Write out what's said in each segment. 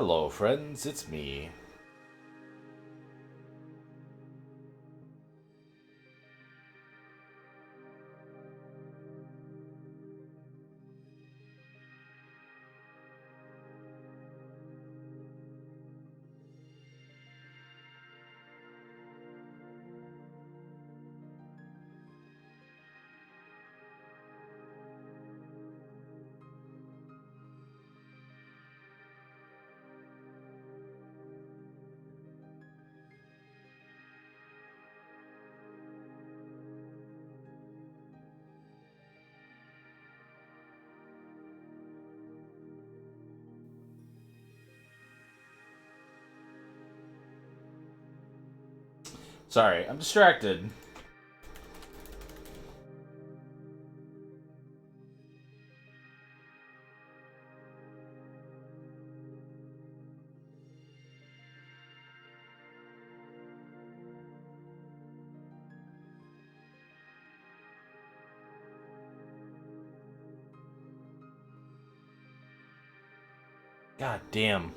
Hello, friends, it's me. Sorry, I'm distracted. God damn.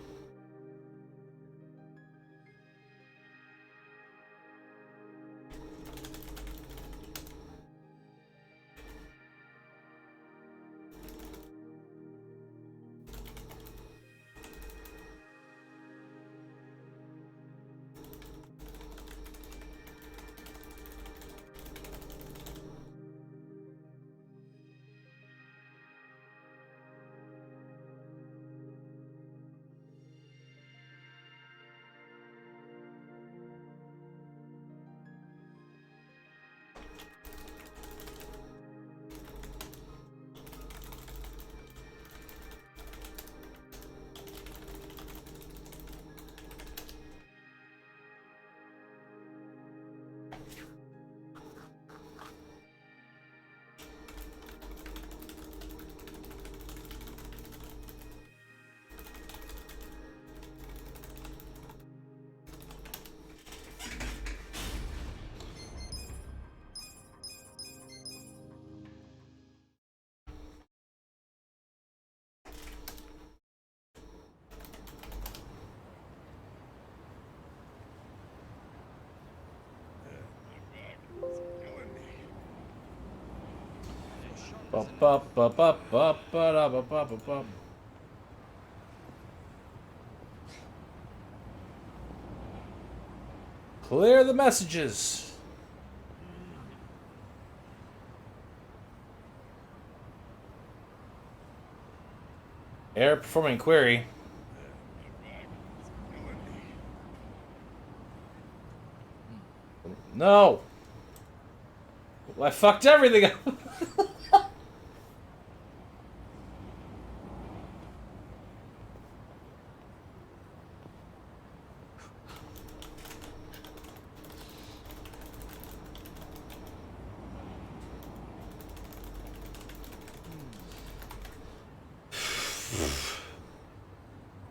Clear the messages. Error performing query. No! I fucked everything up!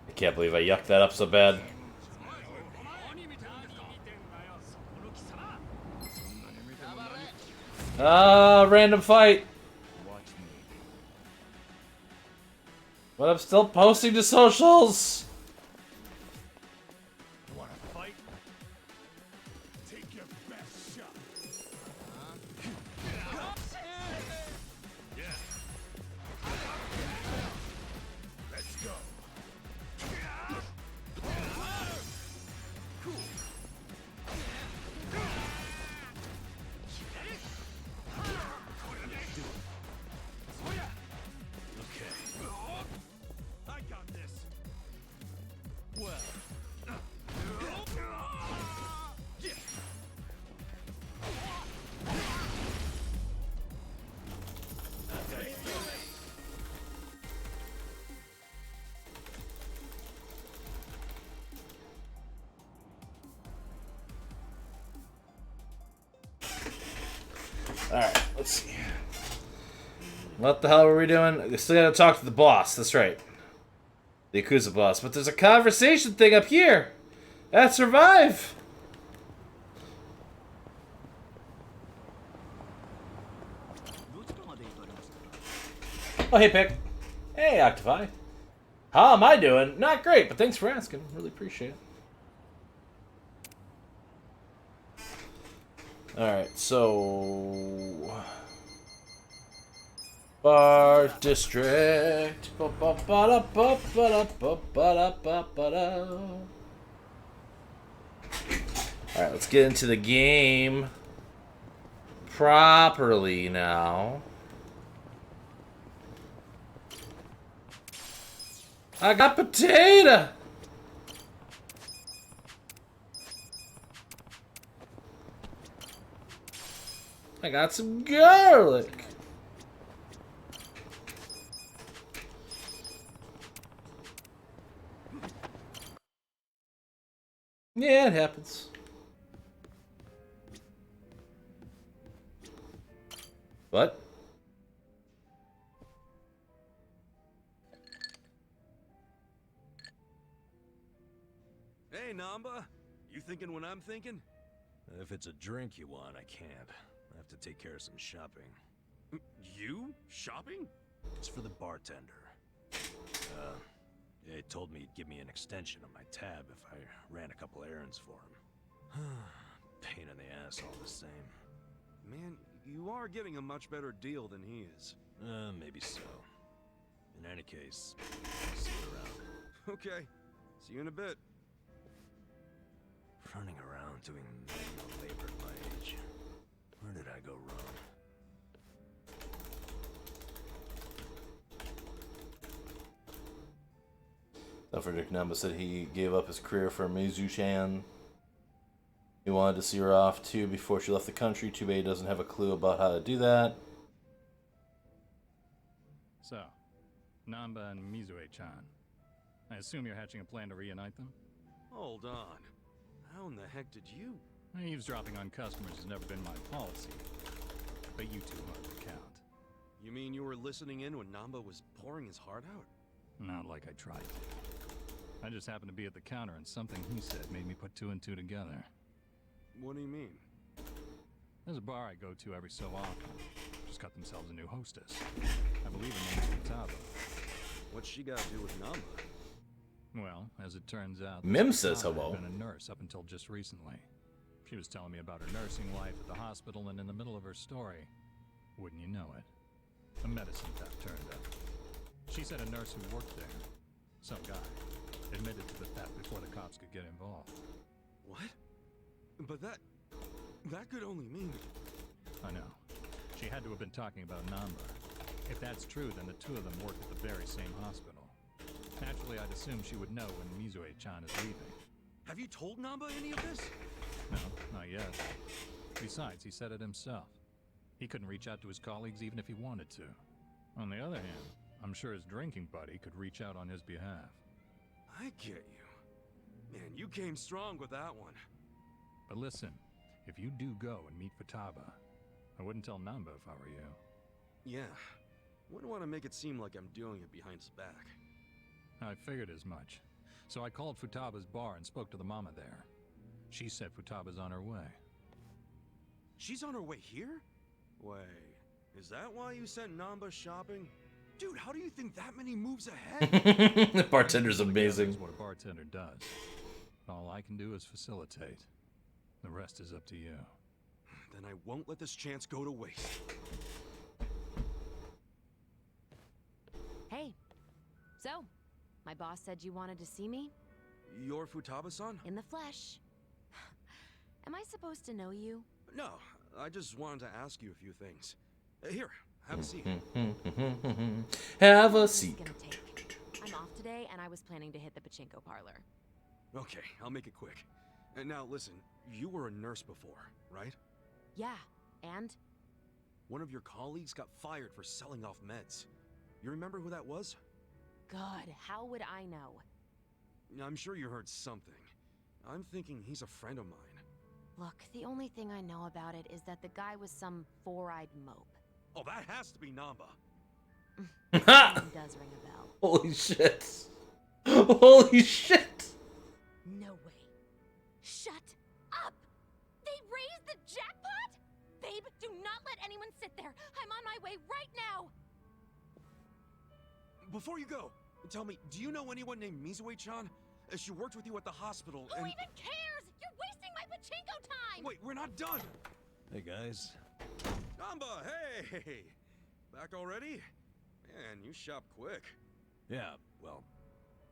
I can't believe I yucked that up so bad. Random fight. But I'm still posting to socials. Alright, let's see. What the hell were we doing? We still gotta talk to the boss, that's right. The Yakuza boss. But there's a conversation thing up here! At Survive! Oh, hey, Pick. Hey, Octopi. How am I doing? Not great, but thanks for asking. Really appreciate it. Alright, so... Bar District. Alright, let's get into the game properly now. I got potato! I got some garlic. Yeah, it happens. What? Hey, Namba. You thinking what I'm thinking? If it's a drink you want, I can't. I have to take care of some shopping. You? Shopping? It's for the bartender. He told me he'd give me an extension on my tab if I ran a couple errands for him. Pain in the ass all the same. Man, you are getting a much better deal than he is. Maybe so. In any case, I'll see you around. Okay. See you in a bit. Running around doing manual labor at my age. Where did I go wrong? Frederick Namba said he gave up his career for Mizu-chan. He wanted to see her off too before she left the country. Too bad he doesn't have a clue about how to do that. So, Namba and Mizue-chan. I assume you're hatching a plan to reunite them? Hold on. How in the heck did you... Eavesdropping on customers has never been my policy. But you two hardly count. You mean you were listening in when Namba was pouring his heart out? Not like I tried to. I just happened to be at the counter and something he said made me put two and two together. What do you mean? There's a bar I go to every so often. Just got themselves a new hostess. I believe her name's Futaba. What's she got to do with Namba? Well, as it turns out, Mim says Futaba hello. had been a nurse up until just recently. She was telling me about her nursing life at the hospital, and in the middle of her story, wouldn't you know it, a medicine theft turned up. She said a nurse who worked there, some guy, admitted to the theft before the cops could get involved. What? But that could only mean... I know. She had to have been talking about Namba. If that's true, then the two of them work at the very same hospital. Naturally, I'd assume she would know when Mizue-chan is leaving. Have you told Namba any of this? No, not yet. Besides, he said it himself. He couldn't reach out to his colleagues even if he wanted to. On the other hand, I'm sure his drinking buddy could reach out on his behalf. I get you. Man, you came strong with that one. But listen, if you do go and meet Futaba, I wouldn't tell Namba if I were you. Yeah. Wouldn't want to make it seem like I'm doing it behind his back. I figured as much. So I called Futaba's bar and spoke to the mama there. She said Futaba's on her way. She's on her way here? Wait, is that why you sent Namba shopping? Dude, how do you think that many moves ahead? The bartender's amazing. That's what a bartender does. All I can do is facilitate. The rest is up to you. Then I won't let this chance go to waste. Hey. So, my boss said you wanted to see me? You're Futaba-san? In the flesh. Am I supposed to know you? No, I just wanted to ask you a few things. Here, have a seat. Have a This is seat. gonna take. I'm off today, and I was planning to hit the pachinko parlor. Okay, I'll make it quick. And now listen, you were a nurse before, right? Yeah, and? One of your colleagues got fired for selling off meds. You remember who that was? God, how would I know? I'm sure you heard something. I'm thinking he's a friend of mine. Look, the only thing I know about it is that the guy was some four-eyed mope. Oh, that has to be Namba. Name does ring a bell. Holy shit. Holy shit. No way. Shut up! They raised the jackpot? Babe, do not let anyone sit there. I'm on my way right now. Before you go, Tell me, do you know anyone named Mizue-chan? She worked with you at the hospital Who and... even cares? You're wasting my pachinko time! Wait, we're not done! Hey guys. Namba, hey! Back already? Man, you shop quick. Yeah, well,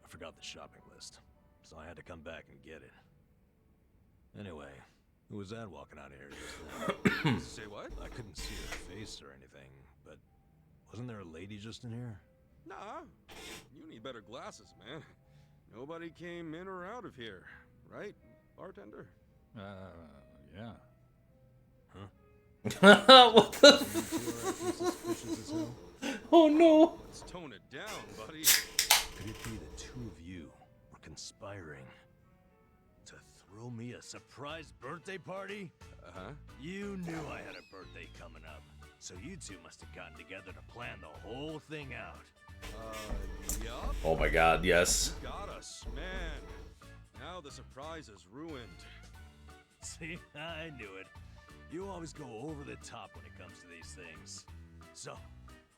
I forgot the shopping list, so I had to come back and get it. Anyway, who was that walking out of here just then? Say what? I couldn't see her face or anything, but wasn't there a lady just in here? Nah, you need better glasses, man. Nobody came in or out of here, right, bartender? Yeah. What the? Suspicious as hell? Oh no! Let's tone it down, buddy. Could it be the two of you were conspiring to throw me a surprise birthday party? Uh-huh. You knew I had a birthday coming up, so you two must have gotten together to plan the whole thing out. Yup. Oh my god, yes. Got us, man. Now the surprise is ruined. See, I knew it. You always go over the top when it comes to these things. So,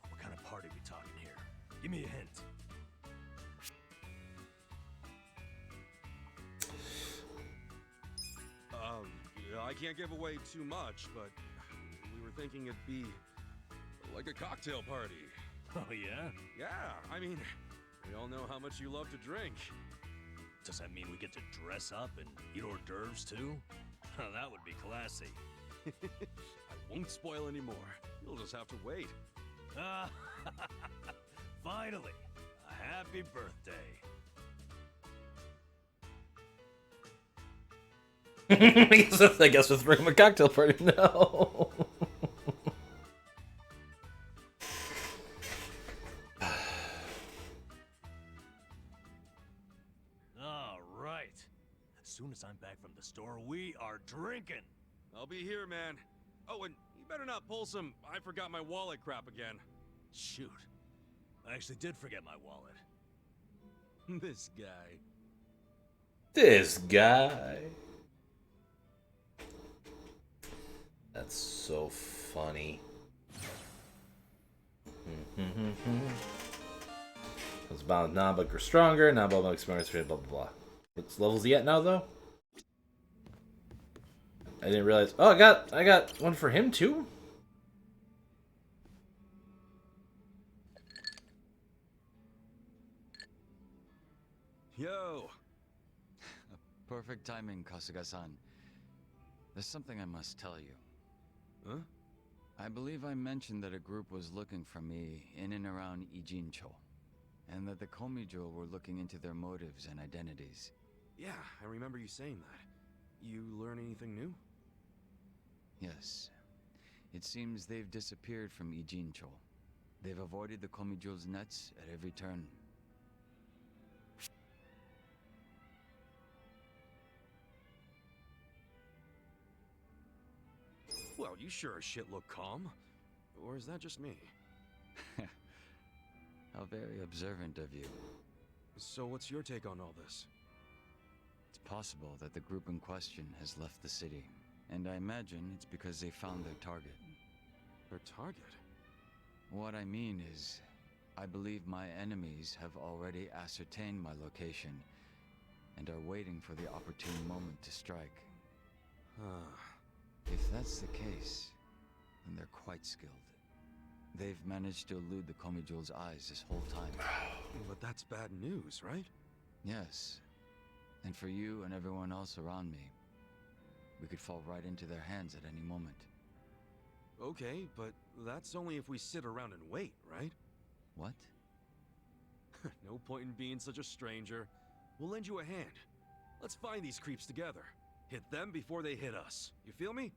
what kind of party we talking here? Give me a hint. I can't give away too much, but we were thinking it'd be like a cocktail party. Oh yeah? Yeah, I mean, we all know how much you love to drink. Does that mean we get to dress up and eat hors d'oeuvres too? That would be classy. I won't spoil any more. You'll just have to wait. Finally, a happy birthday. I guess let's bring him a cocktail party. No. All right. As soon as I'm back from the store, we are drinking. I'll be here, man. Oh, and you better not pull some I forgot my wallet crap again. Shoot. I actually did forget my wallet. This guy. This guy. That's so funny. It's bound Namba grow stronger. Namba experience blah blah blah. What's levels he at now though? I didn't realize. Oh, I got one for him too. Yo. Perfect timing, Kasuga-san. There's something I must tell you. Huh? I believe I mentioned that a group was looking for me in and around Ijincho, and that the Komijo were looking into their motives and identities. Yeah, I remember you saying that. You learn anything new? Yes. It seems they've disappeared from Ijincho. They've avoided the Komijo's nets at every turn. Well, you sure as shit look calm. Or is that just me? How very observant of you. So what's your take on all this? It's possible that the group in question has left the city, and I imagine it's because they found their target. Their target? What I mean is, I believe my enemies have already ascertained my location, and are waiting for the opportune moment to strike. If that's the case, then they're quite skilled. They've managed to elude the Komijo's eyes this whole time. But that's bad news, right? Yes. And for you and everyone else around me, we could fall right into their hands at any moment. Okay, but that's only if we sit around and wait, right? What? No point in being such a stranger. We'll lend you a hand. Let's find these creeps together. Hit them before they hit us. You feel me?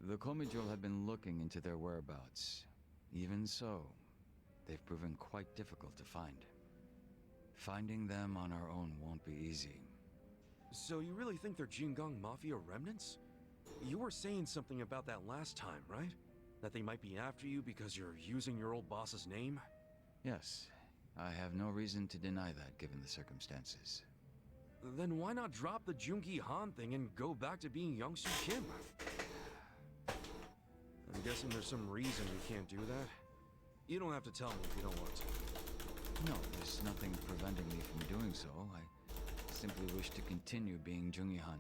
The Komijo have been looking into their whereabouts. Even so, they've proven quite difficult to find. Finding them on our own won't be easy. So you really think they're Jingang Mafia remnants? You were saying something about that last time, right? That they might be after you because you're using your old boss's name? Yes, I have no reason to deny that given the circumstances. Then why not drop the Junki Han thing and go back to being Youngsu Kim? I'm guessing there's some reason you can't do that. You don't have to tell me if you don't want to. No, there's nothing preventing me from doing so. I simply wish to continue being Jungi-han.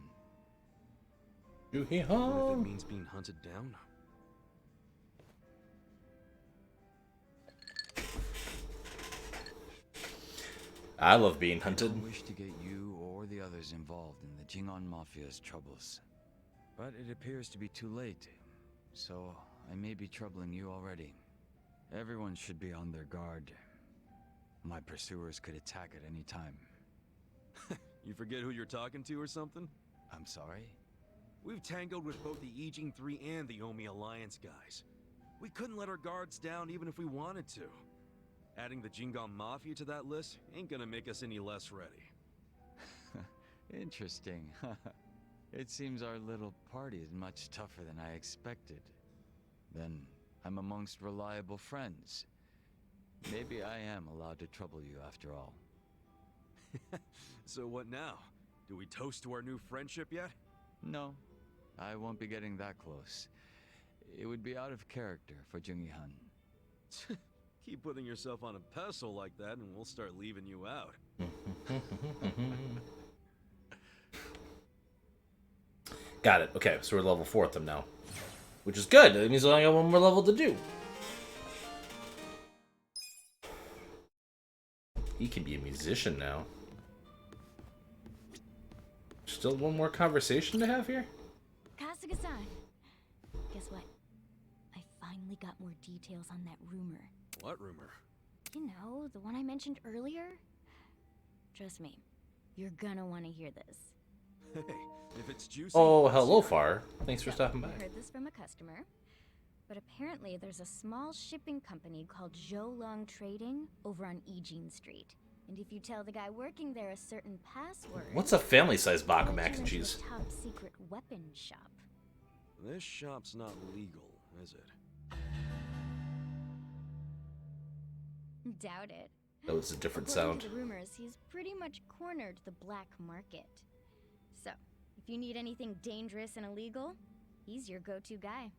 What if it means being hunted down? I love being I hunted. don't wish to get you or the others involved in the Jingon Mafia's troubles. But it appears to be too late, so I may be troubling you already. Everyone should be on their guard. My pursuers could attack at any time. You forget who you're talking to or something? I'm sorry? We've tangled with both the Ijing 3 and the Omi Alliance guys. We couldn't let our guards down even if we wanted to. Adding the Jingon Mafia to that list ain't gonna make us any less ready. Interesting. It seems our little party is much tougher than I expected. Then I'm amongst reliable friends. Maybe I am allowed to trouble you after all. So what now? Do we toast to our new friendship yet? No, I won't be getting that close. It would be out of character for Jungi-han. Keep putting yourself on a pedestal like that and we'll start leaving you out. Got it. Okay, so we're level 4 with them now. Which is good. That means I only got one more level to do. He can be a musician now. Still one more conversation to have here? Kasuga-san, guess what? I finally got more details on that rumor. What rumor? You know, the one I mentioned earlier? Trust me, you're gonna want to hear this. Hey, if it's juicy... Oh, let's hello, hear it. Far. Thanks for So, stopping by. I heard this from a customer. But apparently there's a small shipping company called Zhoulong Trading over on Ijin Street. And if you tell the guy working there a certain password... What's a family-sized box of he'll mac let and you into cheese? a top secret weapon shop. This shop's not legal, is it? Doubt it. That was a different According sound. to the rumors, he's pretty much cornered the black market. So, if you need anything dangerous and illegal, he's your go-to guy.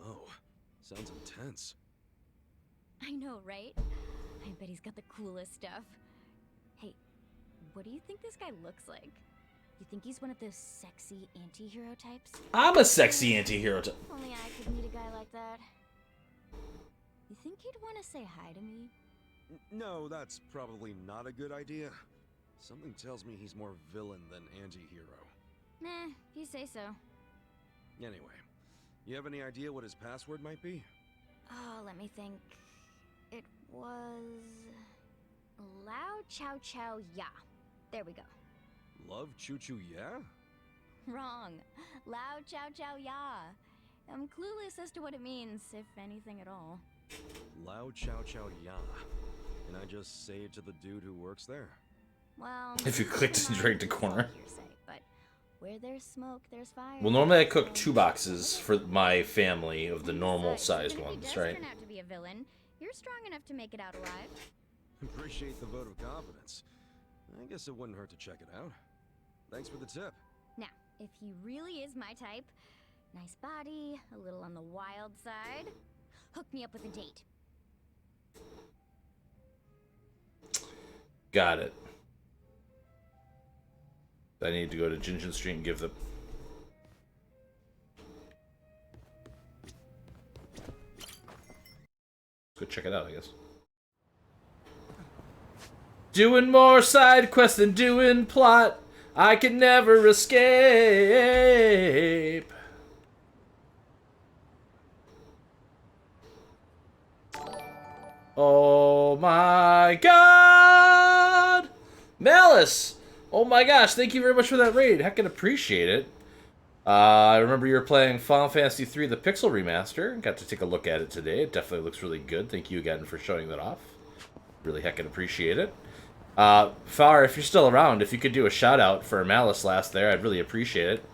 Whoa, sounds intense. I know, right? I bet he's got the coolest stuff. Hey, what do you think this guy looks like? You think he's one of those sexy anti-hero types? I'm a sexy anti-hero. If only I could meet a guy like that. You think he'd want to say hi to me? No, that's probably not a good idea. Something tells me he's more villain than anti-hero. Nah, you say so. Anyway, you have any idea what his password might be? Oh, let me think. It was... Lao Chow Chow Ya. There we go. Love Choo Choo Yeah? Wrong. Lao Chow Chow Ya. I'm clueless as to what it means, if anything at all. Lao Chow Chow Ya. Can I just say it to the dude who works there? Well, If you clicked and dragged a corner. hearsay, but where there's smoke, there's fire. Well, normally I cook 2 boxes for my family of the normal sized Even if he ones, does right? turn out to be a villain, you're strong enough to make it out alive. Appreciate the vote of confidence. I guess it wouldn't hurt to check it out. Thanks for the tip. Now, if he really is my type, nice body, a little on the wild side, hook me up with a date. Got it. I need to go to Jinjin Street and give the... Go check it out, I guess. Doing more side quests than doing plot. I can never escape. Oh my god! Malice! Oh my gosh, thank you very much for that raid. Heckin' appreciate it. I remember you were playing Final Fantasy III, the Pixel Remaster. Got to take a look at it today. It definitely looks really good. Thank you again for showing that off. Really heckin' appreciate it. Far, if you're still around, if you could do a shout out for Malice last there, I'd really appreciate it.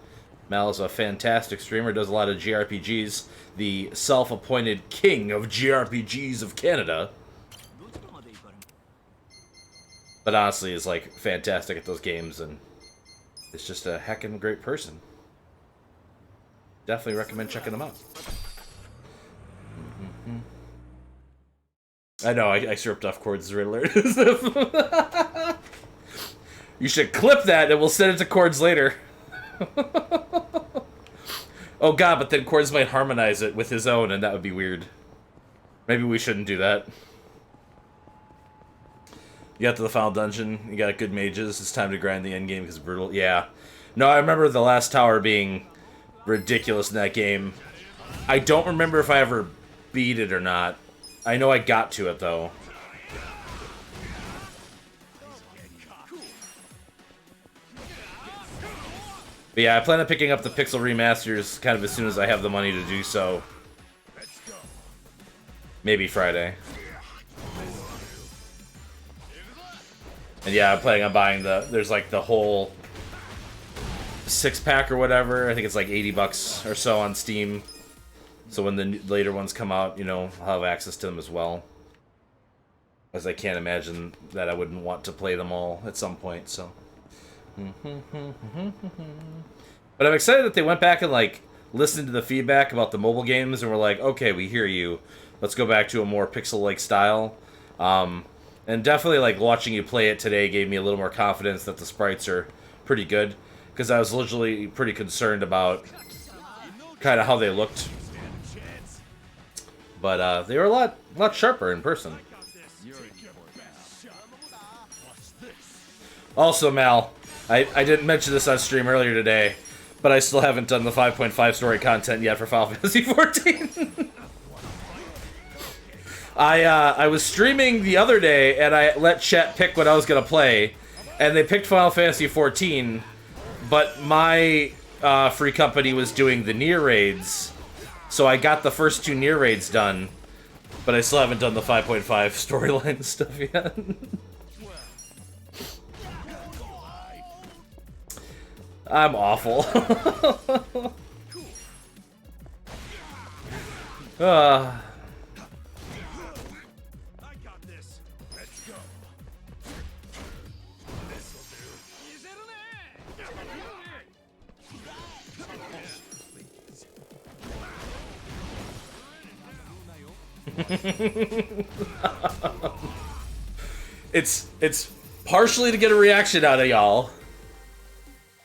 Mal is a fantastic streamer, does a lot of JRPGs, the self-appointed king of JRPGs of Canada. But honestly, is like fantastic at those games, and is just a heckin' great person. Definitely recommend checking them out. I know, I stripped off Cord's Riddler. You should clip that and we'll send it to Cords later. Oh god, but then Cords might harmonize it with his own and that would be weird. Maybe we shouldn't do that. You got to the final dungeon, you got good mages, it's time to grind the end game because it's brutal. Yeah. No, I remember the last tower being ridiculous in that game. I don't remember if I ever beat it or not. I know I got to it though. But yeah, I plan on picking up the Pixel remasters kind of as soon as I have the money to do so. Maybe Friday. And yeah, I'm planning on buying there's like the whole 6-pack or whatever. I think it's like 80 bucks or so on Steam. So when the later ones come out, you know, I'll have access to them as well. As I can't imagine that I wouldn't want to play them all at some point, so. But I'm excited that they went back and like listened to the feedback about the mobile games and were like, okay, we hear you. Let's go back to a more pixel-like style. And definitely like watching you play it today gave me a little more confidence that the sprites are pretty good. Because I was literally pretty concerned about kind of how they looked. But they were a lot sharper in person. Also, Mal, I didn't mention this on stream earlier today, but I still haven't done the 5.5 story content yet for Final Fantasy XIV. I was streaming the other day, and I let chat pick what I was going to play, and they picked Final Fantasy XIV, but my free company was doing the Nier raids, so I got the first 2 Nier raids done, but I still haven't done the 5.5 storyline stuff yet. I'm awful. It's partially to get a reaction out of y'all,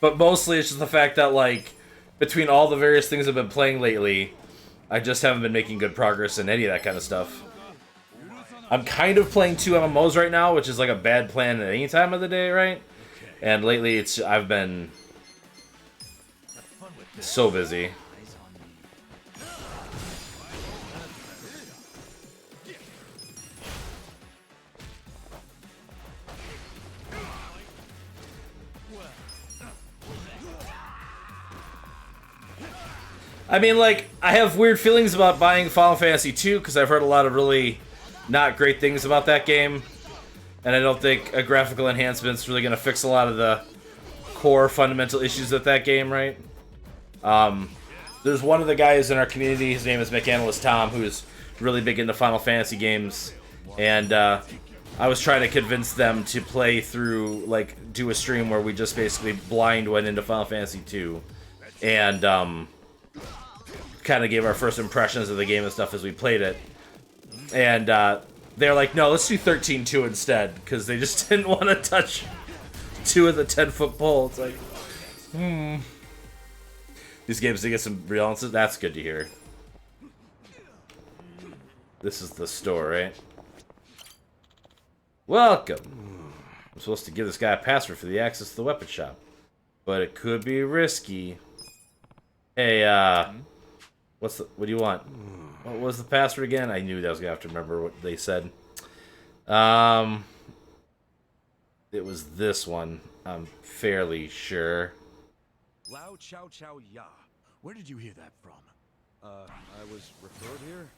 but mostly it's just the fact that, like, between all the various things I've been playing lately, I just haven't been making good progress in any of that kind of stuff. I'm kind of playing 2 MMOs right now, which is like a bad plan at any time of the day, right? And lately I've been so busy. I mean, like, I have weird feelings about buying Final Fantasy II because I've heard a lot of really not great things about that game. And I don't think a graphical enhancement's really going to fix a lot of the core fundamental issues with that game, right? There's one of the guys in our community, his name is McAnalyst Tom, who's really big into Final Fantasy games. And I was trying to convince them to play through, like, do a stream where we just basically blind went into Final Fantasy II. And, kind of gave our first impressions of the game and stuff as we played it. And they're like, no, let's do 13-2 instead, because they just didn't want to touch 2 of the 10-foot pole. It's like, These games do get some rebalances. That's good to hear. This is the store, right? Welcome. I'm supposed to give this guy a password for the access to the weapon shop, but it could be risky. Hey, what do you want? What was the password again? I knew that I was gonna have to remember what they said. It was this one. I'm fairly sure. Lao Chow Chow Ya. Where did you hear that from? I was referred here?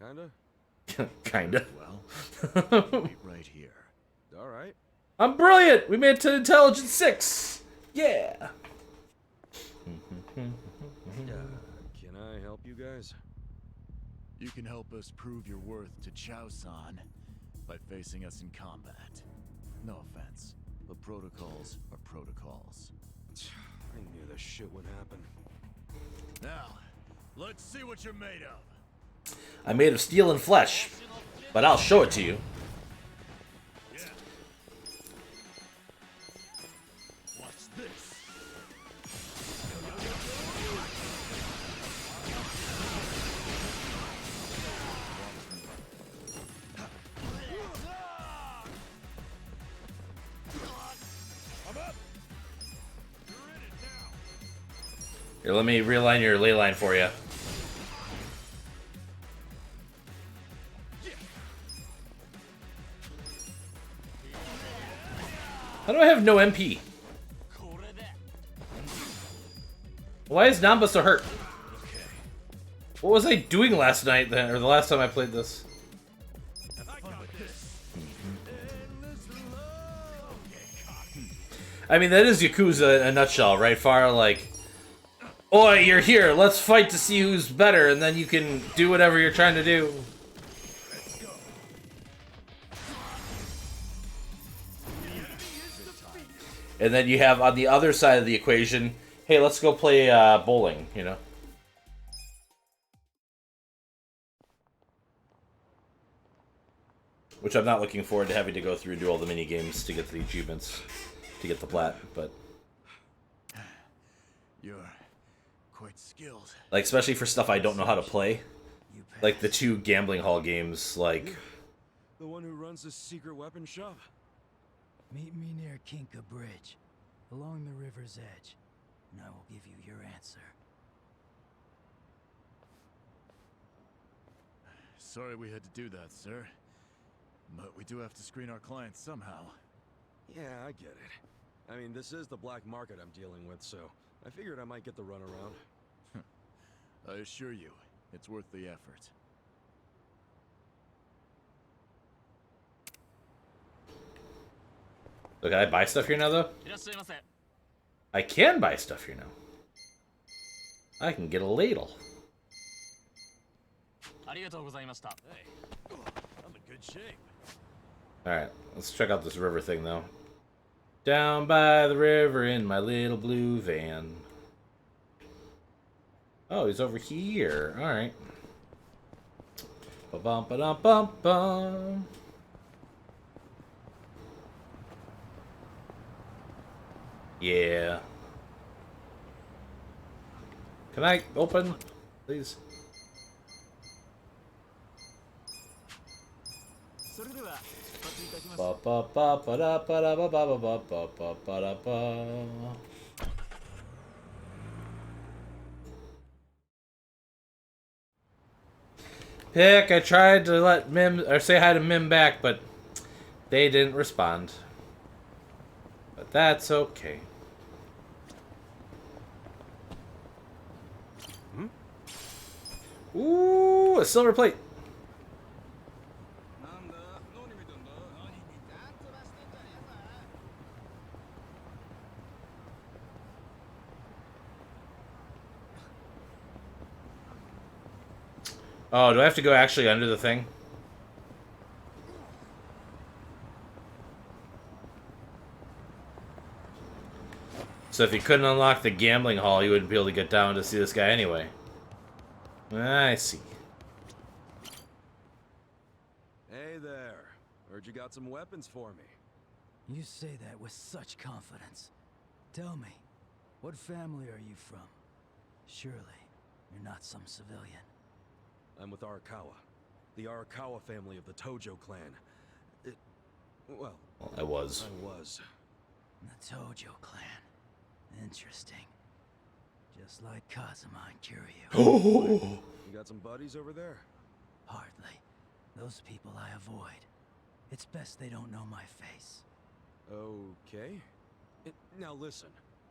Kinda? Kinda. Well, wait right here. Alright. I'm brilliant! We made it to Intelligence 6! Yeah! Can I help you guys? You can help us prove your worth to Chow-san by facing us in combat. No offense, but protocols are protocols. I knew this shit would happen. Now, let's see what you're made of. I'm made of steel and flesh, but I'll show it to you. What's this? Here, let me realign your ley line for you. How do I have no MP? Why is Namba so hurt? What was I doing last night then, or the last time I played this? I mean, that is Yakuza in a nutshell, right? Far like, oi, you're here, let's fight to see who's better, and then you can do whatever you're trying to do. And then you have on the other side of the equation, hey, let's go play bowling, you know? Which I'm not looking forward to having to go through and do all the mini games to get to the achievements, to get the plat, but... You're quite skilled. Like, especially for stuff I don't know how to play. Like the 2 gambling hall games, like... The one who runs this secret weapon shop? Meet me near Kinka Bridge, along the river's edge, and I will give you your answer. Sorry we had to do that, sir. But we do have to screen our clients somehow. Yeah, I get it. I mean, this is the black market I'm dealing with, so I figured I might get the runaround. I assure you, it's worth the effort. So can I buy stuff here now, though? I can buy stuff here now. I can get a ladle. Hey, I'm in good shape. Alright, let's check out this river thing, though. Down by the river in my little blue van. Oh, he's over here. Alright. Ba-bum-ba-dum-bum-bum. Yeah. Can I open, please? Ba ba ba ba da ba da ba ba ba ba ba ba ba da ba. Pick, I tried to let Mim or say hi to Mim back, but they didn't respond. But that's okay. Ooh, a silver plate. Oh, do I have to go actually under the thing? So if you couldn't unlock the gambling hall, you wouldn't be able to get down to see this guy anyway. I see. Hey there. Heard you got some weapons for me. You say that with such confidence. Tell me, what family are you from? Surely, you're not some civilian. I'm with Arakawa. The Arakawa family of the Tojo clan. Well, I was. I was. The Tojo clan. Interesting. Just like Kazuma and Kiryu. You got some buddies over there? Hardly. Those people I avoid. It's best they don't know my face. Okay. Now listen,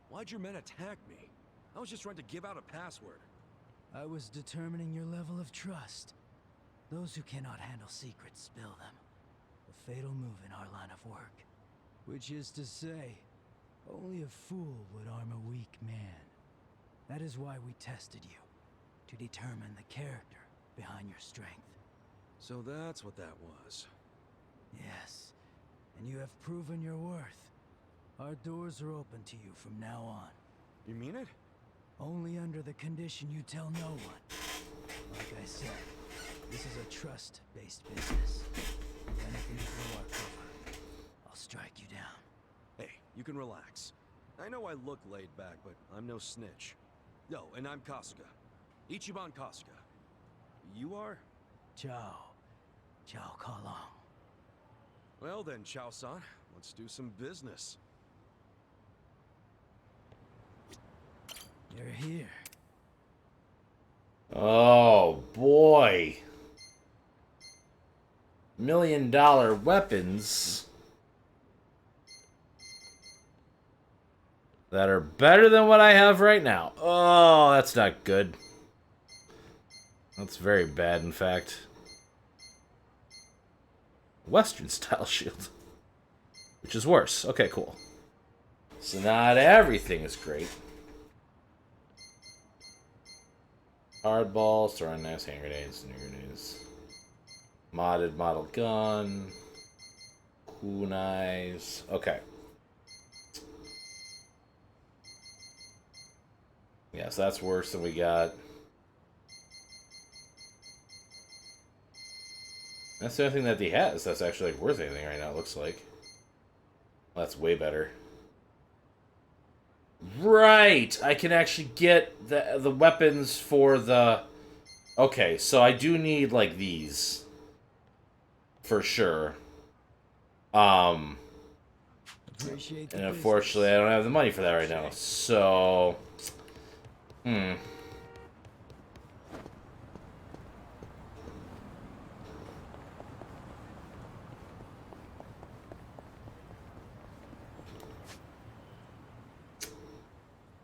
why'd your men attack me? I was just trying to give out a password. I was determining your level of trust. Those who cannot handle secrets spill them. A fatal move in our line of work. Which is to say, only a fool would arm a weak man. That is why we tested you, to determine the character behind your strength. So that's what that was. Yes, and you have proven your worth. Our doors are open to you from now on. You mean it? Only under the condition you tell no one. Like I said, This is a trust-based business. Anything to blow our cover, I'll strike you down. Hey, you can relax. I know I look laid back, but I'm no snitch. Yo, and I'm Kasuga. Ichiban Kasuga. You are? Ciao. Ciao Kalong. Well then, Chao-san, let's do some business. You're here. Oh boy. $1 million weapons that are better than what I have right now. Oh, that's not good. That's very bad, in fact. Western style shield, which is worse. Okay, cool. So not everything is great. Hardballs, throwing nice hand grenades, new grenades. Modded model gun. Kunais. Okay. Yes, that's worse than we got. That's the only thing that he has that's actually like worth anything right now, it looks like. Well, that's way better. Right! I can actually get the weapons for the... Okay, so I do need, like, these. For sure. Appreciate the And unfortunately, I don't have the money for that right now. So...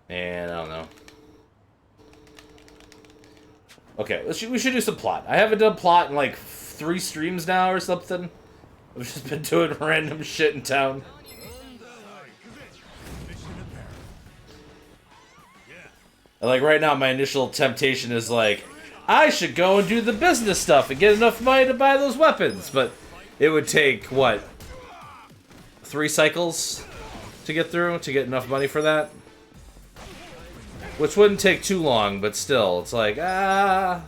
And I don't know. Okay, we should do some plot. I haven't done plot in like 3 streams now or something. I've just been doing random shit in town. And like right now, my initial temptation is like, I should go and do the business stuff and get enough money to buy those weapons. But it would take, what, 3 cycles to get through to get enough money for that? Which wouldn't take too long, but still, it's like, ah.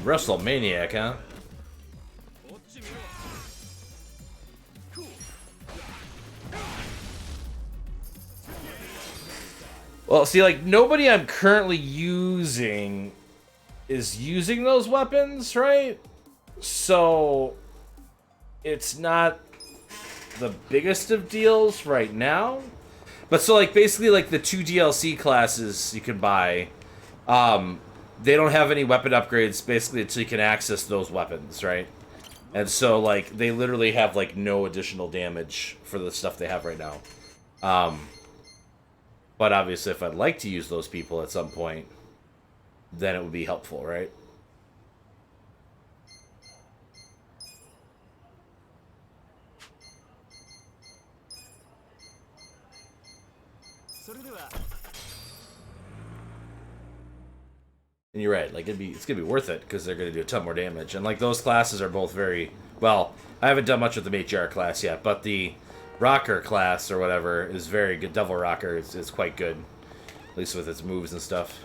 WrestleManiac, huh? Well, see, like, nobody I'm currently using is using those weapons, right? So, it's not the biggest of deals right now. But so, like, basically, like, the 2 DLC classes you can buy, they don't have any weapon upgrades, basically, until you can access those weapons, right? And so, like, they literally have, like, no additional damage for the stuff they have right now. But obviously, if I'd like to use those people at some point, then it would be helpful, right? And you're right, like it's gonna be worth it because they're gonna do a ton more damage, and like those classes are both very well. I haven't done much with the Matriarch class yet, but the Rocker class or whatever is very good. Devil Rocker is quite good, at least with its moves and stuff.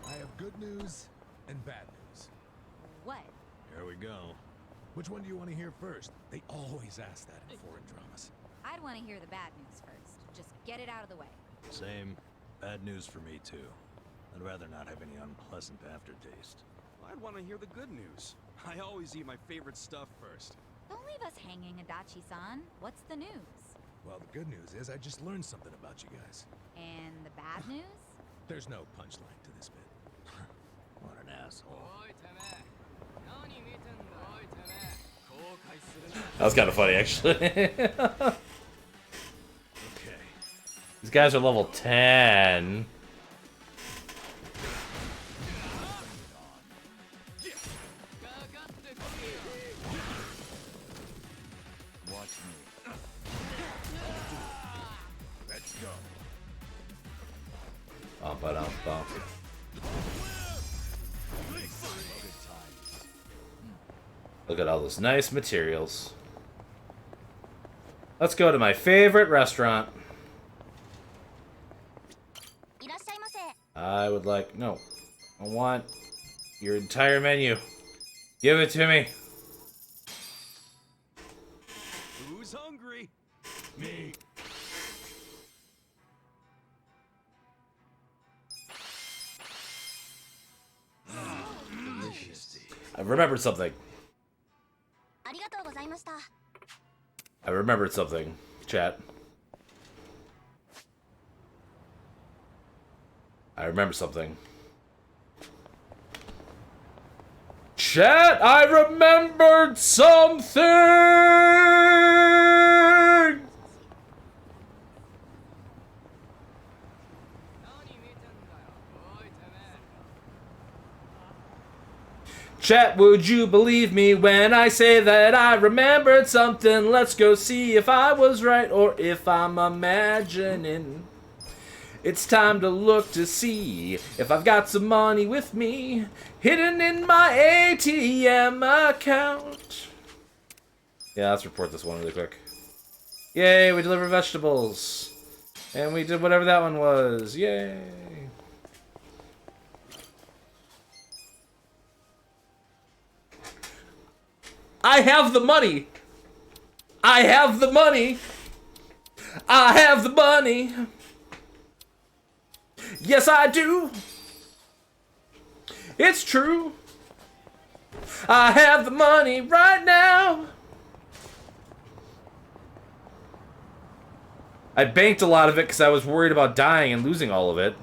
I have good news and bad news. What? Here we go. Which one do you want to hear first? They always ask that in foreign dramas. I'd want to hear the bad news first. Just get it out of the way. Same. Bad news for me, too. I'd rather not have any unpleasant aftertaste. I'd want to hear the good news. I always eat my favorite stuff first. Don't leave us hanging, Adachi-san. What's the news? Well, the good news is I just learned something about you guys. And the bad news? There's no punchline to this bit. What an asshole. That was kind of funny, actually. Okay. These guys are level 10. Watch me. Let's go. Bump. Look at all those nice materials. Let's go to my favorite restaurant. I would like... No. I want your entire menu. Give it to me. Who's hungry? Me. Delicious. I remembered something. I remembered something, chat. I remember something. Chat, I remembered something! Chat, would you believe me when I say that I remembered something? Let's go see if I was right or if I'm imagining. It's time to look to see if I've got some money with me hidden in my ATM account. Yeah, let's report this one really quick. Yay, we delivered vegetables. And we did whatever that one was. Yay. I have the money. I have the money. I have the money. Yes, I do. It's true. I have the money right now. I banked a lot of it because I was worried about dying and losing all of it.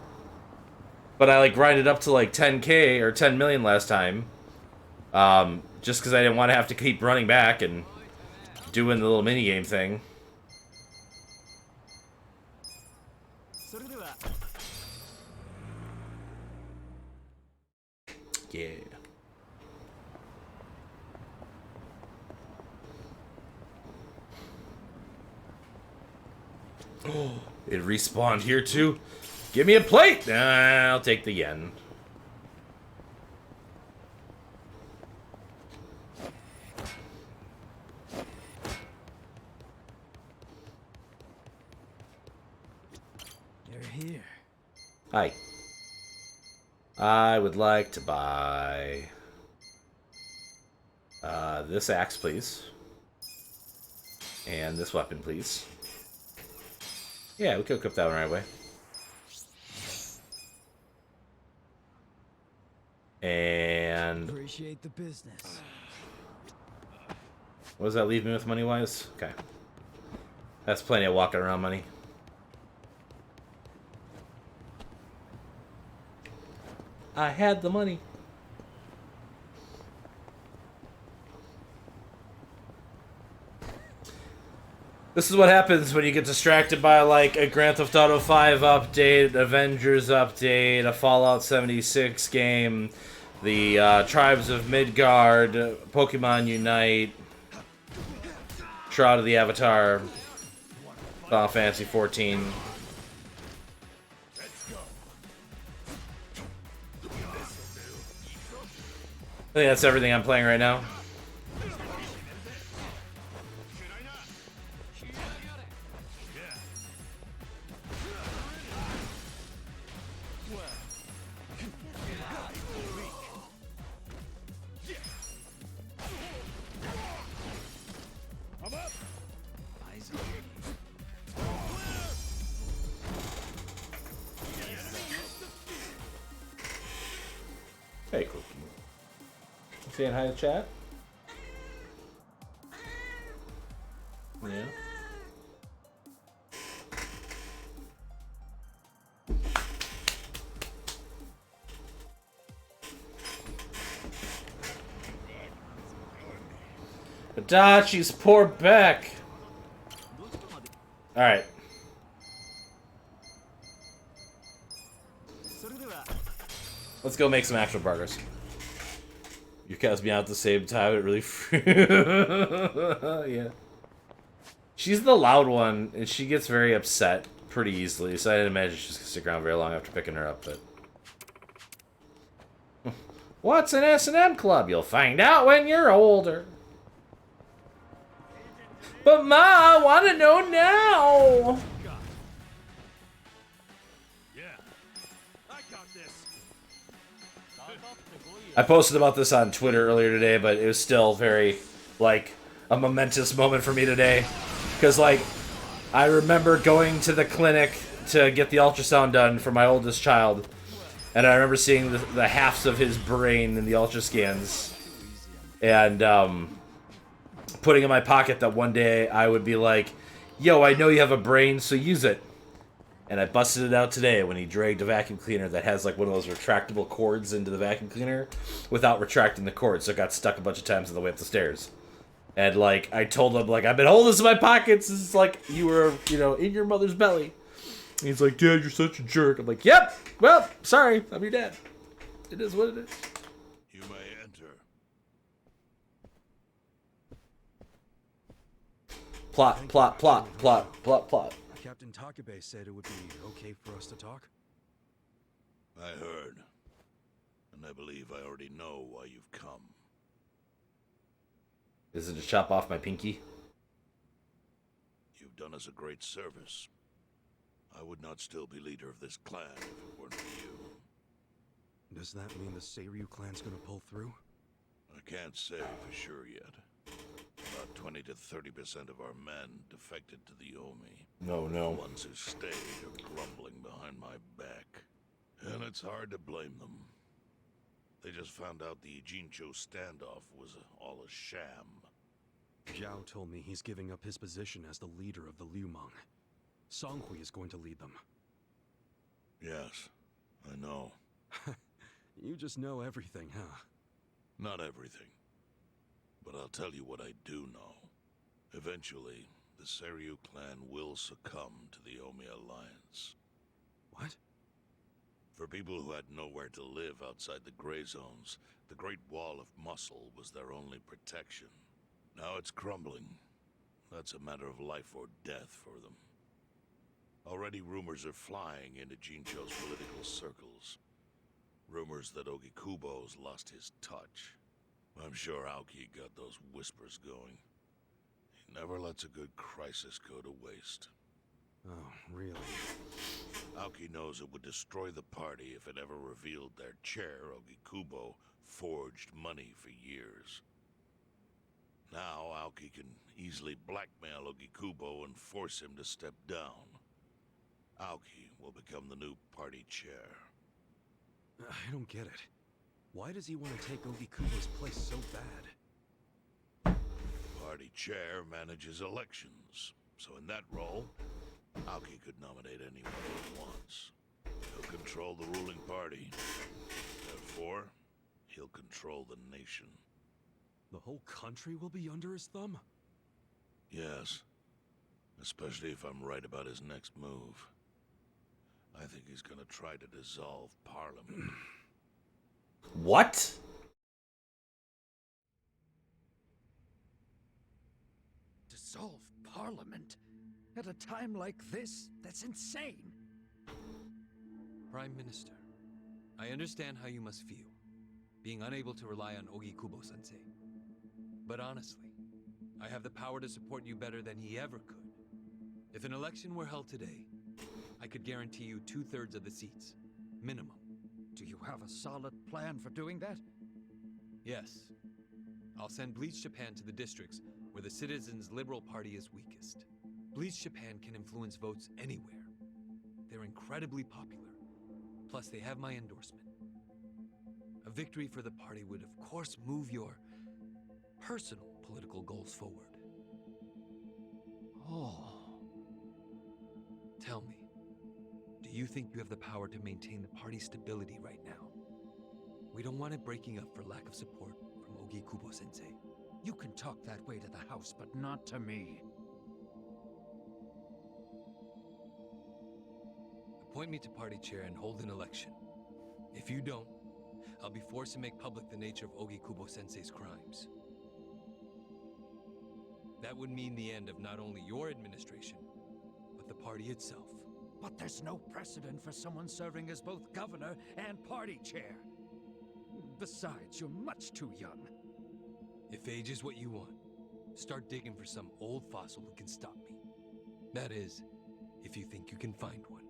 But I like grinded up to like 10K or 10 million last time. Just because I didn't want to have to keep running back and doing the little minigame thing. Yeah. Oh, it respawned here too. Give me a plate! I'll take the yen. You're here. Hi. I would like to buy this axe, please. And this weapon, please. Yeah, we could equip that one right away. And Appreciate the business. what does that leave me with money-wise? Okay. That's plenty of walking around money. I had the money. This is what happens when you get distracted by like a Grand Theft Auto 5 update, Avengers update, a Fallout 76 game, the Tribes of Midgard, Pokemon Unite, Shroud of the Avatar, Final Fantasy 14. I think that's everything I'm playing right now. Hey, Cookie. Saying hi to chat? Yeah. Adachi's poor Beck. Alright. Let's go make some actual burgers. Your cat's being out at the same time, it really yeah. She's the loud one, and she gets very upset pretty easily, so I didn't imagine she's gonna stick around very long after picking her up, but... What's an S&M club? You'll find out when you're older. But Ma, I want to know now. Yeah, I got this. I posted about this on Twitter earlier today, but it was still very, like, a momentous moment for me today. Because, like, I remember going to the clinic to get the ultrasound done for my oldest child. And I remember seeing the halves of his brain in the ultra scans. And, putting in my pocket that one day I would be like, yo, I know you have a brain, so use it. And I busted it out today when he dragged a vacuum cleaner that has like one of those retractable cords into the vacuum cleaner without retracting the cord, so it got stuck a bunch of times on the way up the stairs. And like, I told him, like, I've been holding this in my pockets since like you were, you know, in your mother's belly. And he's like, Dad, you're such a jerk. I'm like, yep, well, sorry, I'm your dad. It is what it is. You may enter. Plot. Captain Takabe said it would be okay for us to talk. I heard. And I believe I already know why you've come. Is it to chop off my pinky? You've done us a great service. I would not still be leader of this clan if it weren't for you. Does that mean the Seiryu clan's gonna pull through? I can't say for sure yet. About 20 to 30% of our men defected to the Omi. No. The ones who stayed are grumbling behind my back. And it's hard to blame them. They just found out the Ijincho standoff was all a sham. Zhao told me he's giving up his position as the leader of the Liumang. Songhui is going to lead them. Yes, I know. You just know everything, huh? Not everything. But I'll tell you what I do know. Eventually, the Seiryu clan will succumb to the Omi Alliance. What? For people who had nowhere to live outside the gray zones, the Great Wall of Muscle was their only protection. Now it's crumbling. That's a matter of life or death for them. Already rumors are flying into Jincho's political circles. Rumors that Ogikubo's lost his touch. I'm sure Aoki got those whispers going. He never lets a good crisis go to waste. Oh, really? Aoki knows it would destroy the party if it ever revealed their chair, Ogikubo, forged money for years. Now Aoki can easily blackmail Ogikubo and force him to step down. Aoki will become the new party chair. I don't get it. Why does he want to take Ogikubo's place so bad? Party chair manages elections, so in that role, Aoki could nominate anyone he wants. He'll control the ruling party. Therefore, he'll control the nation. The whole country will be under his thumb? Yes. Especially if I'm right about his next move. I think he's gonna try to dissolve Parliament. What? Dissolve Parliament? At a time like this? That's insane. Prime Minister, I understand how you must feel, being unable to rely on Ogikubo-sensei. But honestly, I have the power to support you better than he ever could. If an election were held today, I could guarantee you 2/3 of the seats, minimum. Do you have a solid plan for doing that? Yes. I'll send Bleach Japan to the districts where the Citizens' Liberal Party is weakest. Bleach Japan can influence votes anywhere. They're incredibly popular. Plus, they have my endorsement. A victory for the party would, of course, move your personal political goals forward. Oh. Tell me, do you think you have the power to maintain the party's stability right now? We don't want it breaking up for lack of support from Ogikubo-sensei. You can talk that way to the house, but not to me. Appoint me to party chair and hold an election. If you don't, I'll be forced to make public the nature of Ogikubo-sensei's crimes. That would mean the end of not only your administration, but the party itself. But there's no precedent for someone serving as both governor and party chair. Besides, you're much too young. If age is what you want, start digging for some old fossil who can stop me. That is, if you think you can find one.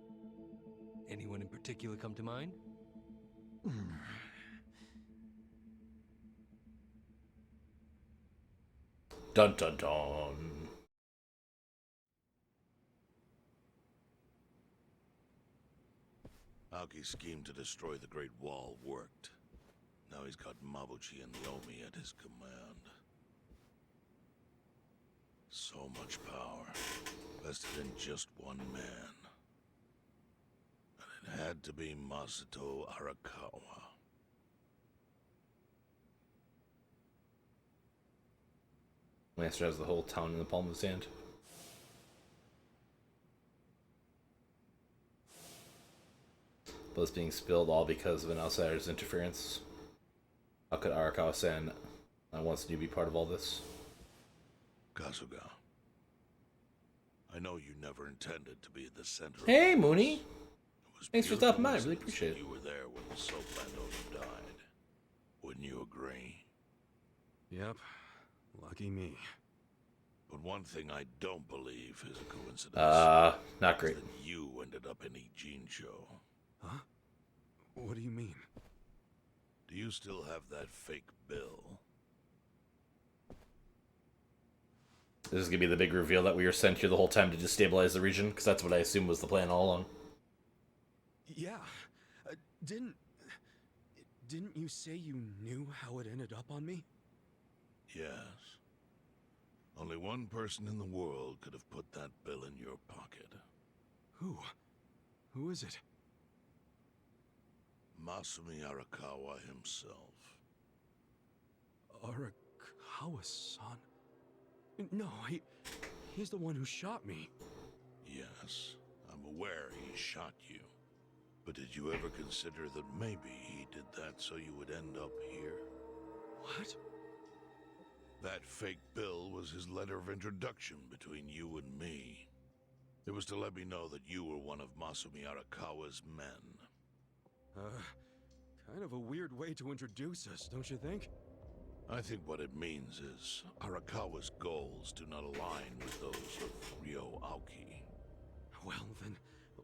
Anyone in particular come to mind? Dun dun dun. Aoki's scheme to destroy the Great Wall worked. Now he's got Mabuchi and Lomi at his command. So much power, vested in just one man. And it had to be Masato Arakawa. Lancer has the whole town in the palm of his hand. Blood's being spilled all because of an outsider's interference. How could Arakawa-san wants you to be part of all this? Kasuga, I know you never intended to be at the center. Hey, of Mooney. It was Thanks for pure stopping by. I really coincidence appreciate that it. You were there when the soap landowner died. Wouldn't you agree? Yep. Lucky me. But one thing I don't believe is a coincidence. Not great. That you ended up in Ijincho. Huh? What do you mean? Do you still have that fake bill? This is gonna be the big reveal that we were sent here the whole time to destabilize the region, because that's what I assume was the plan all along. Yeah. Didn't you say you knew how it ended up on me? Yes. Only one person in the world could have put that bill in your pocket. Who? Who is it? Masumi Arakawa himself. Arakawa-san? No, he's the one who shot me. Yes, I'm aware he shot you. But did you ever consider that maybe he did that so you would end up here? What? That fake bill was his letter of introduction between you and me. It was to let me know that you were one of Masumi Arakawa's men. Kind of a weird way to introduce us, don't you think? I think what it means is Arakawa's goals do not align with those of Ryo Aoki. Well, then,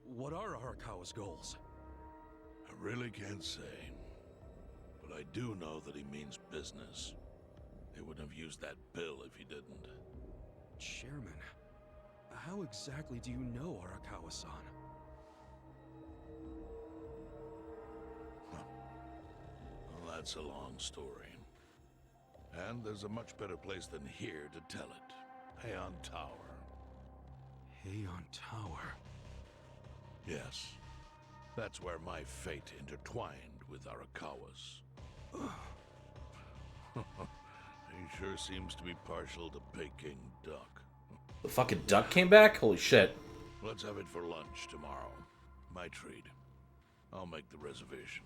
what are Arakawa's goals? I really can't say. But I do know that he means business. They wouldn't have used that bill if he didn't. Chairman, how exactly do you know Arakawa-san? Well, that's a long story. And there's a much better place than here to tell it. Heian Tower. Heian Tower? Yes. That's where my fate intertwined with Arakawa's. He sure seems to be partial to Peking duck. The fucking duck came back? Holy shit. Let's have it for lunch tomorrow. My treat. I'll make the reservation.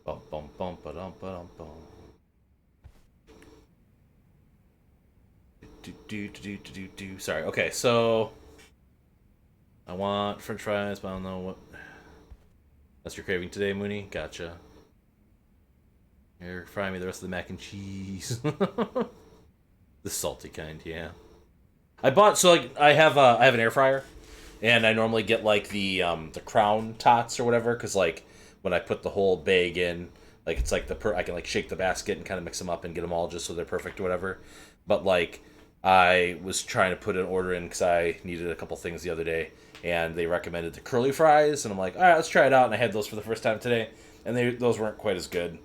Bum bum bum ba-dum ba-dum bum. Do. Sorry. Okay, so I want French fries, but I don't know what. That's your craving today, Mooney. Gotcha. You're frying me the rest of the mac and cheese. The salty kind, yeah. I bought I have an air fryer, and I normally get like the Crown Tots or whatever, because like when I put the whole bag in, like it's like I can like shake the basket and kind of mix them up and get them all just so they're perfect or whatever. But like I was trying to put an order in because I needed a couple things the other day, and they recommended the curly fries, and I'm like, all right, let's try it out. And I had those for the first time today, and those weren't quite as good.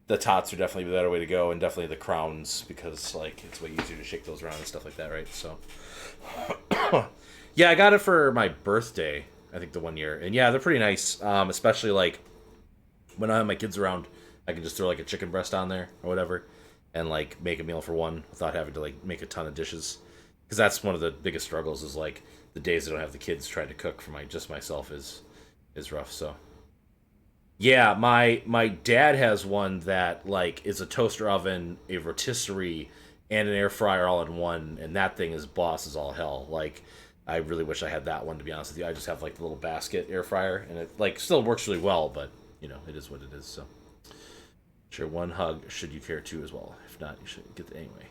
The Tots are definitely the better way to go, and definitely the Crowns, because like it's way easier to shake those around and stuff like that, right? So yeah, I got it for my birthday, I think, the one year, and yeah, they're pretty nice. Especially like when I have my kids around, I can just throw like a chicken breast on there or whatever, and like make a meal for one without having to like make a ton of dishes. Because that's one of the biggest struggles, is like the days I don't have the kids trying to cook for just myself is is rough. So yeah, my dad has one that like is a toaster oven, a rotisserie, and an air fryer all in one, and that thing is boss as all hell. Like, I really wish I had that one, to be honest with you. I just have like the little basket air fryer, and it like still works really well, but you know, it is what it is. So sure, one hug should you care to as well. If not, you should get the anyway.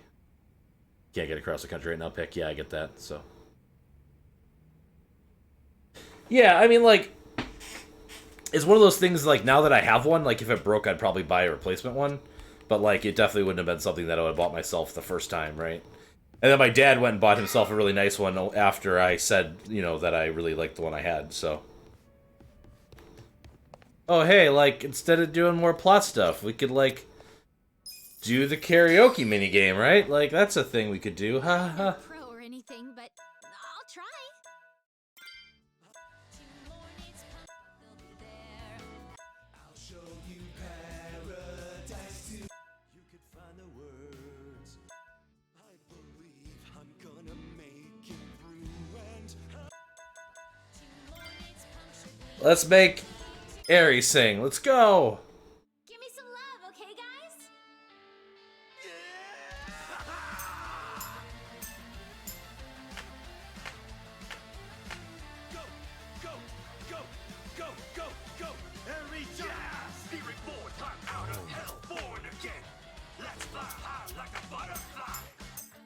Can't get across the country right now, Pick. Yeah, I get that. So yeah, I mean, like, it's one of those things, like, now that I have one, like, if it broke, I'd probably buy a replacement one. But, like, it definitely wouldn't have been something that I would have bought myself the first time, right? And then my dad went and bought himself a really nice one after I said, you know, that I really liked the one I had, so. Oh, hey, like, instead of doing more plot stuff, we could, like, do the karaoke minigame, right? Like, that's a thing we could do. Ha ha. Pro or anything, but I'll try. I'll show you paradise too. You could find the words. I believe I'm gonna make it through and Let's make Aerie sing. Let's go. Give me some love, okay, guys? go, go, go, go, go. Every time. Spirit forward, climb out of hell, born again. Let's fly high like a butterfly.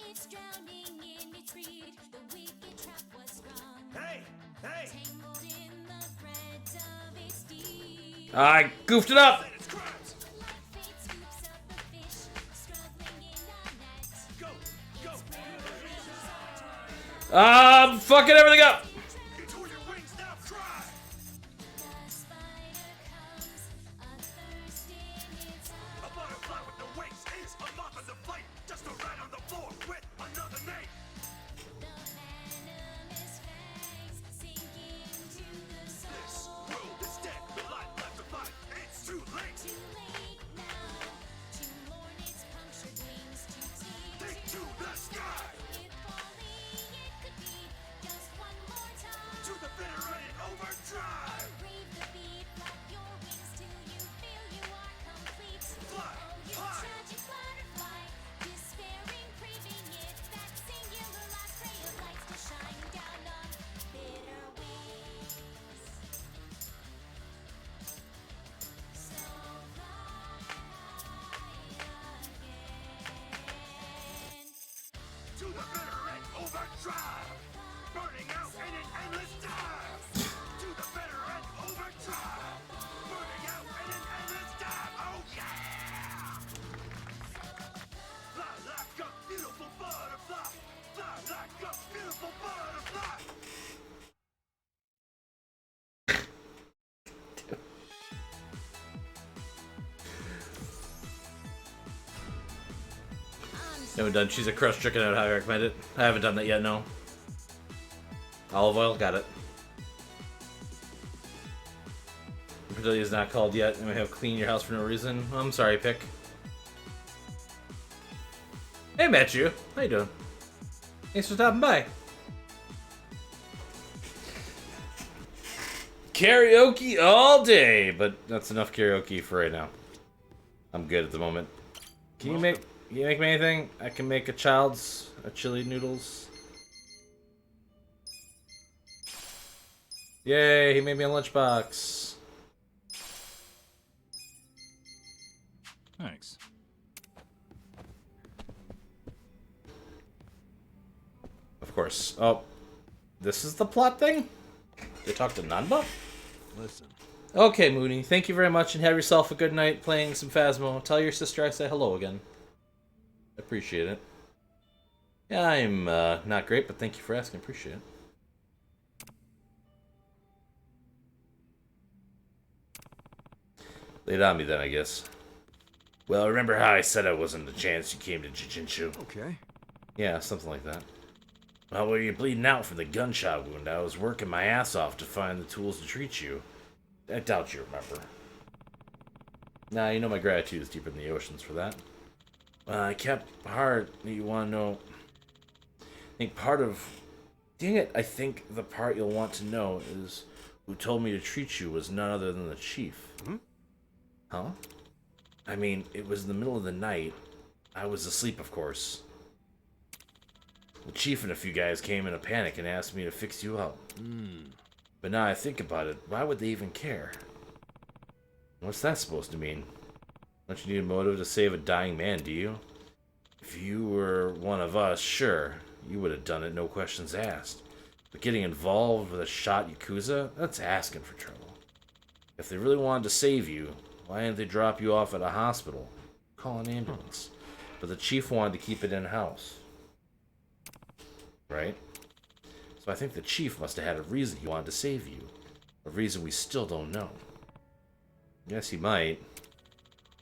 It's drowning in its greed. The wicked trap was sprung. Hey, hey. Tangled in the threads of its deed. I goofed it up. It's crimes. Fate scoops up the fish, struggling in a net. Go, go. I'm fucking everything up. It's all your wings now, try. The spider comes, athirst in its A butterfly with the wings is a moth on the flame. Just a rat on the floor with another name. the venomous fangs sink into the This soul. world is dead. The light left to fight. It's too late. Too late now to mourn its punctured wings to Take to the sky. If only it could be just one more time. To the bitter end in overdrive. Brave the beat, flap your wings till you feel you are complete. Fly Oh, you high. tragic butterfly, despairing, craving it. That singular last ray of light to shine down on bitter wings. So fly again. To the bitter end overdrive. Burning out in an endless dive. To the bitter end overdrive. Burning out in an endless dive. Oh yeah! Fly like a beautiful butterfly. Fly like a beautiful butterfly. Haven't done cheese and crust chicken out. How I recommend it. I haven't done that yet. No. Olive oil, got it. Fertility is not called yet, and we have cleaned your house for no reason. I'm sorry, Pick. Hey, Matthew. How you doing? Thanks for stopping by. Karaoke all day, but that's enough karaoke for right now. I'm good at the moment. Can you make me anything? I can make a chili noodles. Yay, he made me a lunchbox. Thanks. Of course. Oh, this is the plot thing? They talk to Nanba? Listen, Okay, Mooney. Thank you very much, and have yourself a good night playing some Phasmo. Tell your sister I say hello again. Appreciate it. Yeah, I'm not great, but thank you for asking. Appreciate it. Lay it on me then, I guess. Well, remember how I said I wasn't a chance you came to Jijinshu? Okay. Yeah, something like that. Well, while you're bleeding out from the gunshot wound, I was working my ass off to find the tools to treat you. I doubt you remember. Nah, you know my gratitude is deeper than the oceans for that. I kept part that you want to know. I think part of... Dang it, I think the part you'll want to know is who told me to treat you was none other than the chief. Huh? I mean, it was in the middle of the night. I was asleep, of course. The chief and a few guys came in a panic and asked me to fix you up. But now I think about it, why would they even care? What's that supposed to mean? Don't you need a motive to save a dying man, do you? If you were one of us, sure, you would have done it, no questions asked. But getting involved with a shot Yakuza, that's asking for trouble. If they really wanted to save you, why didn't they drop you off at a hospital? Call an ambulance. But the chief wanted to keep it in-house. Right? So I think the chief must have had a reason he wanted to save you. A reason we still don't know. Yes, he might.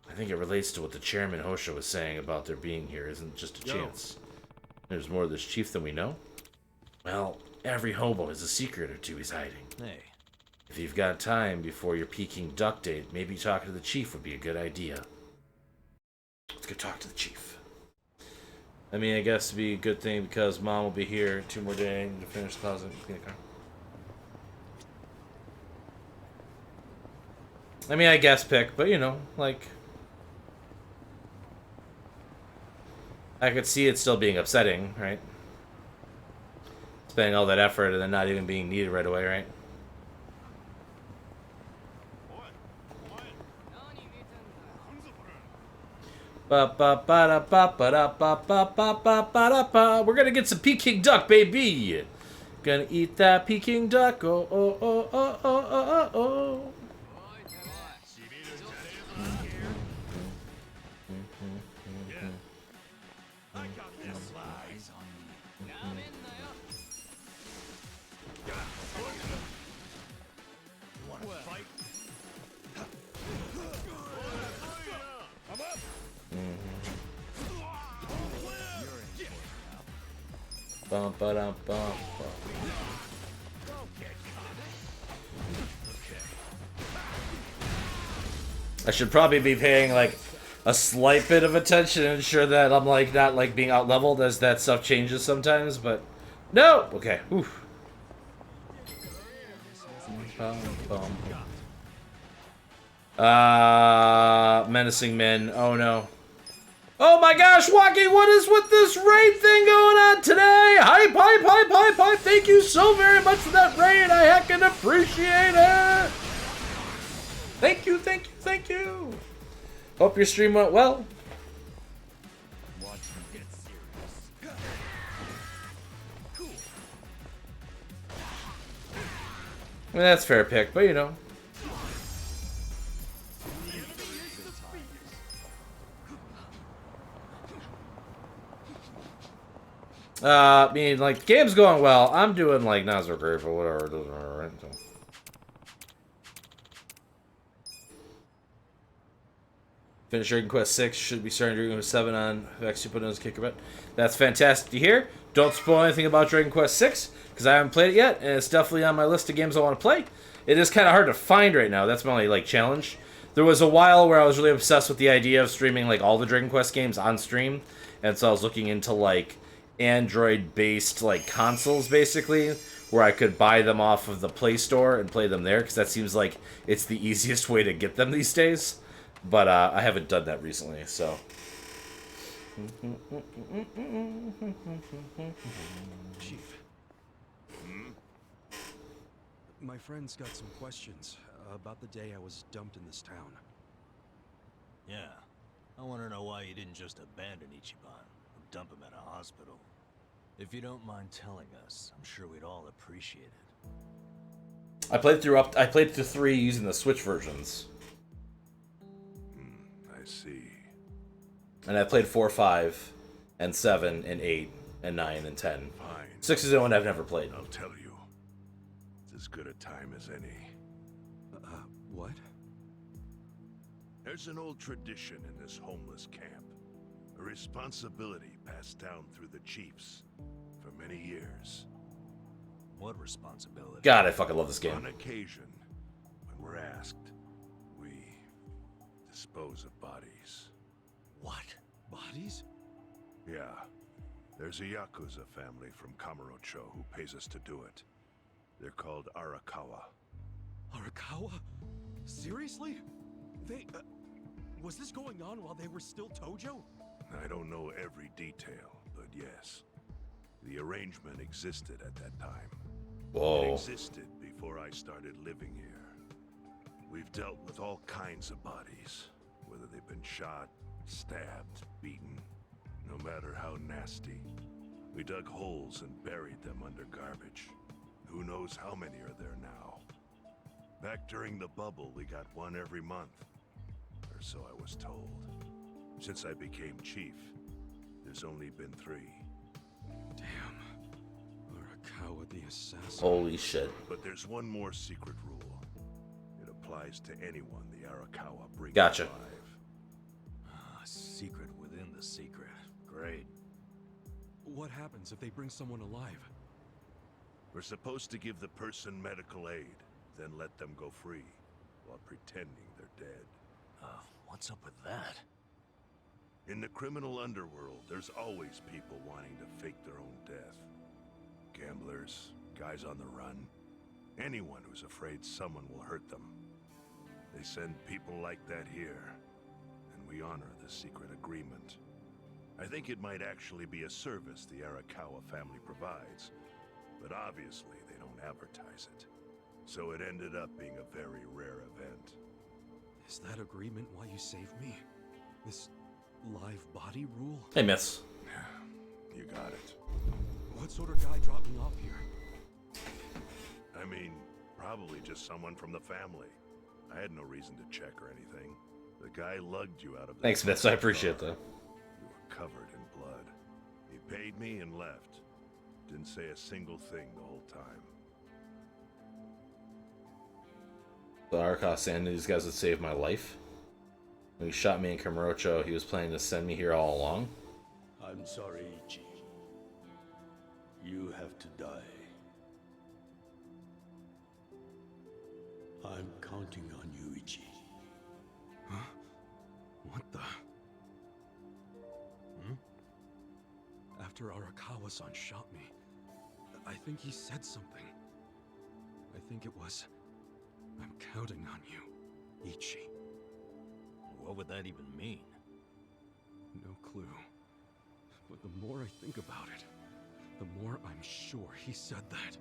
I think it relates to what the chairman Hosha was saying about their being here isn't just a chance. There's more of this chief than we know? Well, every hobo has a secret or two he's hiding. Hey. If you've got time before your Peking duck date, maybe talking to the chief would be a good idea. Let's go talk to the chief. I mean, I guess it'd be a good thing because Mom will be here 2 more days to finish the closet and clean the car. I mean, I guess pick, but you know, like... I could see it still being upsetting, right? Spending all that effort and then not even being needed right away, right? We're gonna get some Peking duck, baby. Gonna eat that Peking duck. Oh, oh, oh, oh, oh, oh, oh. Bum, ba-dum, bum, bum. I should probably be paying like a slight bit of attention and ensure that I'm like not like being out leveled as that stuff changes sometimes, but no. Okay. Oof. Menacing men. Oh no. Oh my gosh, Waki, what is with this raid thing going on today? Hype, hype, hype, hype, hype. Thank you so very much for that raid. I heckin' appreciate it. Thank you, thank you, thank you. Hope your stream went well. I mean, that's fair pick, but you know. I mean, like, the game's going well. I'm doing, like, not so great for whatever. It doesn't matter, right? So. Finish Dragon Quest 6. Should be starting Dragon Quest 7 on Vex 2.0's Kickerbet. That's fantastic to hear. Don't spoil anything about Dragon Quest 6, because I haven't played it yet, and it's definitely on my list of games I want to play. It is kind of hard to find right now. That's my only, like, challenge. There was a while where I was really obsessed with the idea of streaming, like, all the Dragon Quest games on stream, and so I was looking into, like, Android-based like consoles, basically, where I could buy them off of the Play Store and play them there, because that seems like it's the easiest way to get them these days. But I haven't done that recently, so. Chief. My friend's got some questions about the day I was dumped in this town. Yeah. I want to know why you didn't just abandon Ichiban or dump him at a hospital. If you don't mind telling us, I'm sure we'd all appreciate it. I played through 3 using the Switch versions. I see. And I played 4, 5, and 7, and 8, and 9, and 10. Fine. 6 is the one I've never played. I'll tell you. It's as good a time as any. What? There's an old tradition in this homeless camp. A responsibility passed down through the chiefs for many years. What responsibility? God, I fucking love this game. On occasion, when we're asked, we dispose of bodies. What? Bodies? Yeah. There's a Yakuza family from Kamurocho who pays us to do it. They're called Arakawa. Arakawa? Seriously? They, was this going on while they were still Tojo? I don't know every detail, but yes. The arrangement existed at that time. Whoa. It existed before I started living here. We've dealt with all kinds of bodies, whether they've been shot, stabbed, beaten, no matter how nasty. We dug holes and buried them under garbage. Who knows how many are there now? Back during the bubble, we got one every month. Or so I was told. Since I became chief, there's only been 3. Damn. Arakawa the assassin. Holy shit. But there's one more secret rule. It applies to anyone the Arakawa brings Gotcha. alive. A secret within the secret. Great. What happens if they bring someone alive? We're supposed to give the person medical aid, then let them go free, while pretending they're dead. What's up with that? In the criminal underworld, there's always people wanting to fake their own death. Gamblers, guys on the run, anyone who's afraid someone will hurt them. They send people like that here, and we honor the secret agreement. I think it might actually be a service the Arakawa family provides, but obviously they don't advertise it. So it ended up being a very rare event. Is that agreement why you saved me? This live body rule? Hey, miss. You got it. What sort of guy dropped me off here? I mean, probably just someone from the family. I had no reason to check or anything. The guy lugged you out of the... Thanks, miss. I appreciate that. You were covered in blood. He paid me and left. Didn't say a single thing the whole time. The Arakawa saying these guys would save my life. When he shot me in Kamurocho, he was planning to send me here all along. I'm sorry, Ichi. You have to die. I'm counting on you, Ichi. Huh? What the? After Arakawa-san shot me, I think he said something. I think it was, I'm counting on you, Ichi. What would that even mean? No clue. But the more I think about it, the more I'm sure he said that.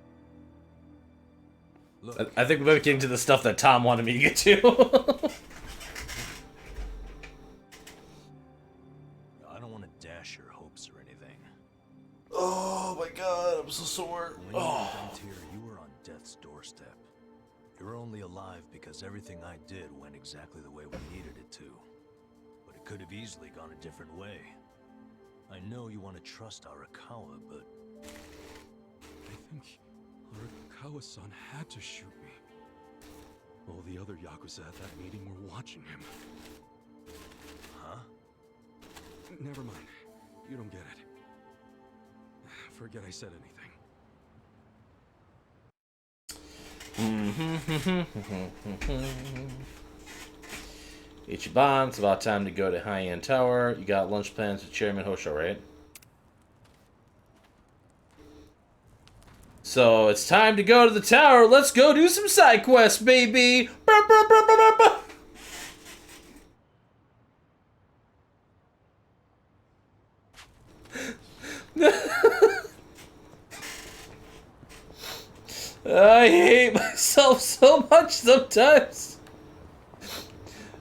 Look, I think we're getting to the stuff that Tom wanted me to get to. I don't want to dash your hopes or anything. Oh my god, I'm so sore. When you went here, you were on death's doorstep. You were only alive because everything I did went exactly the way we needed it to. But it could have easily gone a different way. I know you want to trust Arakawa, but... I think Arakawa-san had to shoot me. All the other Yakuza at that meeting were watching him. Huh? Never mind. You don't get it. Forget I said anything. Ichiban, it's about time to go to High-End Tower. You got lunch plans with Chairman Hosho, right? So it's time to go to the tower. Let's go do some side quests, baby. Burr, burr, burr, burr, burr. I hate myself so much sometimes.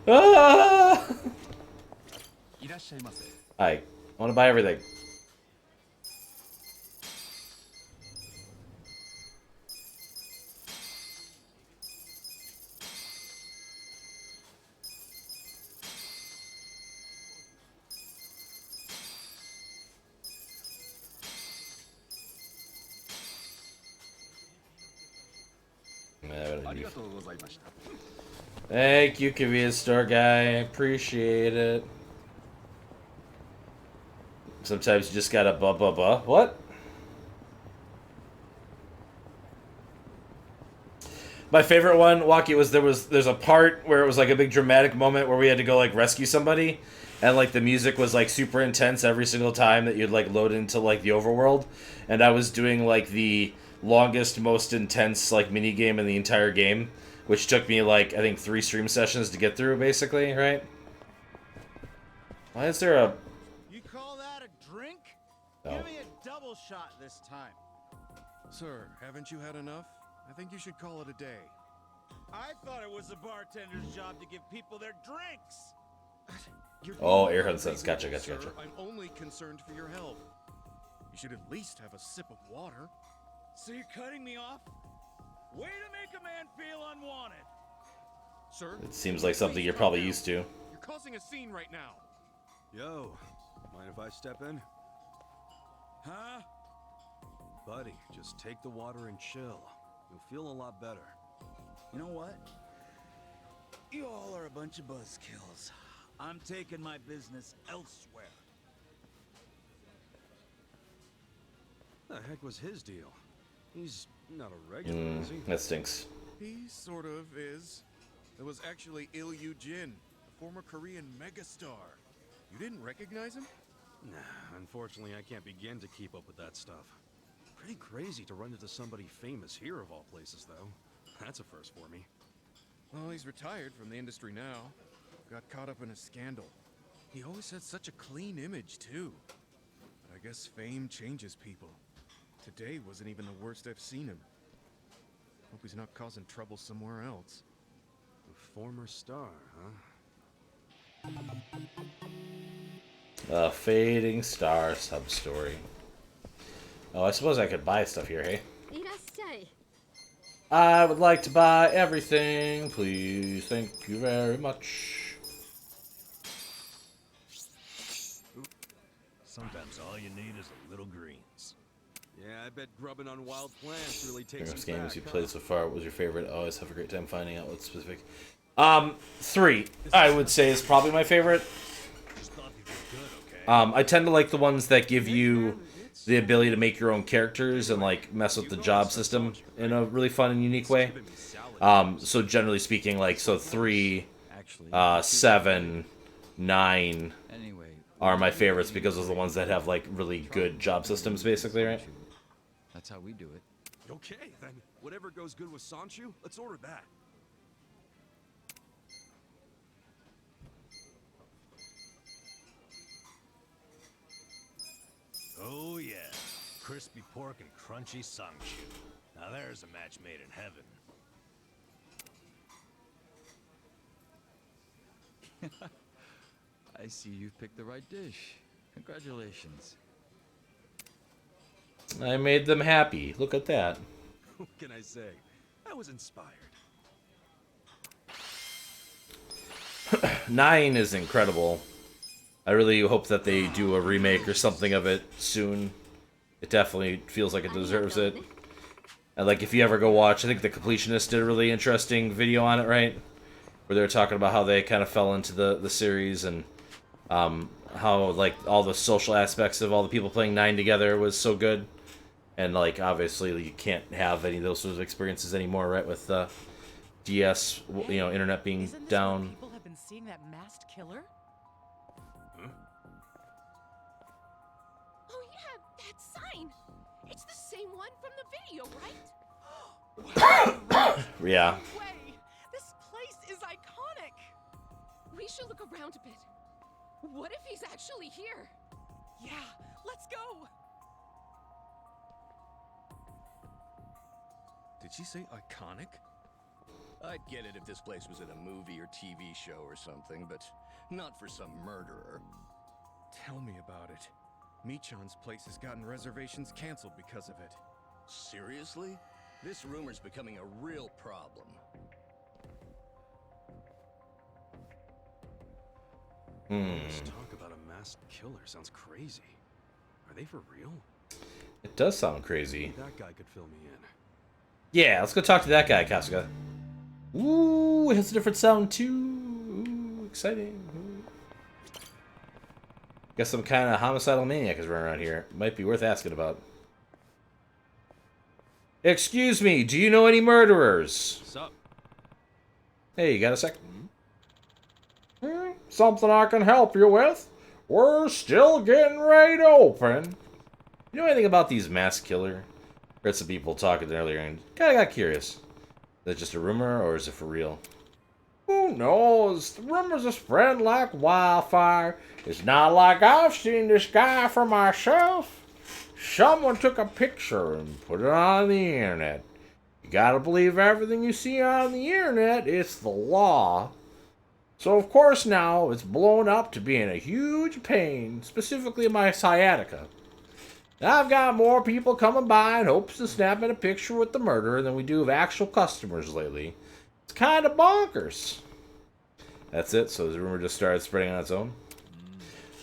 Ah! I want to buy everything. Thank you, convenience store guy. I appreciate it. Sometimes you just gotta What? My favorite one, Waki, was there's a part where it was like a big dramatic moment where we had to go like rescue somebody, and like the music was like super intense every single time that you'd like load into like the overworld, and I was doing like the longest, most intense like mini game in the entire game, which took me like I think 3 stream sessions to get through, basically, right? Why is there a? You call that a drink? Oh. Give me a double shot this time. Sir, haven't you had enough? I think you should call it a day. I thought it was the bartender's job to give people their drinks. Oh, Airhead says, gotcha. I'm only concerned for your health. You should at least have a sip of water. So you're cutting me off? Way to make a man feel unwanted. Sir? It seems like something you're probably used to. You're causing a scene right now. Yo, mind if I step in? Huh? Buddy, just take the water and chill. You'll feel a lot better. You know what? You all are a bunch of buzzkills. I'm taking my business elsewhere. The heck was his deal? He's not a regular, is he? That stinks. He sort of is. It was actually Il Jin, a former Korean megastar. You didn't recognize him? Nah, unfortunately I can't begin to keep up with that stuff. Pretty crazy to run into somebody famous here of all places, though. That's a first for me. Well, he's retired from the industry now. Got caught up in a scandal. He always had such a clean image, too. But I guess fame changes people. Today wasn't even the worst I've seen him. Hope he's not causing trouble somewhere else. A former star, huh? A fading star sub-story. Oh, I suppose I could buy stuff here, hey? I would like to buy everything, please. Thank you very much. Sometimes all you need is a little greens. Yeah, I bet grubbing on wild plants really takes Famous you games back, you huh? played so far. What was your favorite? I always have a great time finding out what's specific. 3, I would say, is probably my favorite. I tend to like the ones that give you the ability to make your own characters and like mess with the job system in a really fun and unique way. So generally speaking, like 3, 7, 9 are my favorites because those are the ones that have like really good job systems, basically, right? That's how we do it. Okay, then. Whatever goes good with Sanchu, let's order that. Oh yeah, crispy pork and crunchy Sangchu. Now there's a match made in heaven. I see you've picked the right dish. Congratulations. I made them happy. Look at that. What can I say? I was inspired. 9 is incredible. I really hope that they do a remake or something of it soon. It definitely feels like it deserves it. And like, if you ever go watch, I think the Completionist did a really interesting video on it, right? Where they were talking about how they kind of fell into the series and how like all the social aspects of all the people playing 9 together was so good. And like, obviously you can't have any of those sort of experiences anymore, right? With DS, you know, internet being down. People have been seeing that masked killer? Oh yeah, that sign. It's the same one from the video, right? Yeah. No way. This place is iconic. We should look around a bit. What if he's actually here? Yeah, let's go. Did she say iconic? I'd get it if this place was in a movie or TV show or something, but not for some murderer. Tell me about it. Michan's place has gotten reservations canceled because of it. Seriously? This rumor's becoming a real problem. This talk about a masked killer sounds crazy. Are they for real? It does sound crazy. That guy could fill me in. Yeah, let's go talk to that guy, Kasuga. Ooh, it has a different sound too. Ooh, exciting. Ooh. Guess some kind of homicidal maniac is running around here. Might be worth asking about. Excuse me, do you know any murderers? Sup? Hey, you got a sec? Something I can help you with? We're still getting ready to open. You know anything about these mass killer? Heard some people talking earlier and kinda got curious. that just a rumor, or is it for real? Who knows? The rumors are spreading like wildfire. It's not like I've seen this guy for myself. Someone took a picture and put it on the internet. You gotta believe everything you see on the internet. It's the law. So of course now it's blown up to being a huge pain, specifically my sciatica. I've got more people coming by in hopes of snapping a picture with the murderer than we do of actual customers lately. It's kind of bonkers. That's it, so the rumor just started spreading on its own?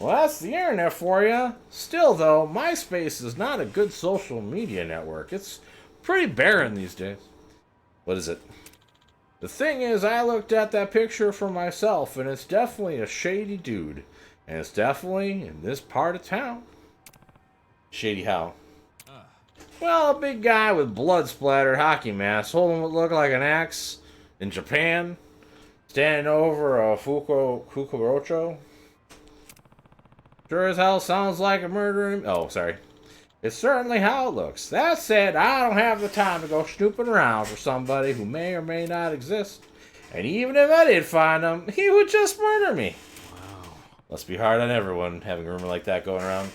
Well, that's the internet for you. Still, though, MySpace is not a good social media network. It's pretty barren these days. What is it? The thing is, I looked at that picture for myself, and it's definitely a shady dude. And it's definitely in this part of town. Shady how? Well, a big guy with blood-splattered hockey mask holding what looked like an axe in Japan, standing over a Fukurocho. Sure as hell sounds like a murder. Oh, sorry. It's certainly how it looks. That said, I don't have the time to go snooping around for somebody who may or may not exist. And even if I did find him, he would just murder me. Wow. Must be hard on everyone having a rumor like that going around.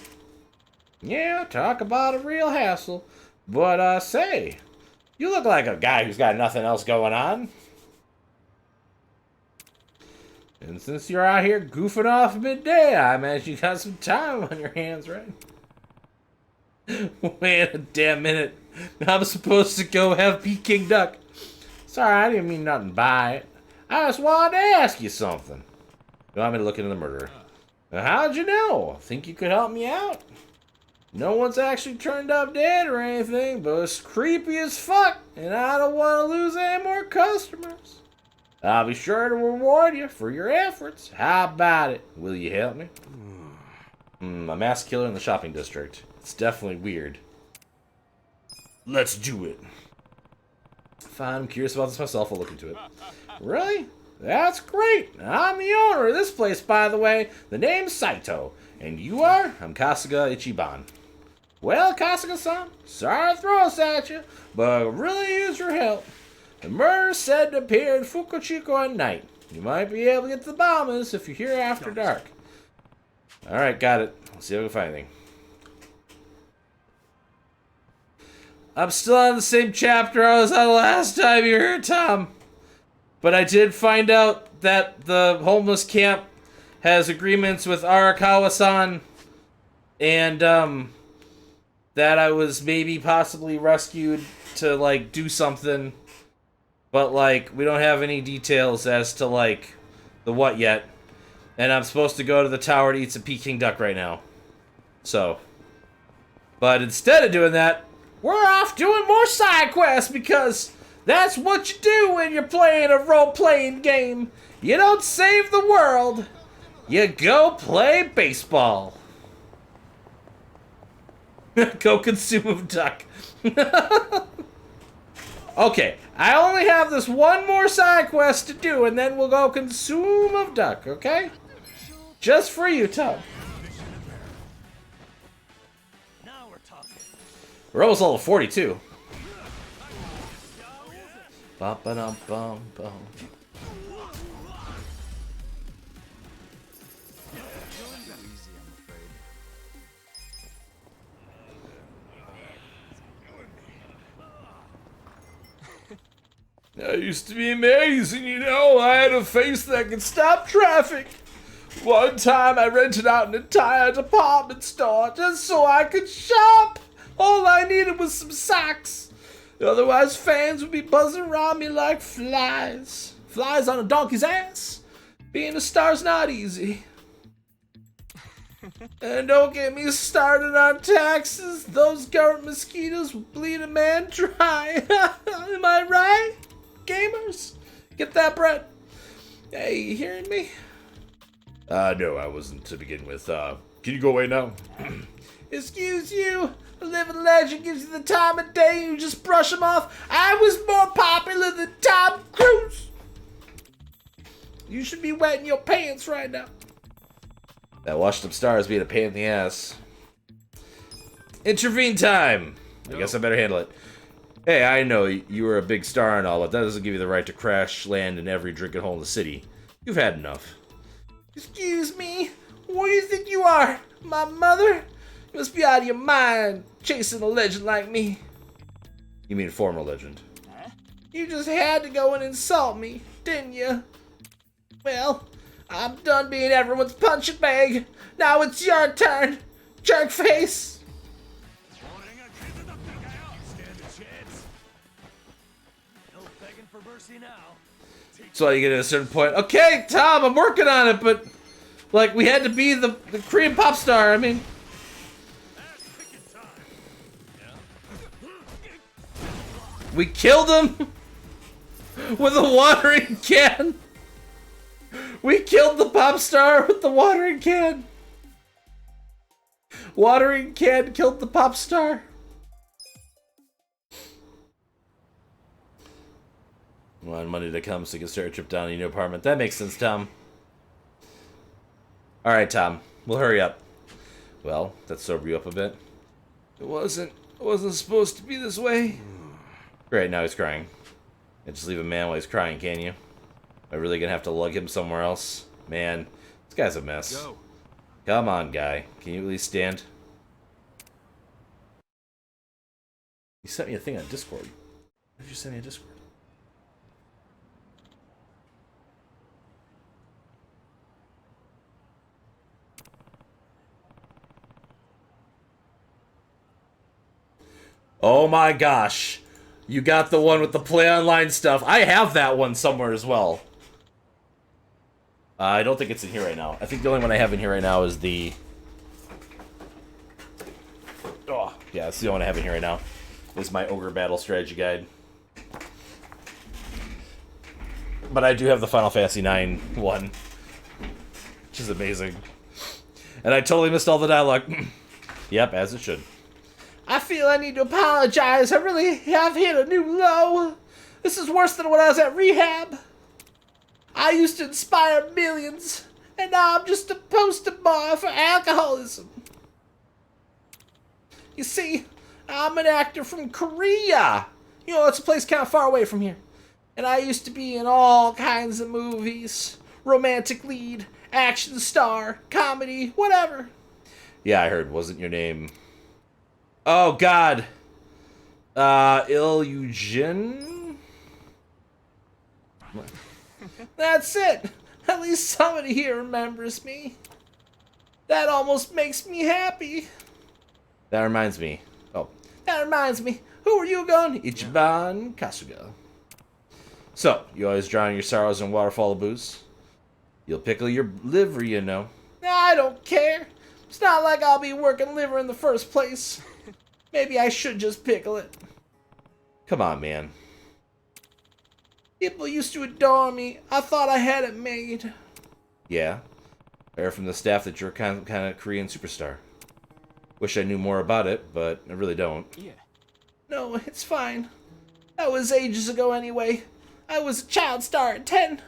Yeah, talk about a real hassle. But, say, you look like a guy who's got nothing else going on. And since you're out here goofing off midday, I imagine you got some time on your hands, right? Wait a damn minute. I'm supposed to go have Peking duck. Sorry, I didn't mean nothing by it. I just wanted to ask you something. You want me to look into the murderer? How'd you know? Think you could help me out? No one's actually turned up dead or anything, but it's creepy as fuck, and I don't want to lose any more customers. I'll be sure to reward you for your efforts. How about it? Will you help me? A mass killer in the shopping district. It's definitely weird. Let's do it. Fine, I'm curious about this myself. I'll look into it. Really? That's great. I'm the owner of this place, by the way. The name's Saito. And you are? I'm Kasuga Ichiban. Well, Kasuga-san, sorry to throw us at you, but I really use your help. The murder said to appear in Fukuchiko at night. You might be able to get to the Bahamas if you're here after dark. Alright, got it. Let's see if I can find anything. I'm still on the same chapter I was on the last time you were here, Tom. But I did find out that the homeless camp has agreements with Arakawa-san, and that I was maybe possibly rescued to, like, do something, but, like, we don't have any details as to, like, the what yet, and I'm supposed to go to the tower to eat some Peking duck right now, so, but instead of doing that, we're off doing more side quests, because that's what you do when you're playing a role-playing game. You don't save the world. You go play baseball. Go consume a duck. Okay, I only have this one more side quest to do, and then we'll go consume a duck, okay? Just for you, Tom. Now we're talking. We're almost level 42. Ba-ba-dum-bum-bum. That used to be amazing, you know. I had a face that could stop traffic. One time I rented out an entire department store just so I could shop. All I needed was some socks. Otherwise, fans would be buzzing around me like flies. Flies on a donkey's ass. Being a star's not easy. And don't get me started on taxes. Those government mosquitoes will bleed a man dry. Am I right? Gamers, get that bread. Hey, you hearing me? No, I wasn't to begin with. Can you go away now? Excuse you? A living legend gives you the time of day and you just brush him off. I was more popular than Tom Cruise. You should be wetting your pants right now. That washed up stars being a pain in the ass. Intervene time. I guess I better handle it. Hey, I know you were a big star and all, but that doesn't give you the right to crash land in every drinking hole in the city. You've had enough. Excuse me? What do you think you are? My mother? You must be out of your mind, chasing a legend like me. You mean former legend? Huh? You just had to go and insult me, didn't you? Well, I'm done being everyone's punching bag. Now it's your turn, jerk face. So you get at a certain point, okay, Tom, I'm working on it, but like we had to be the Korean pop star. I mean, we killed him with a watering can. We killed the pop star with the watering can. Watering can killed the pop star. Want money to come so you can start a trip down to your new apartment. That makes sense, Tom. Alright, Tom. We'll hurry up. Well, that sober you up a bit. It wasn't supposed to be this way. Great, now he's crying. And just leave a man while he's crying, can you? Am I really gonna have to lug him somewhere else? Man, this guy's a mess. Go. Come on, guy. Can you at least stand? You sent me a thing on Discord. What did you send me on Discord? Oh my gosh. You got the one with the play online stuff. I have that one somewhere as well. I don't think it's in here right now. I think the only one I have in here right now is the... Oh, yeah, that's the only one I have in here right now. This is my Ogre Battle Strategy Guide. But I do have the Final Fantasy IX one. Which is amazing. And I totally missed all the dialogue. Yep, as it should. I feel I need to apologize. I really have hit a new low. This is worse than when I was at rehab. I used to inspire millions, and now I'm just a poster boy for alcoholism. You see, I'm an actor from Korea. You know, it's a place kind of far away from here. And I used to be in all kinds of movies. Romantic lead, action star, comedy, whatever. Yeah, I heard. Wasn't your name... Oh, God. Ilyushin? That's it. At least somebody here remembers me. That almost makes me happy. That reminds me. Oh, that reminds me. Who are you going? Ichiban Kasuga. So, you always drown your sorrows in a waterfall of booze? You'll pickle your liver, you know. I don't care. It's not like I'll be working liver in the first place. Maybe I should just pickle it. Come on, man. People used to adore me. I thought I had it made. Yeah. I heard from the staff that you're kind of Korean superstar. Wish I knew more about it, but I really don't. Yeah. No, it's fine. That was ages ago anyway. I was a child star at 10.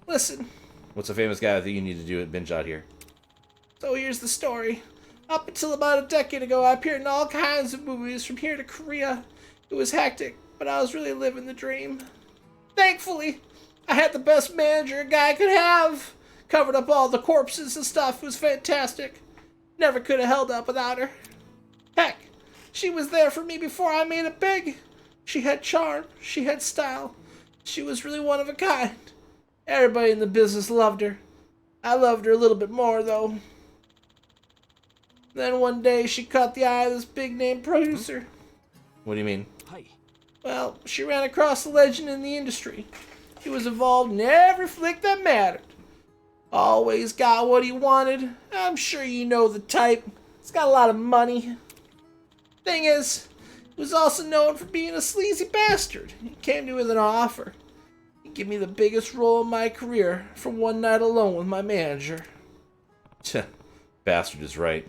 Listen. What's a famous guy that you need to do at Binge Out here? So here's the story. Up until about a decade ago, I appeared in all kinds of movies from here to Korea. It was hectic, but I was really living the dream. Thankfully, I had the best manager a guy could have. Covered up all the corpses and stuff. It was fantastic. Never could have held up without her. Heck, she was there for me before I made it big. She had charm. She had style. She was really one of a kind. Everybody in the business loved her. I loved her a little bit more, though. Then one day, she caught the eye of this big-name producer. What do you mean? Hi. Well, she ran across a legend in the industry. He was involved in every flick that mattered. Always got what he wanted. I'm sure you know the type. He's got a lot of money. Thing is, he was also known for being a sleazy bastard. He came to me with an offer. He'd give me the biggest role in my career for one night alone with my manager. Bastard is right.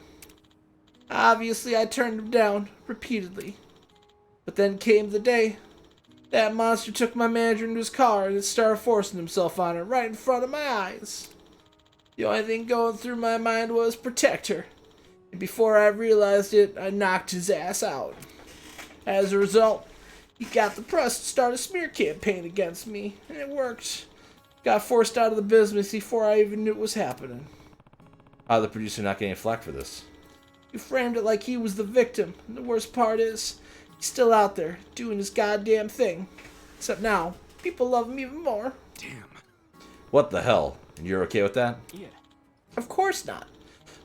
Obviously, I turned him down repeatedly. But then came the day. That monster took my manager into his car and started forcing himself on her right in front of my eyes. The only thing going through my mind was protect her. And before I realized it, I knocked his ass out. As a result, he got the press to start a smear campaign against me, and it worked. Got forced out of the business before I even knew it was happening. How the producer not getting flack for this? You framed it like he was the victim, and the worst part is, he's still out there, doing his goddamn thing. Except now, people love him even more. Damn. What the hell? You're okay with that? Yeah. Of course not.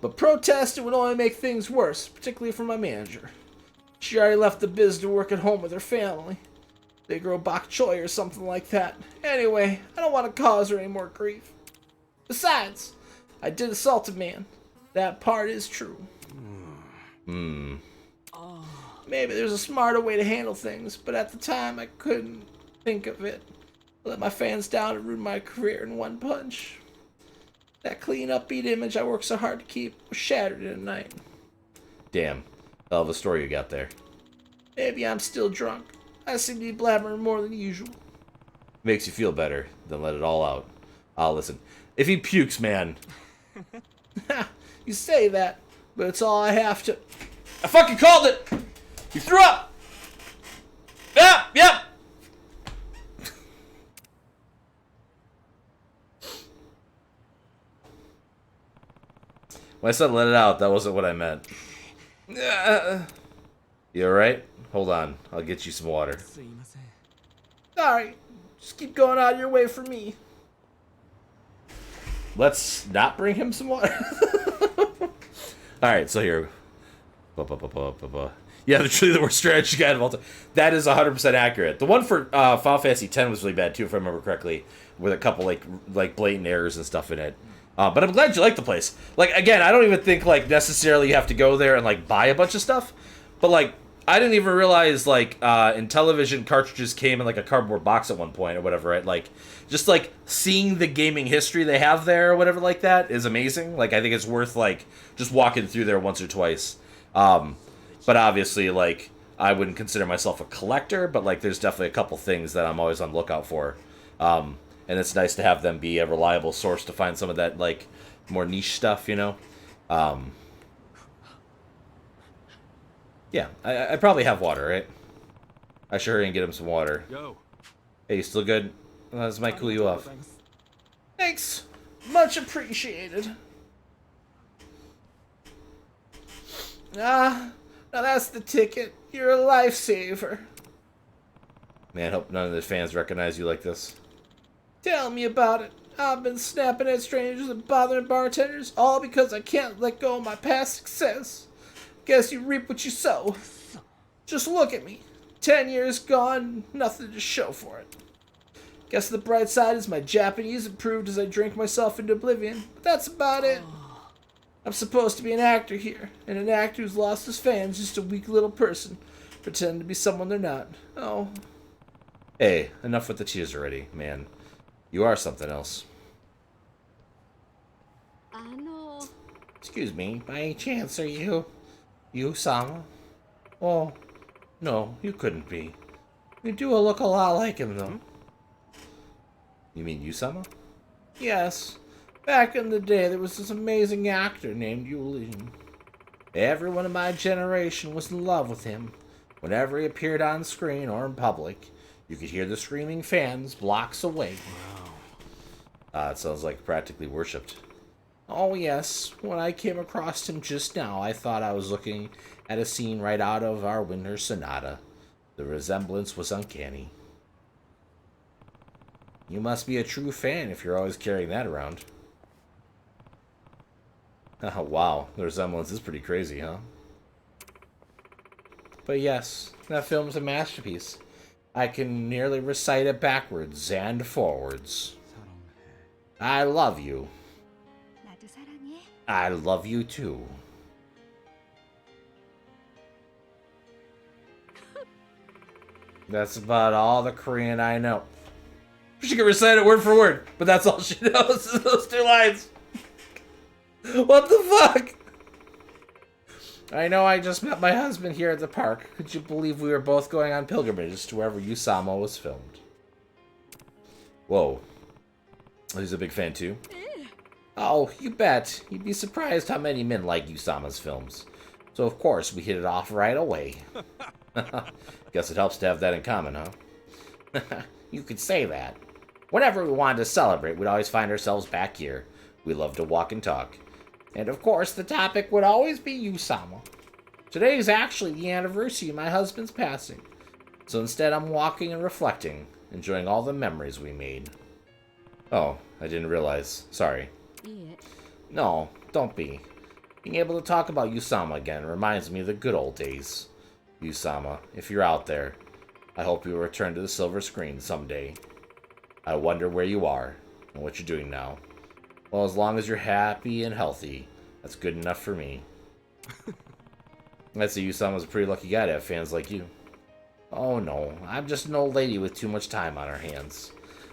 But protesting would only make things worse, particularly for my manager. She already left the biz to work at home with her family. They grow bok choy or something like that. Anyway, I don't want to cause her any more grief. Besides, I did assault a man. That part is true. Maybe there's a smarter way to handle things, but at the time I couldn't think of it. I let my fans down and ruined my career in one punch. That clean, upbeat image I worked so hard to keep was shattered in a night. Damn, hell of a story you got there. Maybe I'm still drunk. I seem to be blabbering more than usual. Makes you feel better, then let it all out. I'll listen. If he pukes, man. You say that, but it's all I have to... I fucking called it! You threw up! Yep! When I said let it out, that wasn't what I meant. You alright? Hold on. I'll get you some water. Sorry. Just keep going out of your way for me. Let's not bring him some water. Alright, so here. Yeah, literally the worst strategy guide of all time. That is 100% accurate. The one for Final Fantasy X was really bad too, if I remember correctly, with a couple like blatant errors and stuff in it. But I'm glad you like the place. Like, again, I don't even think like necessarily you have to go there and like buy a bunch of stuff. But like, I didn't even realize like in television cartridges came in like a cardboard box at one point or whatever. Right? Like, just like seeing the gaming history they have there or whatever like that is amazing. Like, I think it's worth like just walking through there once or twice. But obviously, like, I wouldn't consider myself a collector, but like, there's definitely a couple things that I'm always on the lookout for. And it's nice to have them be a reliable source to find some of that, like, more niche stuff, you know? Yeah, I probably have water, right? I sure can get him some water. Go. Hey, you still good? This might cool you off. Thanks. Much appreciated. Now that's the ticket. You're a lifesaver. Man, hope none of the fans recognize you like this. Tell me about it. I've been snapping at strangers and bothering bartenders, all because I can't let go of my past success. Guess you reap what you sow. Just look at me. 10 years gone, nothing to show for it. Guess the bright side is my Japanese improved as I drink myself into oblivion, but that's about it. I'm supposed to be an actor here, and an actor who's lost his fans is just a weak little person, pretending to be someone they're not. Oh. Hey, enough with the tears already, man. You are something else. Excuse me, by any chance are you Sama? Oh, no, you couldn't be. You do look a lot like him, though. You mean Usama? Yes. Back in the day, there was this amazing actor named Yulin. Everyone in my generation was in love with him. Whenever he appeared on screen or in public, you could hear the screaming fans blocks away. Wow. It sounds like practically worshipped. Oh yes, when I came across him just now, I thought I was looking at a scene right out of our Winter Sonata. The resemblance was uncanny. You must be a true fan if you're always carrying that around. Oh wow, the resemblance is pretty crazy, huh? But yes, that film's a masterpiece. I can nearly recite it backwards and forwards. I love you. I love you too. That's about all the Korean I know. She can recite it word for word, but that's all she knows is those two lines. What the fuck? I know I just met my husband here at the park. Could you believe we were both going on pilgrimages to wherever Usama was filmed? Whoa. He's a big fan too? Oh, you bet. You'd be surprised how many men like Usama's films. So of course we hit it off right away. Guess it helps to have that in common, huh? You could say that. Whenever we wanted to celebrate, we'd always find ourselves back here. We love to walk and talk. And of course, the topic would always be Usama. Today is actually the anniversary of my husband's passing. So instead, I'm walking and reflecting, enjoying all the memories we made. Oh, I didn't realize. Sorry. Yeah. No, don't be. Being able to talk about Usama again reminds me of the good old days. Usama, if you're out there, I hope you will return to the silver screen someday. I wonder where you are and what you're doing now. Well, as long as you're happy and healthy, that's good enough for me. I'd say Usama's a pretty lucky guy to have fans like you. Oh no, I'm just an old lady with too much time on her hands.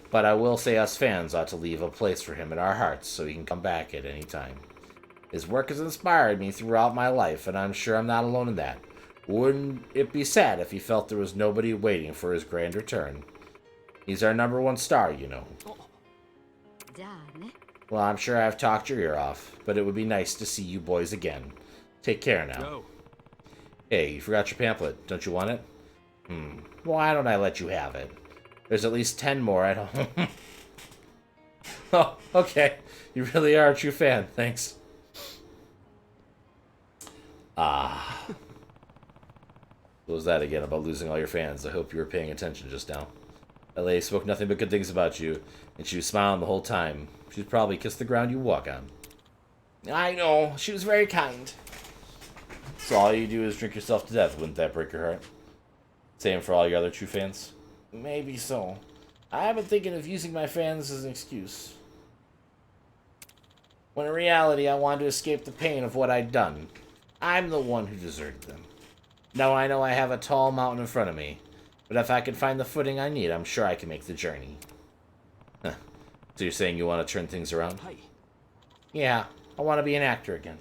But I will say us fans ought to leave a place for him in our hearts so he can come back at any time. His work has inspired me throughout my life, and I'm sure I'm not alone in that. Wouldn't it be sad if he felt there was nobody waiting for his grand return? He's our #1 star, you know. Done. Well, I'm sure I've talked your ear off, but it would be nice to see you boys again. Take care now. Go. Hey, you forgot your pamphlet. Don't you want it? Why don't I let you have it? There's at least 10 more at home. Oh, okay. You really are a true fan. Thanks. What was that again about losing all your fans? I hope you were paying attention just now. LA spoke nothing but good things about you, and she was smiling the whole time. She'd probably kiss the ground you walk on. I know. She was very kind. So all you do is drink yourself to death. Wouldn't that break your heart? Same for all your other true fans? Maybe so. I've been thinking of using my fans as an excuse. When in reality, I wanted to escape the pain of what I'd done. I'm the one who deserted them. Now I know I have a tall mountain in front of me, but if I can find the footing I need, I'm sure I can make the journey. Huh. So you're saying you want to turn things around? Yeah, I want to be an actor again.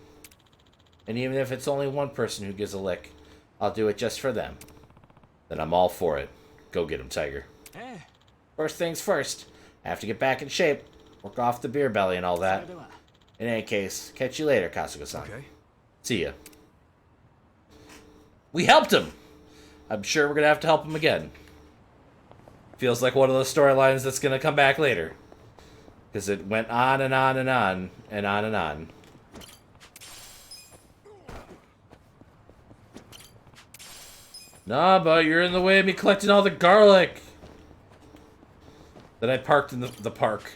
And even if it's only one person who gives a lick, I'll do it just for them. Then I'm all for it. Go get him, Tiger. First things first, I have to get back in shape, work off the beer belly and all that. In any case, catch you later, Kasuga-san. Okay. See ya. We helped him! I'm sure we're gonna have to help him again. Feels like one of those storylines that's gonna come back later. Because it went on and on and on and on and on. Nah, but you're in the way of me collecting all the garlic that I parked in the park.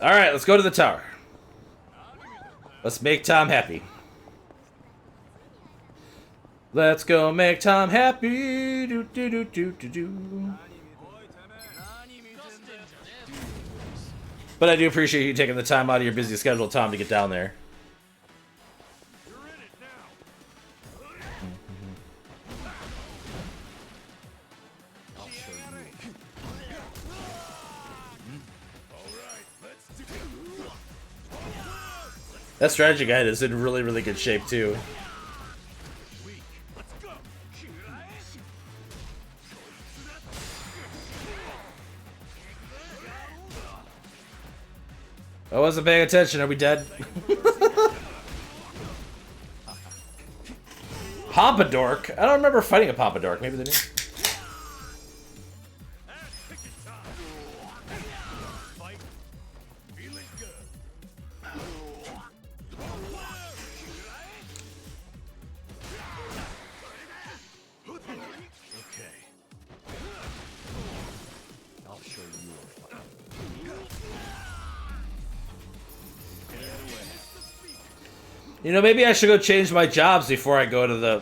Alright, let's go to the tower. Let's make Tom happy. Let's go make Tom happy. Do, do, do, do, do, do. But I do appreciate you taking the time out of your busy schedule, Tom, to get down there. That strategy guide is in really, really good shape, too. I wasn't paying attention. Are we dead? Pompadork? I don't remember fighting a Pompadork. Maybe they do. You know, maybe I should go change my jobs before I go to the...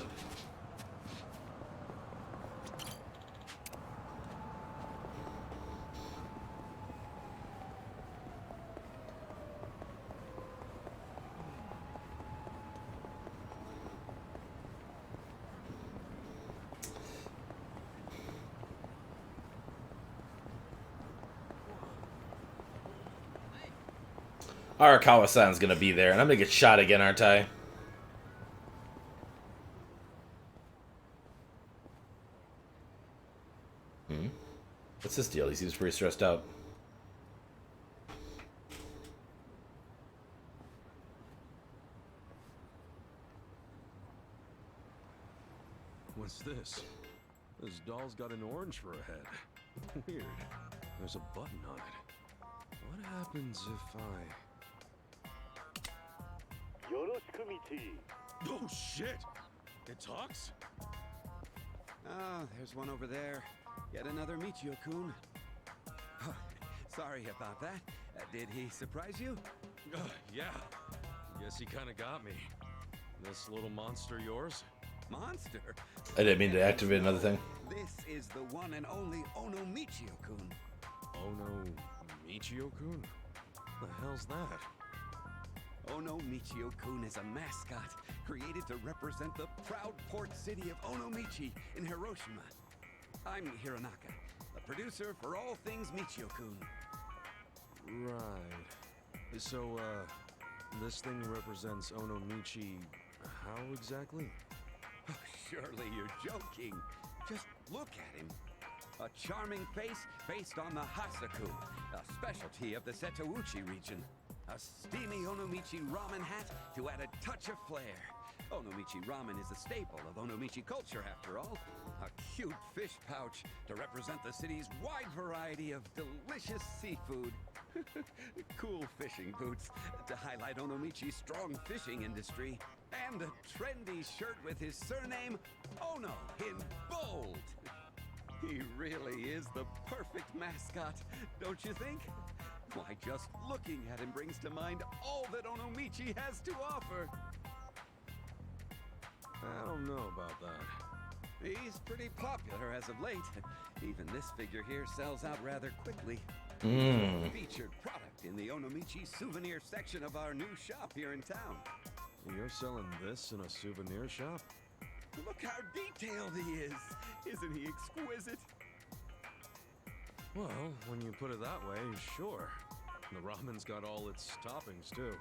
Arakawa-san's gonna be there, and I'm gonna get shot again, aren't I? What's this deal? He seems pretty stressed out. What's this? This doll's got an orange for a head. Weird. There's a button on it. What happens if I... Oh shit! It talks? Ah, there's one over there. Yet another Michio-kun. Oh, sorry about that. Did he surprise you? Yeah. Guess he kinda got me. This little monster yours? Monster? I didn't mean to activate another thing. This is the one and only Ono Michio-kun. Ono Michio-kun? The hell's that? Ono Michio-kun is a mascot created to represent the proud port city of Onomichi in Hiroshima. I'm Hironaka, the producer for all things Michio-kun. Right. So, this thing represents Onomichi... how exactly? Oh, surely you're joking. Just look at him. A charming face based on the Hasaku, a specialty of the Setouchi region. A steamy Onomichi ramen hat to add a touch of flair. Onomichi ramen is a staple of Onomichi culture, after all. A cute fish pouch to represent the city's wide variety of delicious seafood. Cool fishing boots to highlight Onomichi's strong fishing industry. And a trendy shirt with his surname, Ono, in bold. He really is the perfect mascot, don't you think? Why, just looking at him brings to mind all that Onomichi has to offer. I don't know about that. He's pretty popular as of late. Even this figure here sells out rather quickly. Featured product in the Onomichi souvenir section of our new shop here in town. You're selling this in a souvenir shop? Look how detailed he is! Isn't he exquisite? Well, when you put it that way, sure. The ramen's got all its toppings, too.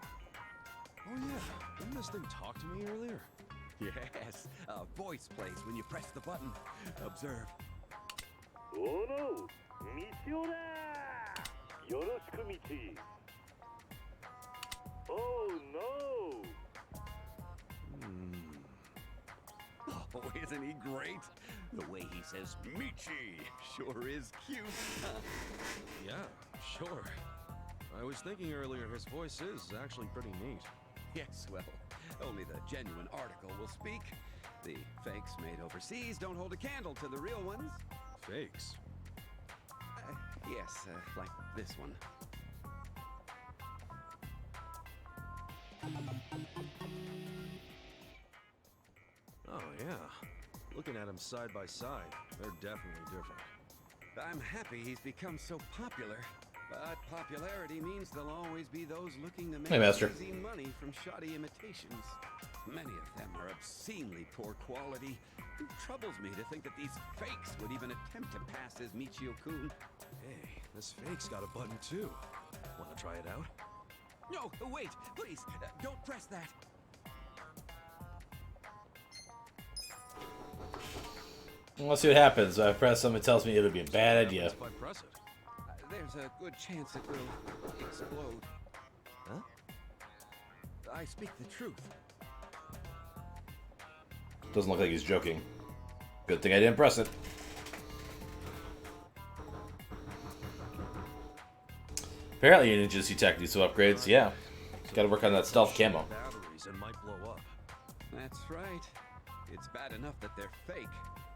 Oh yeah, didn't this thing talk to me earlier? Yes, a voice plays when you press the button. Observe. Oh no! Michio da! Yoroshiku Michi! Oh no! Oh, isn't he great? The way he says Michi sure is cute, huh? Yeah, sure. I was thinking earlier his voice is actually pretty neat. Yes, well, only the genuine article will speak. The fakes made overseas don't hold a candle to the real ones. Fakes? Yes, like this one. Oh, yeah. Looking at them side by side, they're definitely different. I'm happy he's become so popular. But popularity means there'll always be those looking to make easy money from shoddy imitations. Many of them are obscenely poor quality. It troubles me to think that these fakes would even attempt to pass as Michio-kun. Hey, this fake's got a button too. Wanna try it out? No, wait, please, don't press that. Let's see what happens. If I press something, it tells me it'll be a bad idea. If I press it. There's a good chance it will explode. Huh? I speak the truth. Doesn't look like he's joking. Good thing I didn't press it. Apparently Ninja see tech needs some upgrades. Yeah. Gotta work on that stealth camo. Batteries and might blow up. That's right. It's bad enough that they're fake,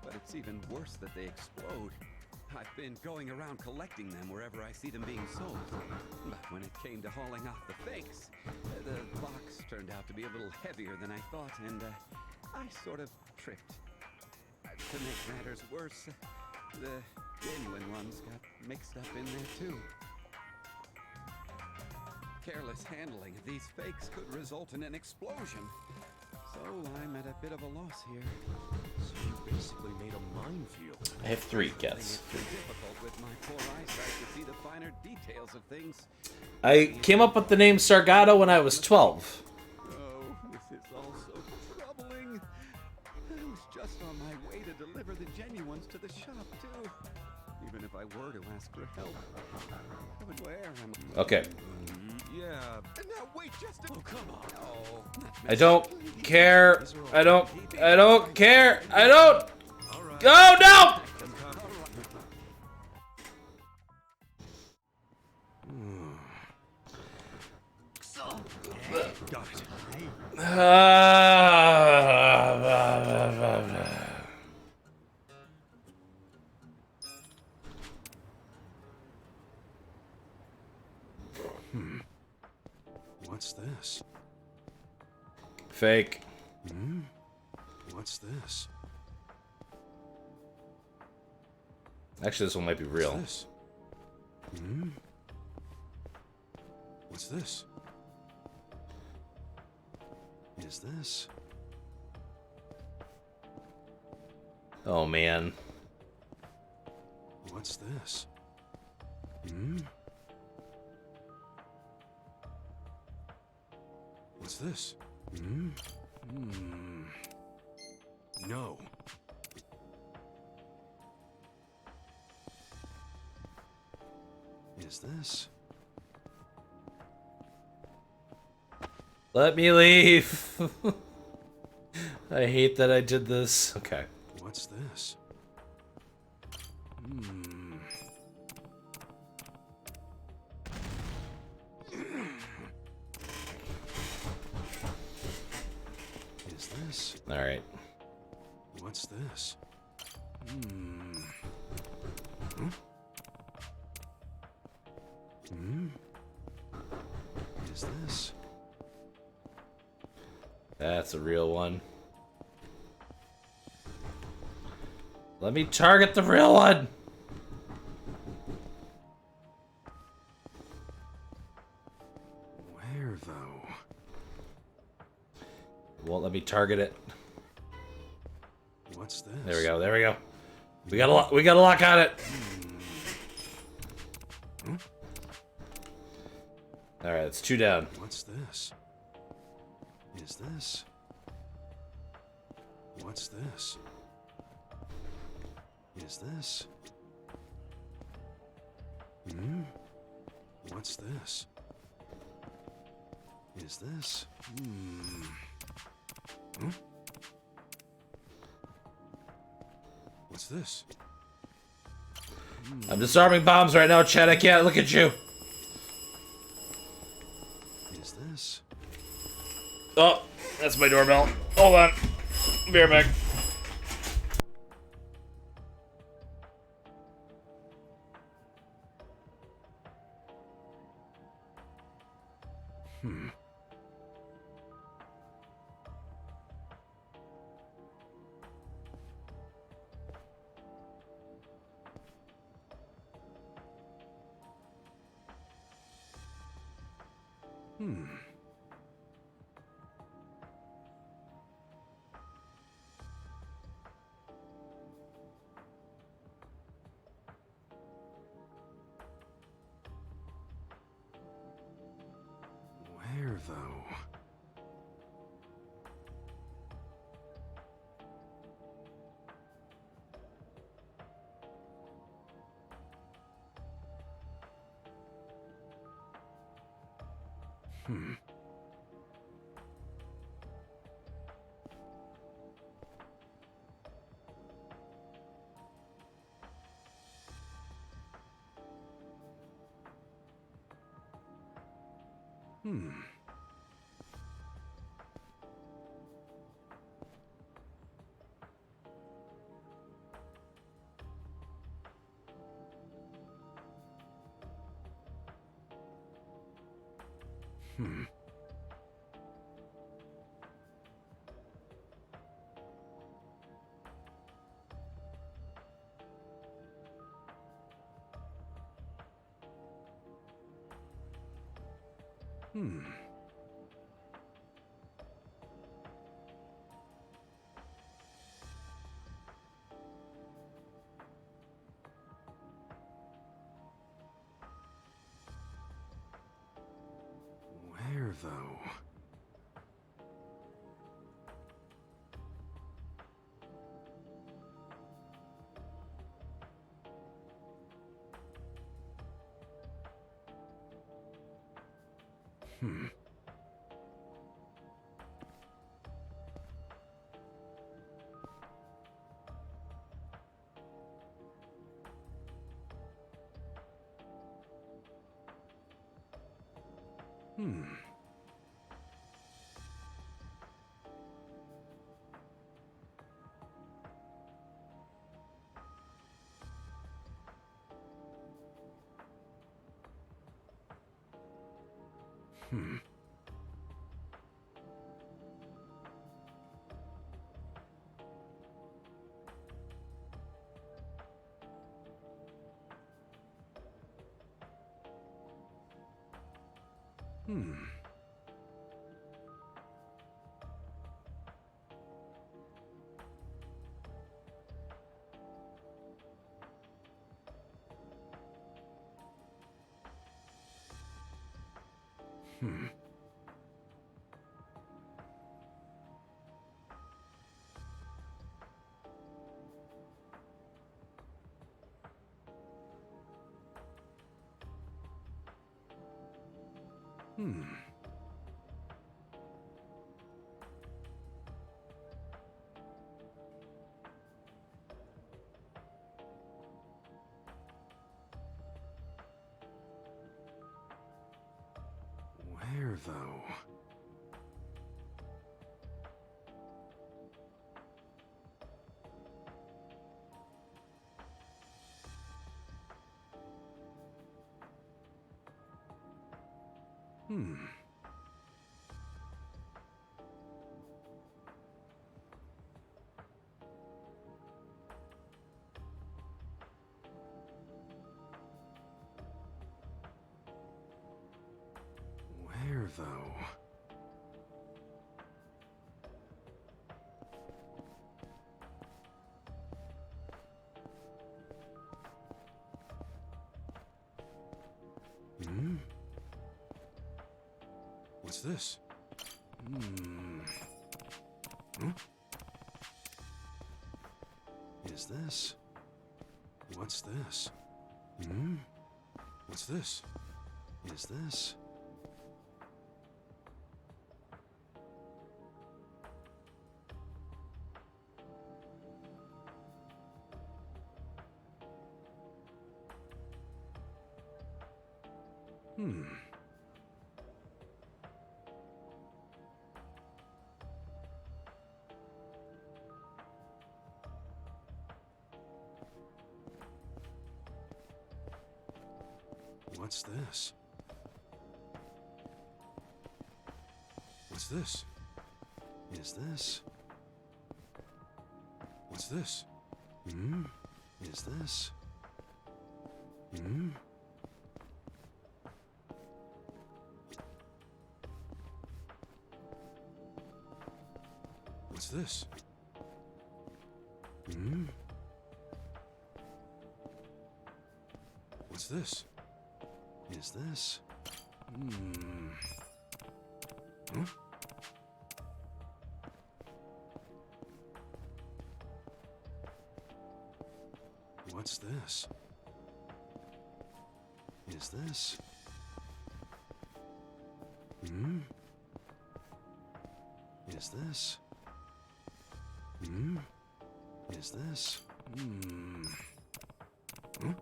but it's even worse that they explode. I've been going around collecting them wherever I see them being sold. But when it came to hauling off the fakes, the box turned out to be a little heavier than I thought, and I sort of tripped. To make matters worse, the genuine ones got mixed up in there too. Careless handling of these fakes could result in an explosion. So I'm at a bit of a loss here. So you basically made a minefield. I have 3 cats. Difficult with my poor eyesight to see the finer details of things. I came up with the name Sargato when I was 12. Oh, this is all so troubling. I was just on my way to deliver the genuines to the shop, too. Even if I were to ask for help, I would wear them. Okay. Yeah. And now wait just a... Oh, come on. Oh, I don't care. I don't care. I don't. Oh, no! Got it. What's this? Fake. What's this? Actually, this one might be real. What's this? What's this? Is this? Oh, man. What's this? What's this? No. Is this? Let me leave. I hate that I did this. Okay. What's this? Is this? All right. What's this? Is this? That's a real one. Let me target the real one. Where though? Won't let me target it. What's this? There we go. There we go. We got a lot. We got a lock on it. All right, it's 2 down. What's this? Is this? What's this? Is this? What's this? Is this? What's this? I'm disarming bombs right now, Chad. I can't look at you. Is this? Oh, that's my doorbell. Hold on. Be right back. Where though? Hmm. Hmm. Hmm. Hmm. Hmm. Hmm. Where, though? Hmm. Where, though? Hmm? What's this? Hmm. Huh? Is this? What's this? Hmm? What's this? Is this? Hmm. What's this? What's this? Is this? What's this? Hmm? Is this? Hmm? What's this? Hmm? What's this? Is this? Hmm. Huh? What's this? Is this? Hmm? Is this? Hmm? Is this? Hmm. Huh?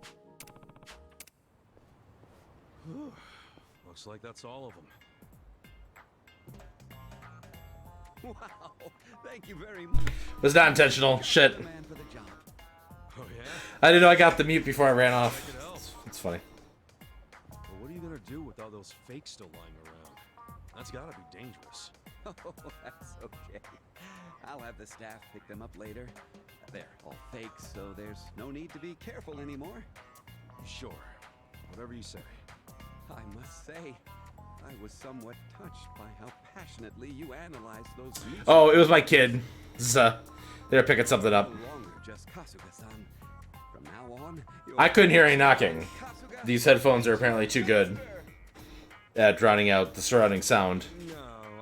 Looks like that's all of them. Wow, thank you very much. It was not intentional. Shit. Oh yeah? I didn't know I got the mute before I ran off. Check it out. It's funny. Well, what are you gonna do with all those fakes still lying around? That's gotta be dangerous. Oh, that's okay. I'll have the staff pick them up later. They're all fake, so there's no need to be careful anymore. Sure. Whatever you say. I must say, I was somewhat touched by how passionately you analyzed those news. Oh, it was my kid. They're picking something up. No longer just Kasuga-san. From now on, I couldn't hear any knocking. These headphones are apparently too good. at drowning out the surrounding sound. No,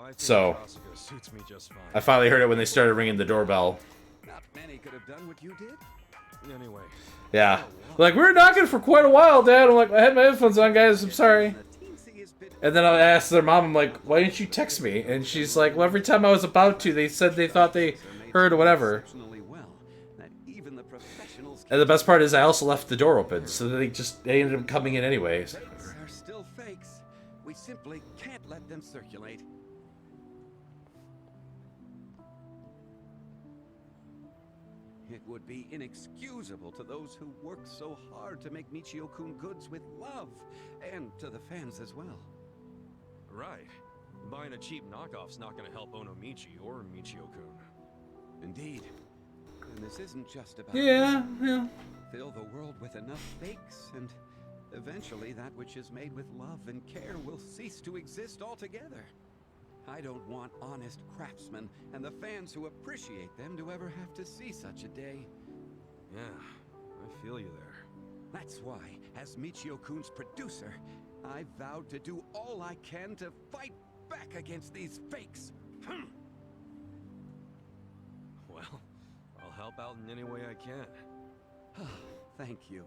I think So Kasuga suits me just fine. I finally heard it when they started ringing the doorbell. Not many could have done what you did. Anyway. Yeah. Like, we were knocking for quite a while, Dad. I'm like, I had my headphones on, guys. I'm sorry. And then I asked their mom, I'm like, why didn't you text me? And she's like, well, every time I was about to, they said they thought they heard or whatever. And the best part is I also left the door open, so they ended up coming in anyways. Fakes are still fakes. We simply can't let them circulate. It would be inexcusable to those who worked so hard to make Michio-kun goods with love, and to the fans as well. Right. Buying a cheap knockoff's not gonna help Onomichi or Michio-kun. Indeed. And this isn't just about Yeah. fill the world with enough fakes, and eventually that which is made with love and care will cease to exist altogether. I don't want honest craftsmen and the fans who appreciate them to ever have to see such a day. Yeah, I feel you there. That's why, as Michio-kun's producer, I vowed to do all I can to fight back against these fakes. Well, I'll help out in any way I can. Thank you.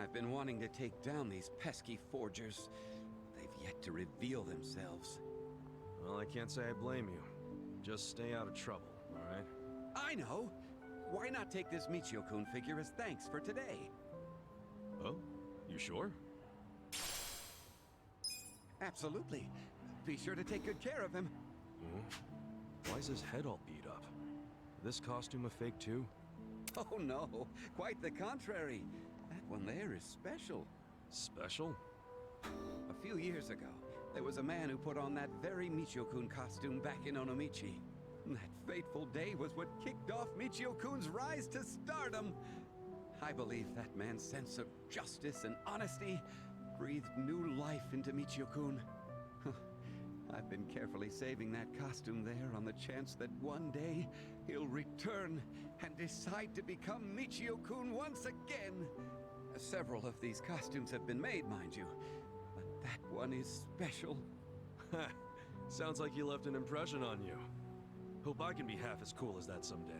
I've been wanting to take down these pesky forgers. They've yet to reveal themselves. Well, I can't say I blame you. Just stay out of trouble, alright? I know! Why not take this Michio-kun figure as thanks for today? Oh? You sure? Absolutely. Be sure to take good care of him. Why is his head all beat up? This costume a fake too? Oh no, quite the contrary. That one there is special. Special? A few years ago, there was a man who put on that very Michio-kun costume back in Onomichi. That fateful day was what kicked off Michio-kun's rise to stardom. I believe that man's sense of justice and honesty breathed new life into Michio-kun. I've been carefully saving that costume there on the chance that one day he'll return and decide to become Michio-kun once again. Several of these costumes have been made, mind you, but that one is special. Sounds like he left an impression on you. Hope I can be half as cool as that someday.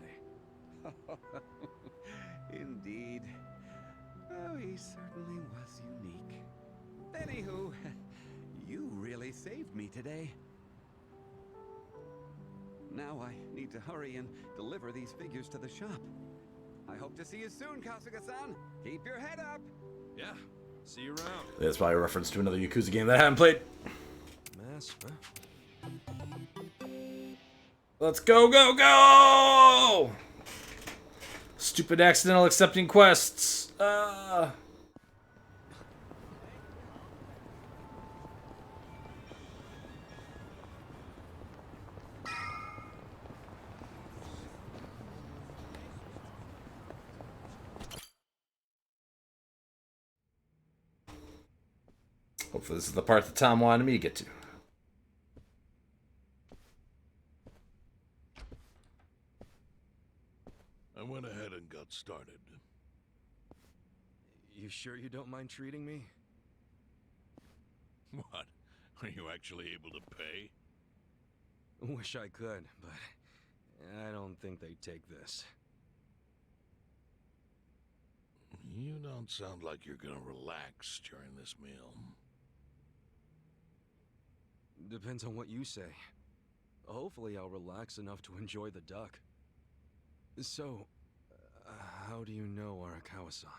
Indeed. Oh, he certainly was unique. Anywho, you really saved me today. Now I need to hurry and deliver these figures to the shop. I hope to see you soon, Kasuga-san. Keep your head up. Yeah. See you around. That's probably a reference to another Yakuza game that I haven't played. Mass, huh? Let's go, go, go! Stupid accidental accepting quests. Hopefully this is the part that Tom wanted me to get to. I went ahead and got started. You sure you don't mind treating me? What? Are you actually able to pay? Wish I could, but I don't think they'd take this. You don't sound like you're gonna relax during this meal. Depends on what you say. Hopefully I'll relax enough to enjoy the duck. So, how do you know Arakawa-san?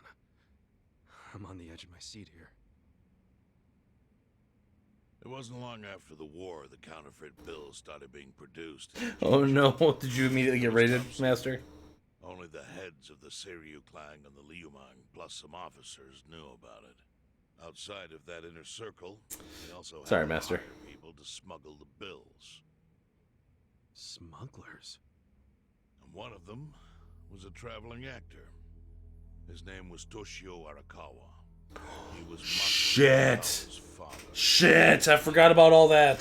I'm on the edge of my seat here. It wasn't long after the war the counterfeit bills started being produced. Oh no, did you immediately get raided, Master? Only the heads of the Seiryu clan and the Liumang, plus some officers, knew about it. Outside of that inner circle, they also Sorry, had to Master. hire people to smuggle the bills. Smugglers? And one of them was a traveling actor. His name was Toshio Arakawa. He was Shit. Arakawa's father. Shit, I forgot about all that.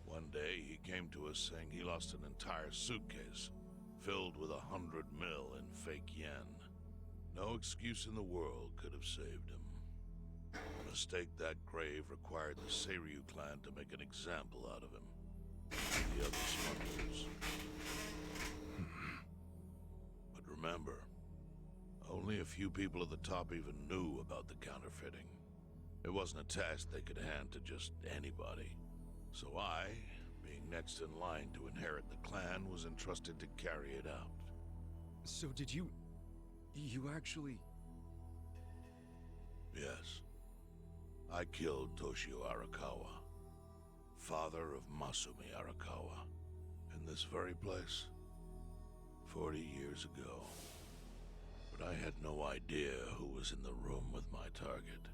One day he came to us saying he lost an entire suitcase filled with 100 mil in fake yen. No excuse in the world could have saved him. A mistake that grave required the Seiryu clan to make an example out of him. The other smugglers. But remember, only a few people at the top even knew about the counterfeiting. It wasn't a task they could hand to just anybody. So I, being next in line to inherit the clan, was entrusted to carry it out. So did you actually... Yes. I killed Toshio Arakawa, father of Masumi Arakawa, in this very place, 40 years ago. But I had no idea who was in the room with my target.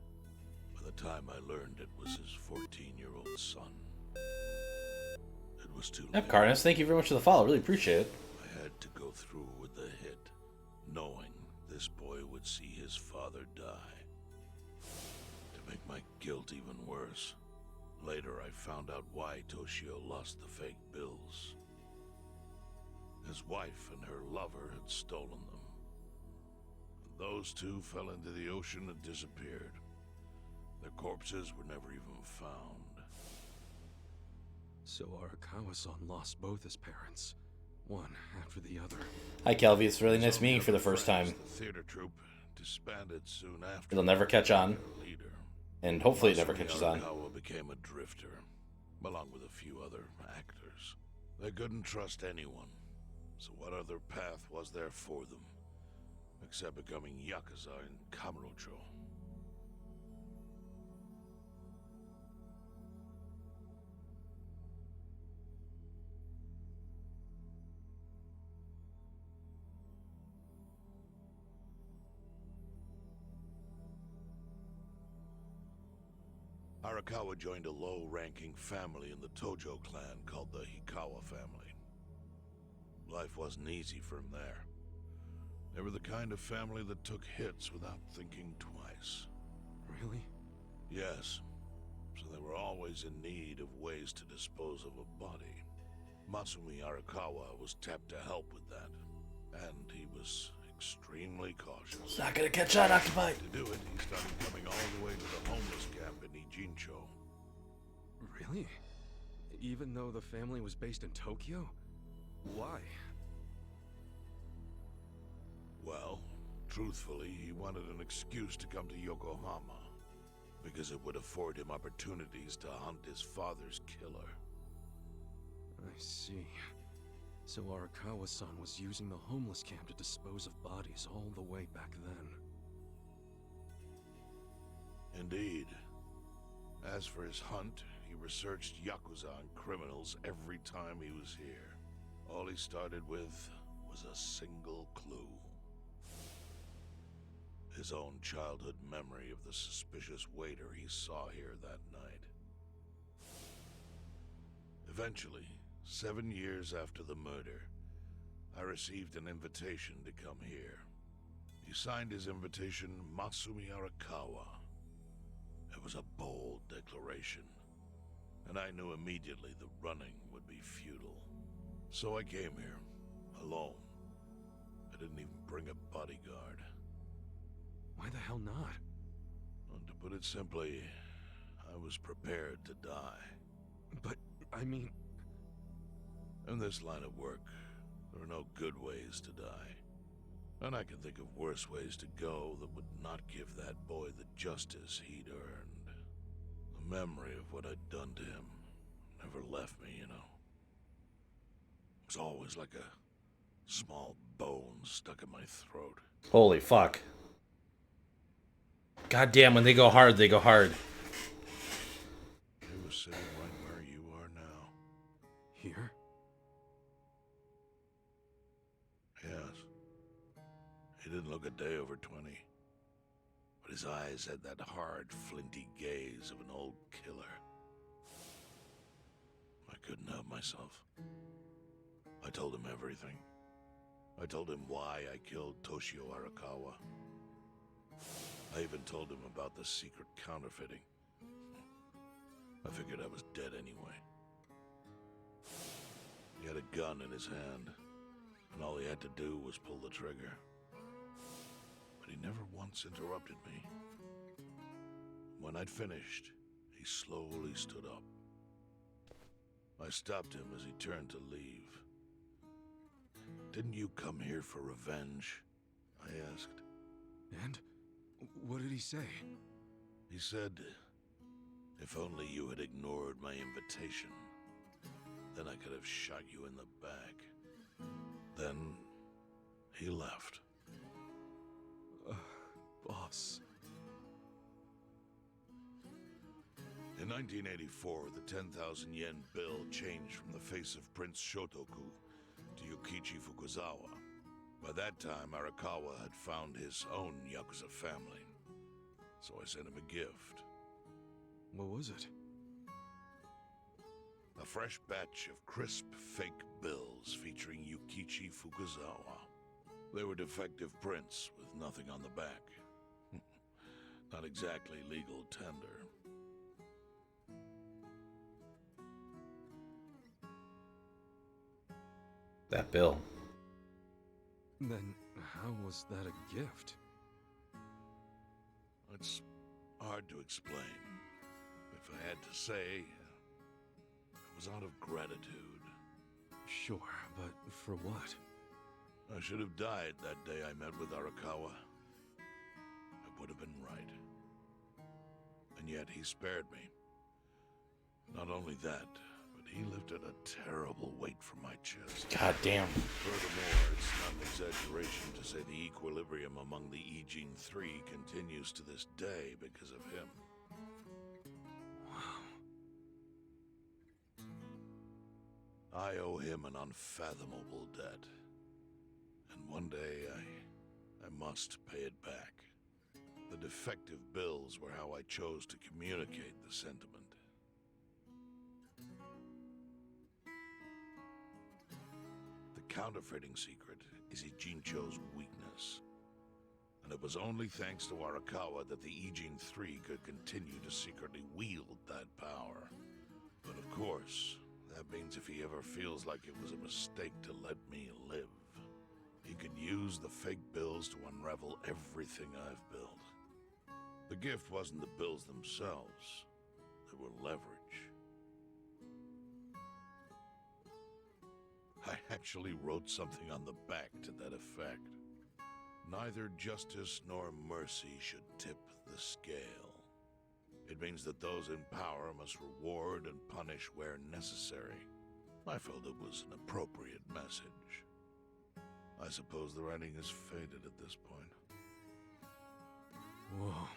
By the time I learned it was his 14-year-old son. It was too late. Yep, Carnus, thank you very much for the follow. Really appreciate it. I had to go through with the hit, knowing this boy would see his father die. To make my guilt even worse, later I found out why Toshio lost the fake bills. His wife and her lover had stolen them. And those two fell into the ocean and disappeared. Their corpses were never even found. So Arakawa-san lost both his parents, one after the other. Hi, Kelvy. It's really nice meeting you for the first time. The theater troupe disbanded soon after. It'll never catch on. Leader. And hopefully it never catches on. Arakawa became a drifter, along with a few other actors. They couldn't trust anyone, so what other path was there for them, except becoming Yakuza in Kamurocho? Arakawa joined a low-ranking family in the Tojo clan called the Hikawa family. Life wasn't easy for him there. They were the kind of family that took hits without thinking twice. Really? Yes. So they were always in need of ways to dispose of a body. Masumi Arakawa was tapped to help with that, and he was extremely cautious. It's not gonna catch on, Octopi. To do it, he started coming all the way to the homeless camp in Ijincho. Really? Even though the family was based in Tokyo? Why? Well, truthfully, he wanted an excuse to come to Yokohama, because it would afford him opportunities to hunt his father's killer. I see. So Arakawa-san was using the homeless camp to dispose of bodies all the way back then. Indeed. As for his hunt, he researched Yakuza and criminals every time he was here. All he started with was a single clue. His own childhood memory of the suspicious waiter he saw here that night. Eventually, 7 years after the murder, I received an invitation to come here. He signed his invitation Masumi Arakawa. It was a bold declaration, and I knew immediately the running would be futile. So I came here, alone. I didn't even bring a bodyguard. Why the hell not? Well, to put it simply, I was prepared to die. But, I mean... In this line of work, there are no good ways to die. And I can think of worse ways to go that would not give that boy the justice he'd earned. The memory of what I'd done to him never left me, you know. It was always like a small bone stuck in my throat. Holy fuck. God damn, when they go hard, they go hard. He was sitting right where you are now. Here? Yes. He didn't look a day over 20. But his eyes had that hard, flinty gaze of an old killer. I couldn't help myself. I told him everything. I told him why I killed Toshio Arakawa. I even told him about the secret counterfeiting. I figured I was dead anyway. He had a gun in his hand, and all he had to do was pull the trigger. But he never once interrupted me. When I'd finished, he slowly stood up. I stopped him as he turned to leave. Didn't you come here for revenge? I asked. And? What did he say? He said, if only you had ignored my invitation, then I could have shot you in the back. Then he left. Boss. In 1984, the 10,000 yen bill changed from the face of Prince Shotoku to Yukichi Fukuzawa. By that time, Arakawa had found his own Yakuza family, so I sent him a gift. What was it? A fresh batch of crisp, fake bills featuring Yukichi Fukuzawa. They were defective prints with nothing on the back. Not exactly legal tender. That bill. Then how was that a gift? It's hard to explain. If I had to say, it was out of gratitude. Sure, but for what? I should have died that day I met with Arakawa. I would have been right. And yet he spared me. Not only that, but he lifted a terrible weight from my chest. God damn. Furthermore, it's not an exaggeration to say the equilibrium among the Ijin Three continues to this day because of him. I owe him an unfathomable debt. And one day, I must pay it back. The defective bills were how I chose to communicate the sentiment. The counterfeiting secret is Ijincho's weakness. And it was only thanks to Arakawa that the Ijin Three could continue to secretly wield that power. But of course, that means if he ever feels like it was a mistake to let me live, he could use the fake bills to unravel everything I've built. The gift wasn't the bills themselves. They were leverage. I actually wrote something on the back to that effect. Neither justice nor mercy should tip the scale. It means that those in power must reward and punish where necessary. I felt it was an appropriate message. I suppose the writing is faded at this point. Whoa.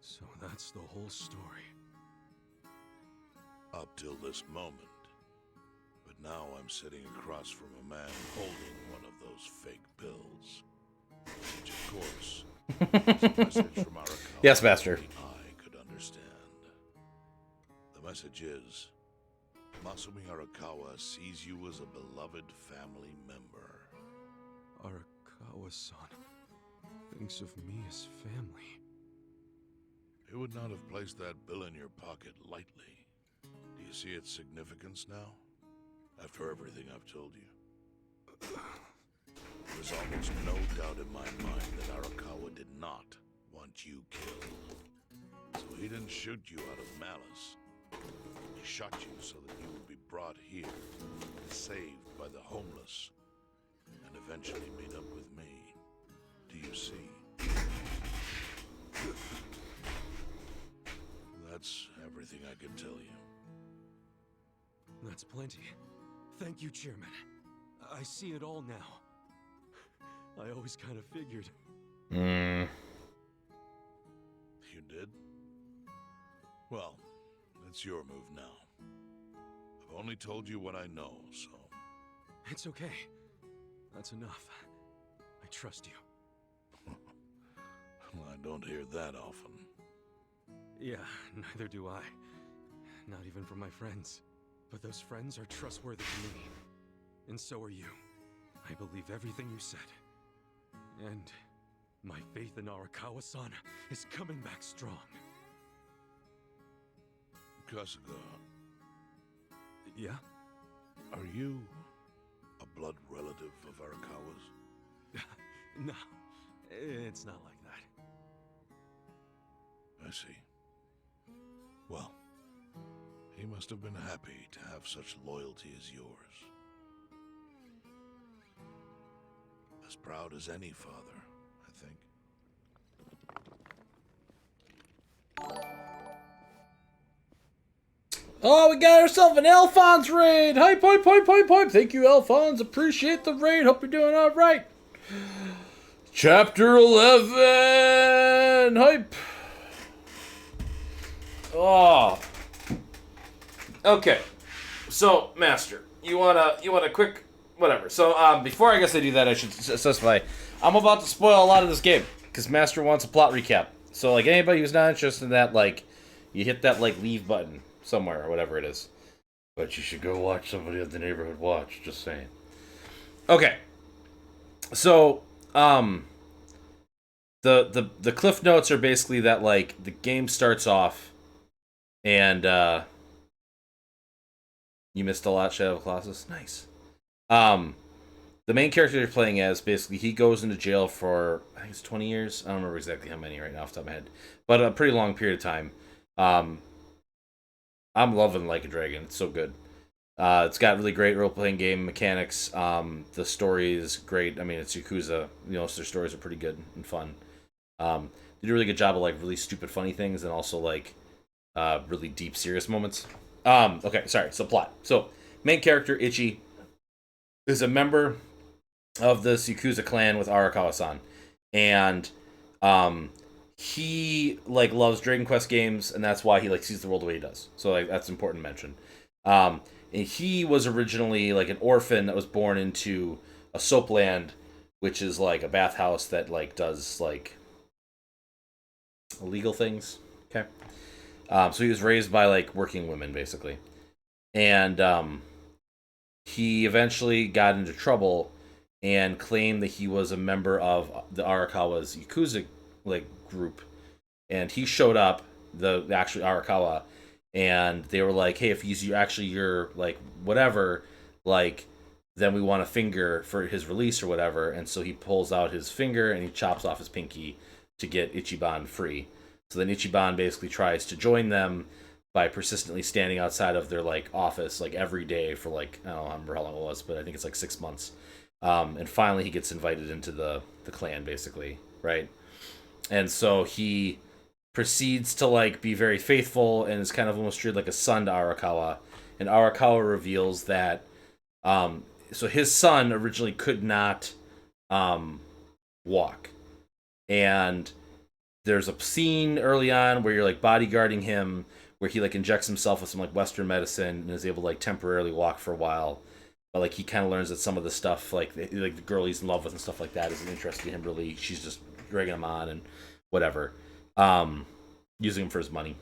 So that's the whole story. Up till this moment. But now I'm sitting across from a man holding one of those fake bills. Which, of course, is a message from Arakawa Yes, Master. only I could understand. The message is, Masumi Arakawa sees you as a beloved family member. Arakawa-san thinks of me as family. He would not have placed that bill in your pocket lightly. Do you see its significance now? After everything I've told you. There's almost no doubt in my mind that Arakawa did not want you killed. So he didn't shoot you out of malice. He shot you so that you would be brought here, saved by the homeless, and eventually meet up with me. Do you see? That's everything I can tell you. That's plenty. Thank you, Chairman. I see it all now. I always kind of figured. You did? Well, it's your move now. I've only told you what I know, so... It's okay. That's enough. I trust you. Well, I don't hear that often. Yeah, neither do I. Not even from my friends. But those friends are trustworthy to me. And so are you. I believe everything you said. And my faith in Arakawa-san is coming back strong. Kasuga, Yeah? are Are you a blood relative of Arakawa's? No, it's not like that. I see. Well, he must have been happy to have such loyalty as yours. As proud as any father, I think. Oh, we got ourselves an Alphonse raid! Hype, hype, hype, hype, hype! Thank you, Alphonse. Appreciate the raid. Hope you're doing alright. Chapter 11! Hype! Oh. Okay. So, Master, you want a quick... Whatever. So, before I guess I do that, I should specify. I'm about to spoil a lot of this game, because Master wants a plot recap. So, like, anybody who's not interested in that, like, you hit that, like, leave button somewhere, or whatever it is. But you should go watch somebody at the neighborhood watch, just saying. Okay. So, the cliff notes are basically that, like, the game starts off, and, you missed a lot, Shadow of the Colossus? Nice. The main character you're playing as, basically, he goes into jail for, I think it's 20 years? I don't remember exactly how many right now off the top of my head. But a pretty long period of time. I'm loving Like a Dragon. It's so good. It's got really great role-playing game mechanics. The story is great. I mean, it's Yakuza. You know, so their stories are pretty good and fun. They do a really good job of, like, really stupid, funny things and also, like, really deep, serious moments. Okay, sorry. So, plot. So, main character, Ichi, is a member of this Yakuza clan with Arakawa-san. And, he, like, loves Dragon Quest games, and that's why he, like, sees the world the way he does. So, like, that's important to mention. And he was originally, like, an orphan that was born into a soapland, which is, like, a bathhouse that, like, does, like, illegal things. Okay. So he was raised by, like, working women, basically. And, he eventually got into trouble and claimed that he was a member of the Arakawa's Yakuza, like, group. And he showed up, the actually Arakawa, and they were like, hey, if he's actually your, like, whatever, like, then we want a finger for his release or whatever. And so he pulls out his finger and he chops off his pinky to get Ichiban free. So then Ichiban basically tries to join them by persistently standing outside of their, like, office, like, every day for, like, I don't remember how long it was, but I think it's like 6 months. And finally he gets invited into the clan, basically, right? And so he proceeds to, like, be very faithful and is kind of almost treated like a son to Arakawa. And Arakawa reveals that, so his son originally could not walk. And there's a scene early on where you're, like, bodyguarding him, where he, like, injects himself with some, like, Western medicine and is able to, like, temporarily walk for a while. But, like, he kind of learns that some of the stuff, like the girl he's in love with and stuff like that isn't interested in him really. She's just dragging him on and whatever. Using him for his money.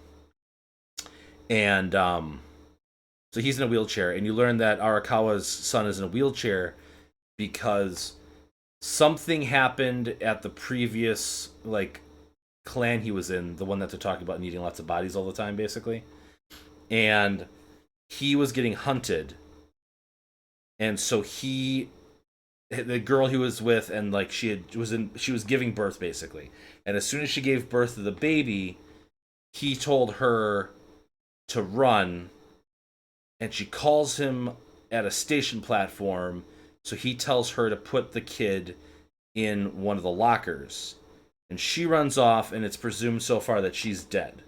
And, so he's in a wheelchair. And you learn that Arakawa's son is in a wheelchair because something happened at the previous, like, clan he was in, the one that they're talking about needing lots of bodies all the time, basically. And he was getting hunted. And so the girl he was with, and, like, she was giving birth, basically. And as soon as she gave birth to the baby, he told her to run, and she calls him at a station platform, so he tells her to put the kid in one of the lockers. And she runs off, and it's presumed so far that she's dead.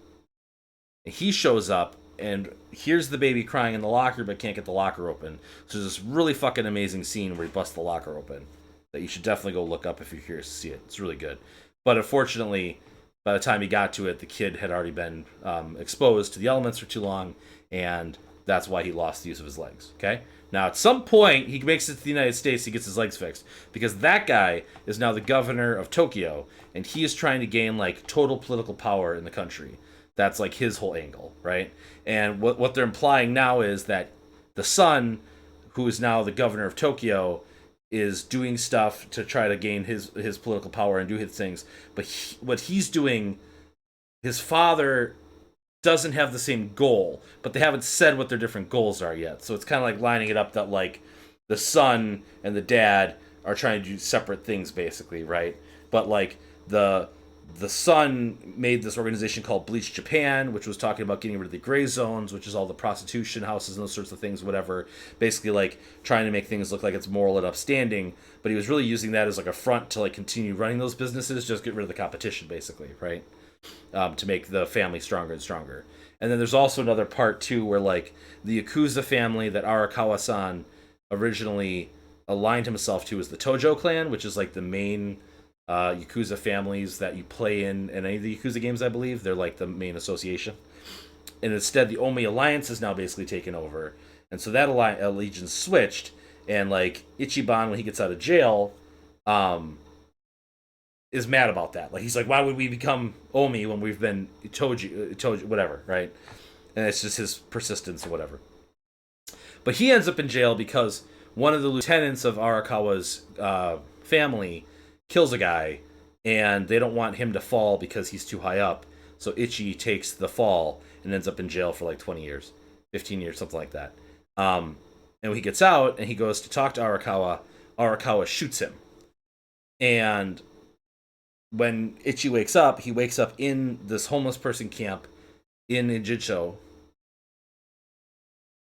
And he shows up and hears the baby crying in the locker, but can't get the locker open. So there's this really fucking amazing scene where he busts the locker open that you should definitely go look up if you're curious to see it. It's really good. But unfortunately, by the time he got to it, the kid had already been exposed to the elements for too long, and that's why he lost the use of his legs. Okay? Now, at some point, he makes it to the United States, he gets his legs fixed, because that guy is now the governor of Tokyo, and he is trying to gain, like, total political power in the country. That's, like, his whole angle, right? And what they're implying now is that the son, who is now the governor of Tokyo, is doing stuff to try to gain his political power and do his things. But what he's doing, his father doesn't have the same goal, but they haven't said what their different goals are yet. So it's kind of like lining it up that like the son and the dad are trying to do separate things basically, right? But like the son made this organization called Bleach Japan, which was talking about getting rid of the gray zones, which is all the prostitution houses and those sorts of things, whatever. Basically, like trying to make things look like it's moral and upstanding. But he was really using that as like a front to like continue running those businesses, just get rid of the competition, basically, right? To make the family stronger and stronger. And then there's also another part too, where like the Yakuza family that Arakawa-san originally aligned himself to is the Tojo clan, which is like the main Yakuza families that you play in any of the Yakuza games, I believe. They're like the main association. And instead, the Omi Alliance is now basically taken over. And so that allegiance switched. And like Ichiban, when he gets out of jail, is mad about that. Like he's like, why would we become Omi when we've been Toji, whatever, right? And it's just his persistence or whatever. But he ends up in jail because one of the lieutenants of Arakawa's family kills a guy, and they don't want him to fall because he's too high up. So Ichi takes the fall and ends up in jail for like 20 years, 15 years, something like that. And when he gets out and he goes to talk to Arakawa, Arakawa shoots him. And when Ichi wakes up, he wakes up in this homeless person camp in Ijincho.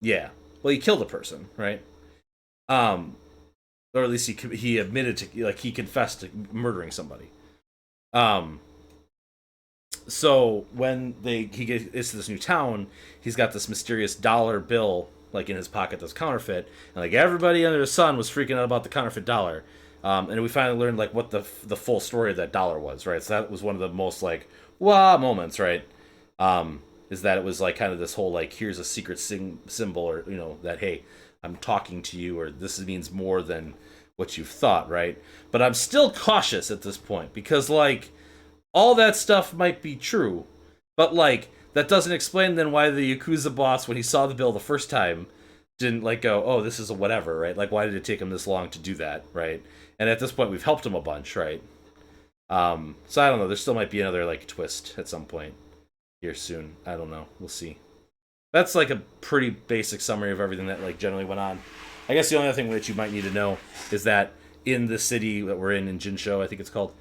Yeah. Well, he killed a person, right? Or at least he admitted to, like, he confessed to murdering somebody. So when he gets to this new town, he's got this mysterious dollar bill like in his pocket that's counterfeit, and like everybody under the sun was freaking out about the counterfeit dollar. And we finally learned like what the full story of that dollar was, right? So that was one of the most like wow moments, right? Is that it was like kind of this whole like here's a secret symbol, or you know that hey, I'm talking to you, or this means more than what you've thought, right? But I'm still cautious at this point because like all that stuff might be true, but like that doesn't explain then why the Yakuza boss, when he saw the bill the first time, didn't like go, oh, this is a whatever, right? Like why did it take him this long to do that, right? And at this point we've helped him a bunch, right? So I don't know, there still might be another like twist at some point here soon. I don't know, we'll see. That's like a pretty basic summary of everything that like generally went on. I guess the only other thing that you might need to know is that in the city that we're in Jinsho, I think it's called,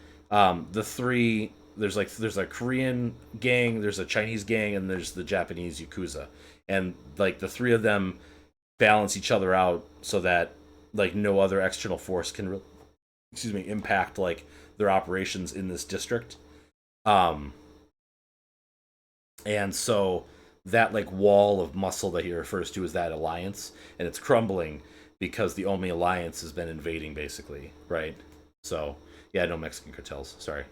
there's a Korean gang, there's a Chinese gang, and there's the Japanese Yakuza. And like the three of them balance each other out so that like no other external force can impact like their operations in this district. And so that like wall of muscle that he refers to is that alliance, and it's crumbling because the Omi Alliance has been invading basically, right? So yeah, no Mexican cartels, sorry.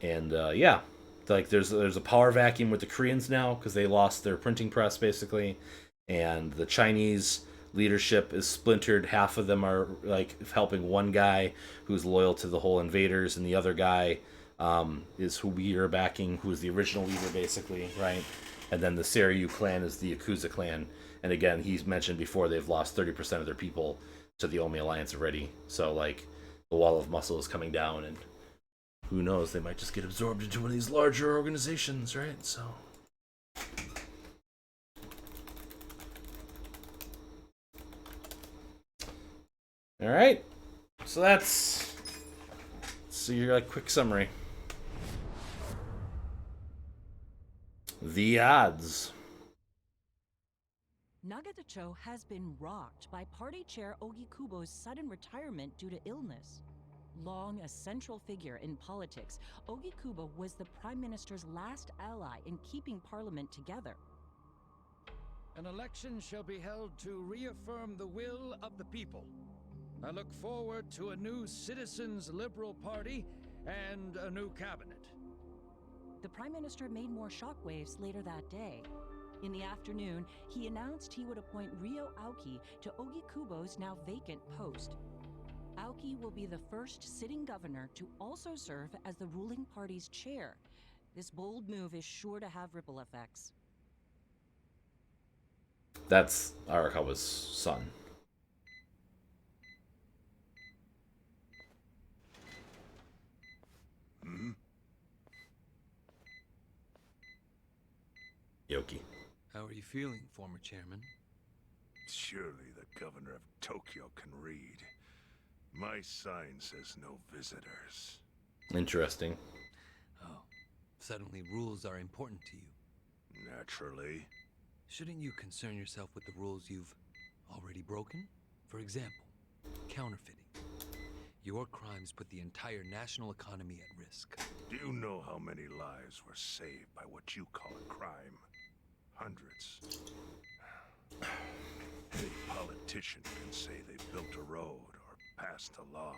Yeah, like there's a power vacuum with the Koreans now because they lost their printing press basically, and the Chinese leadership is splintered. Half of them are like helping one guy who's loyal to the whole invaders, and the other guy is who we are backing, who is the original leader basically, right? And then the Seiryu clan is the Yakuza clan, and again, he's mentioned before they've lost 30% of their people to the Omi Alliance already. So like the wall of muscle is coming down, and who knows, they might just get absorbed into one of these larger organizations, right? So all right, so that's your like quick summary. The odds. Nagatacho has been rocked by party chair Ogikubo's sudden retirement due to illness. Long a central figure in politics, Ogikubo was the Prime Minister's last ally in keeping Parliament together. An election shall be held to reaffirm the will of the people. I look forward to a new Citizens Liberal Party and a new cabinet. The Prime Minister made more shockwaves later that day. In the afternoon, he announced he would appoint Ryo Aoki to Ogikubo's now vacant post. Aoki will be the first sitting governor to also serve as the ruling party's chair. This bold move is sure to have ripple effects. That's Arakawa's son. Yoki. How are you feeling, former chairman? Surely the governor of Tokyo can read. My sign says no visitors. Interesting. Oh, suddenly rules are important to you. Naturally. Shouldn't you concern yourself with the rules you've already broken? For example, counterfeiting. Your crimes put the entire national economy at risk. Do you know how many lives were saved by what you call a crime? Hundreds. Any politician can say they built a road or passed a law.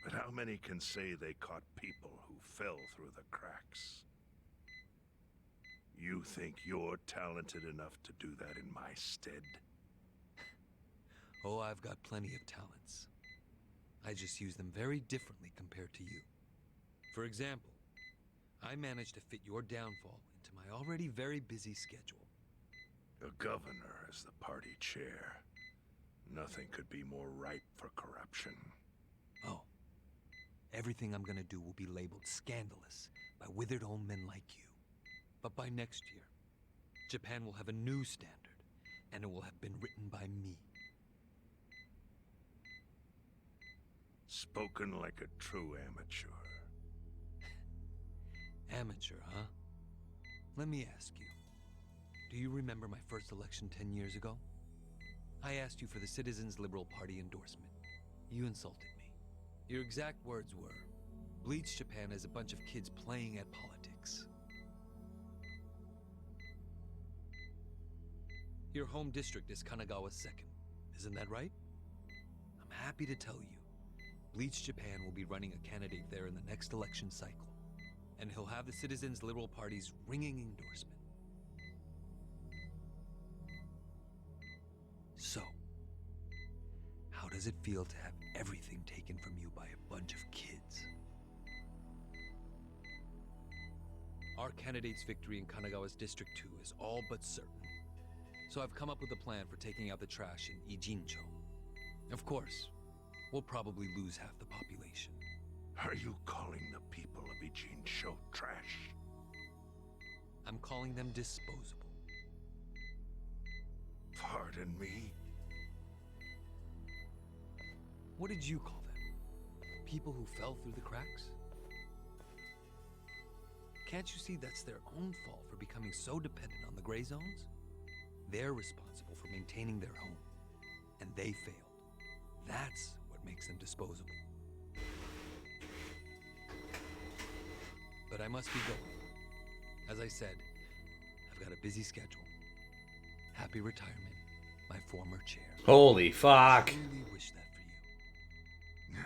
But how many can say they caught people who fell through the cracks? You think you're talented enough to do that in my stead? Oh, I've got plenty of talents. I just use them very differently compared to you. For example, I managed to fit your downfall into my already very busy schedule. A governor as the party chair. Nothing could be more ripe for corruption. Oh, everything I'm gonna do will be labeled scandalous by withered old men like you. But by next year, Japan will have a new standard, and it will have been written by me. Spoken like a true amateur. Amateur, huh? Let me ask you. Do you remember my first election 10 years ago? I asked you for the Citizens Liberal Party endorsement. You insulted me. Your exact words were, "Bleach Japan as a bunch of kids playing at politics." Your home district is Kanagawa's second. Isn't that right? I'm happy to tell you, Bleach Japan will be running a candidate there in the next election cycle, and he'll have the Citizens Liberal Party's ringing endorsement. So, how does it feel to have everything taken from you by a bunch of kids? Our candidate's victory in Kanagawa's District 2 is all but certain. So I've come up with a plan for taking out the trash in Ijincho. Of course, we'll probably lose half the population. Are you calling the people of Ijincho trash? I'm calling them disposable. Pardon me? What did you call them? People who fell through the cracks? Can't you see that's their own fault for becoming so dependent on the gray zones? They're responsible for maintaining their home, and they failed. That's what makes them disposable. But I must be going. As I said, I've got a busy schedule. Happy retirement, my former chair. Holy fuck. I really wish that for you.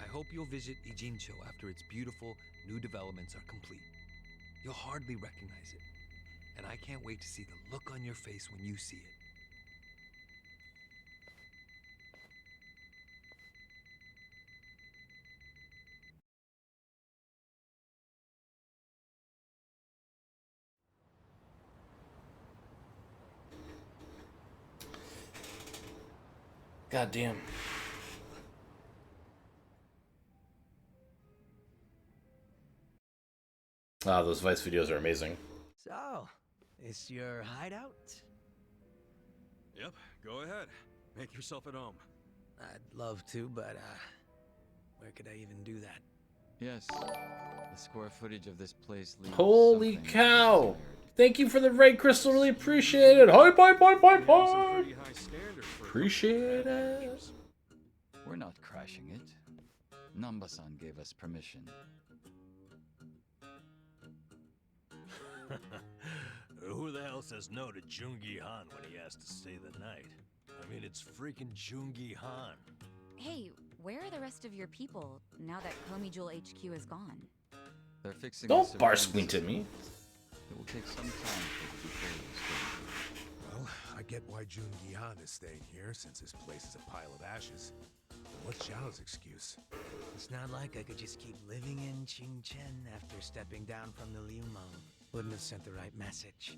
I hope you'll visit Ijincho after its beautiful new developments are complete. You'll hardly recognize it, and I can't wait to see the look on your face when you see it. God damn. Ah, those Vice videos are amazing. So, is your hideout? Yep, go ahead. Make yourself at home. I'd love to, but, where could I even do that? Yes, the square footage of this place leaves Holy something cow! Thank you for the raid, Crystal. Really appreciate it. Hype, hype, hype, hype, hype. Appreciate it. We're not crashing it. Namba-san gave us permission. Who the hell says no to Jungi Han when he has to stay the night? I mean, it's freaking Jungi Han. Hey, where are the rest of your people now that Komi Jewel HQ is gone? They're fixing Don't the bar surveillance squint at me. It will take some time for the details to Well, I get why Jun Gihan is staying here, since his place is a pile of ashes. But what's Xiao's excuse? It's not like I could just keep living in Qingchen after stepping down from the Liumang. Wouldn't have sent the right message.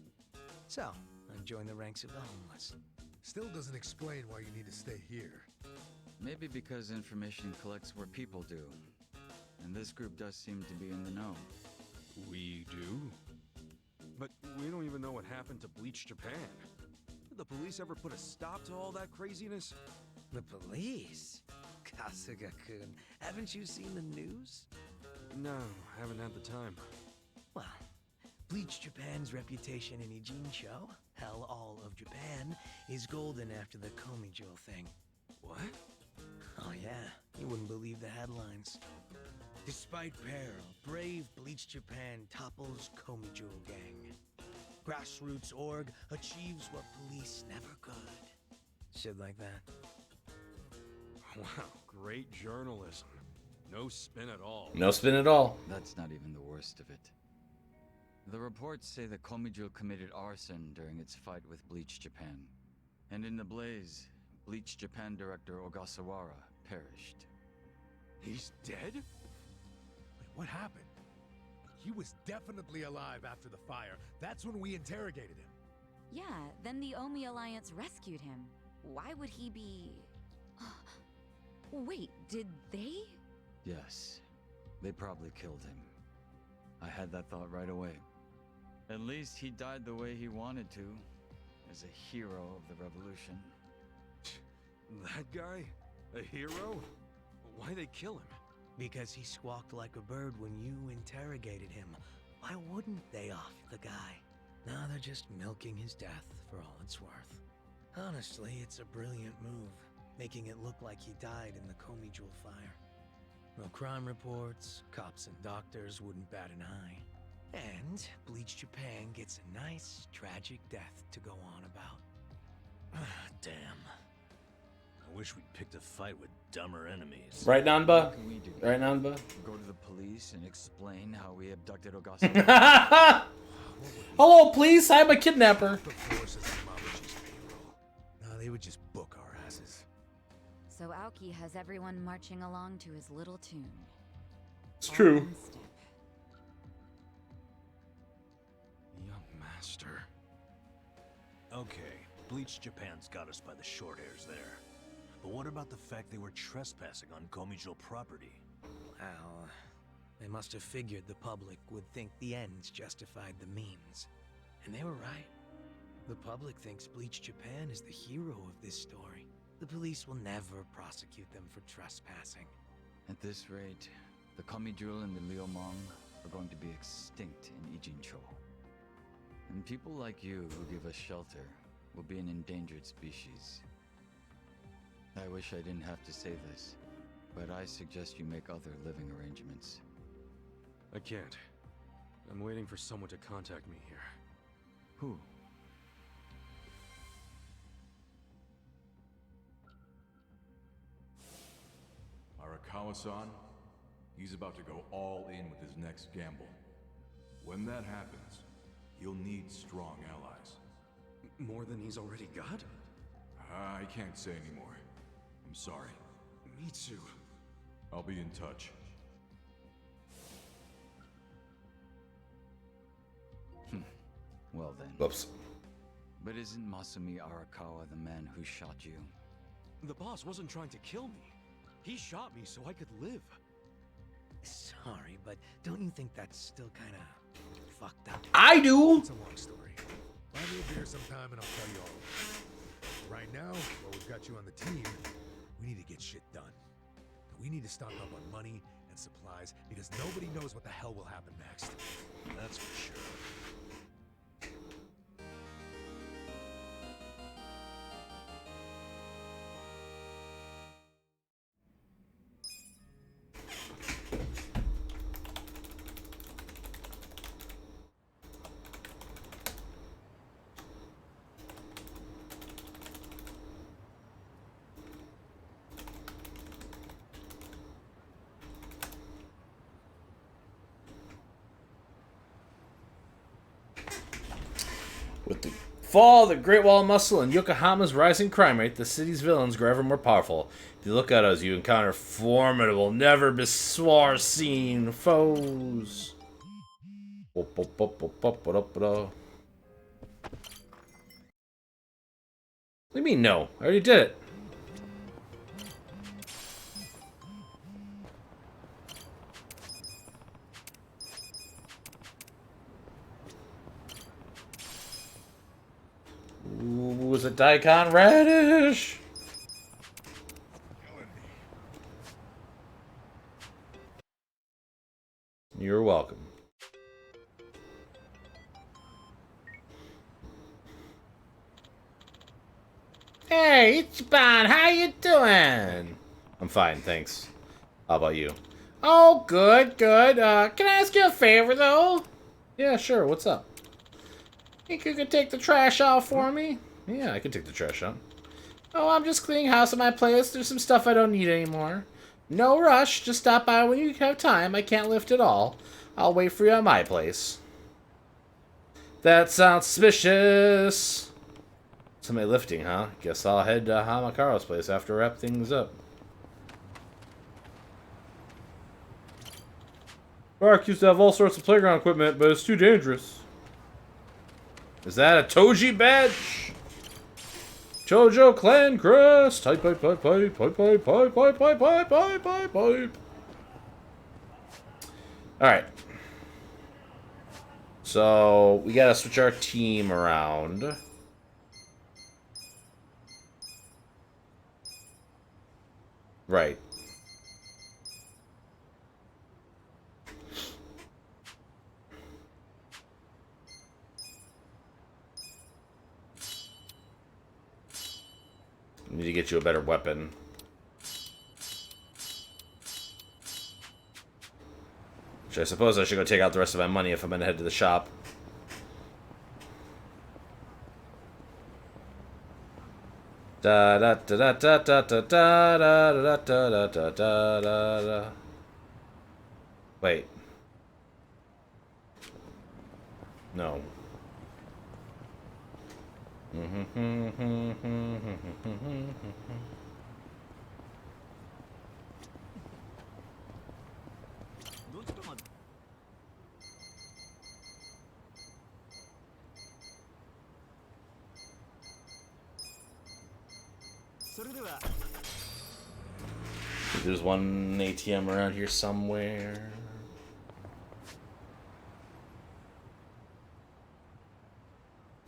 So, I joined the ranks of the homeless. Still doesn't explain why you need to stay here. Maybe because information collects where people do. And this group does seem to be in the know. We do? But we don't even know what happened to Bleach Japan. Did the police ever put a stop to all that craziness? The police? Kasuga-kun, haven't you seen the news? No, haven't had the time. Well, Bleach Japan's reputation in Ijincho, hell, all of Japan, is golden after the Komijul thing. What? Oh yeah, you wouldn't believe the headlines. Despite peril, brave Bleach Japan topples Komijul gang. Grassroots org achieves what police never could. Shit like that. Wow, great journalism. No spin at all. No spin at all. That's not even the worst of it. The reports say that Komijul committed arson during its fight with Bleach Japan. And in the blaze, Bleach Japan director Ogasawara perished. He's dead? Wait, what happened? He was definitely alive after the fire. That's when we interrogated him. Yeah, then the Omi Alliance rescued him. Why would he be... Wait, did they? Yes, they probably killed him. I had that thought right away. At least he died the way he wanted to, as a hero of the revolution. That guy? A hero? Why'd they kill him? Because he squawked like a bird when you interrogated him. Why wouldn't they off the guy? No, they're just milking his death for all it's worth. Honestly, it's a brilliant move, making it look like he died in the Komijul fire. No crime reports, cops and doctors wouldn't bat an eye. And Bleach Japan gets a nice, tragic death to go on about. Damn. I wish we'd picked a fight with dumber enemies. Right, Nanba? What can we do? Right, Nanba? Go to the police and explain how we abducted Ogasawara? Hello, police. I'm a kidnapper. No, they would just book our asses. So Aoki has everyone marching along to his little tune. It's true. One step. Young master. Okay, Bleach Japan's got us by the short hairs there. But what about the fact they were trespassing on Komijul property? Well, they must have figured the public would think the ends justified the means. And they were right. The public thinks Bleach Japan is the hero of this story. The police will never prosecute them for trespassing. At this rate, the Komijul and the Liumang are going to be extinct in Ijincho. And people like you who give us shelter will be an endangered species. I wish I didn't have to say this, but I suggest you make other living arrangements. I can't. I'm waiting for someone to contact me here. Who? Arakawa-san, he's about to go all in with his next gamble. When that happens, he'll need strong allies. More than he's already got? I can't say anymore. I'm sorry. Mitsu. I'll be in touch. Well then. Whoops. But isn't Masumi Arakawa the man who shot you? The boss wasn't trying to kill me. He shot me so I could live. Sorry, but don't you think that's still kinda fucked up? I do! It's a long story. Buy me a beer sometime and I'll tell you all. Right now, while we've got you on the team, we need to get shit done. We need to stock up on money and supplies because nobody knows what the hell will happen next. That's for sure. With the fall of the Great Wall of Muscle and Yokohama's rising crime rate, the city's villains grow ever more powerful. If you look at us, you encounter formidable, never-before-seen foes. What do you mean, no? I already did it. was it Daikon Radish? You're welcome. Hey, Ichiban, how you doing? I'm fine, thanks. How about you? Oh, good, good. Can I ask you a favor, though? Yeah, sure. What's up? Think you could take the trash out for me? Yeah, I can take the trash out. Oh, I'm just cleaning house at my place. There's some stuff I don't need anymore. No rush. Just stop by when you have time. I can't lift it all. I'll wait for you at my place. That sounds suspicious. Somebody lifting, huh? Guess I'll head to Hamakaro's place after I wrap things up. Park used to have all sorts of playground equipment, but it's too dangerous. Is that a Toji badge? Jojo Clan Crest! Pipe, pipe, pipe, pipe, pipe, pipe, pipe, pipe, pipe, pipe, pipe, pipe, pipe. Alright. So, we gotta switch our team around. Right. Need to get you a better weapon. Which I suppose I should go take out the rest of my money if I'm gonna head to the shop. Da da da da da da da da da da da da da da. Wait. No. There's one ATM around here somewhere.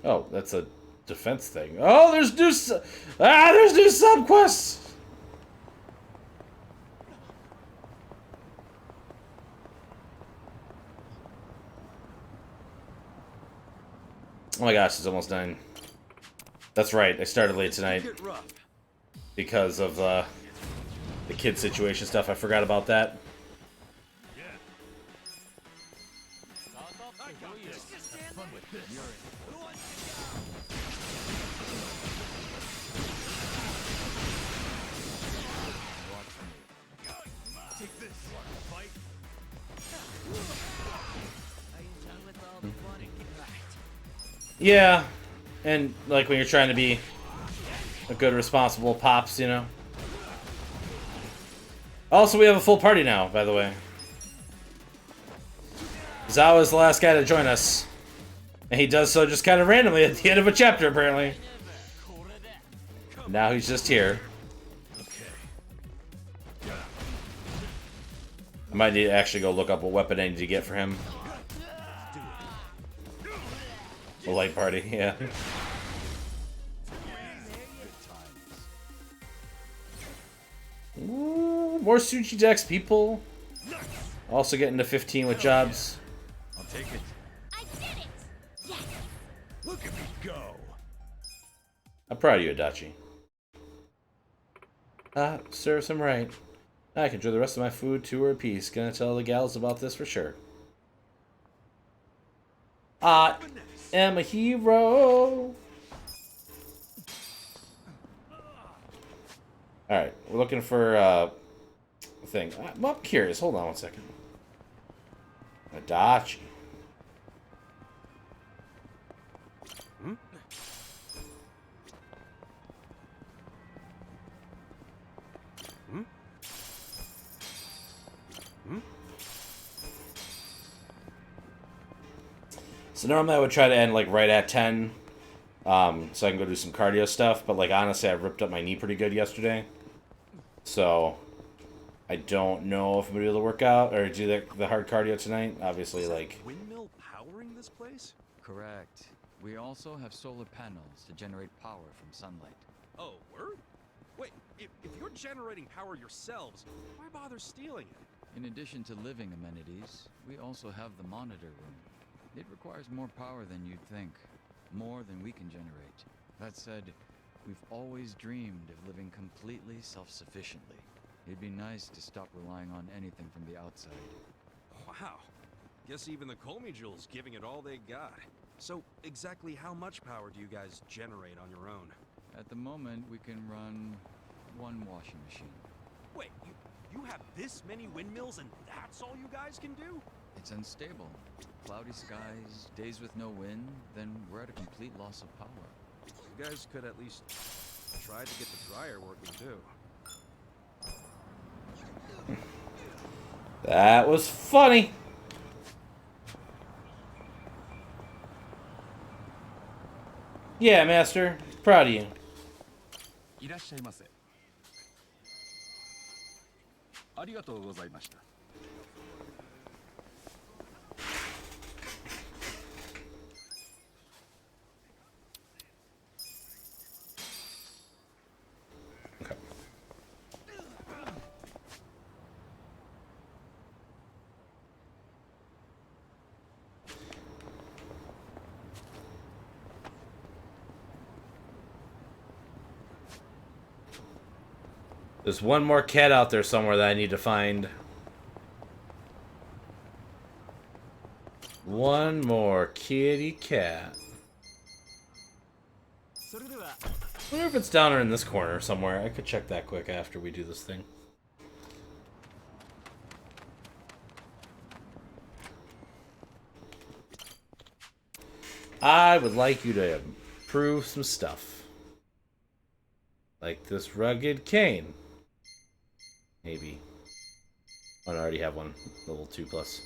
Oh, that's a defense thing. Oh, there's new subquests. Oh my gosh, it's almost 9. That's right, I started late tonight because of the kid situation stuff. I forgot about that. Yeah, and like when you're trying to be a good, responsible pops, you know. Also, we have a full party now, by the way. Zawa's the last guy to join us. And he does so just kind of randomly at the end of a chapter, apparently. Now he's just here. I might need to actually go look up what weapon I need to get for him. A light party, yeah. Ooh, more Suchi Dex people. Also getting to 15 with jobs. I'll take it. I did it! Yes! Look at me go! I'm proud of you, Adachi. Ah, serves him right. I can enjoy the rest of my food 2 or a piece. Gonna tell the gals about this for sure. I am a hero. Alright, we're looking for a thing. I'm curious. Hold on one second. Adachi. So normally I would try to end like right at 10, so I can go do some cardio stuff. But like honestly, I ripped up my knee pretty good yesterday, so I don't know if I'm gonna be able to work out or do the hard cardio tonight. Obviously, like windmill powering this place? Correct. We also have solar panels to generate power from sunlight. Oh, word? Wait, if you're generating power yourselves, why bother stealing it? In addition to living amenities, we also have the monitor room. It requires more power than you'd think. More than we can generate. That said, we've always dreamed of living completely self-sufficiently. It'd be nice to stop relying on anything from the outside. Wow. Guess even the Colmy-Jules giving it all they got. So, exactly how much power do you guys generate on your own? At the moment, we can run one washing machine. Wait, you have this many windmills and that's all you guys can do? It's unstable. Cloudy skies, days with no wind, then we're at a complete loss of power. You guys could at least try to get the dryer working too. That was funny. Yeah, Master. Proud of you. いらっしゃいませ。ありがとうございました。There's one more cat out there somewhere that I need to find. One more kitty cat. I wonder if it's down or in this corner somewhere. I could check that quick after we do this thing. I would like you to improve some stuff. Like this rugged cane. Maybe. Oh, I already have one. Level 2 plus.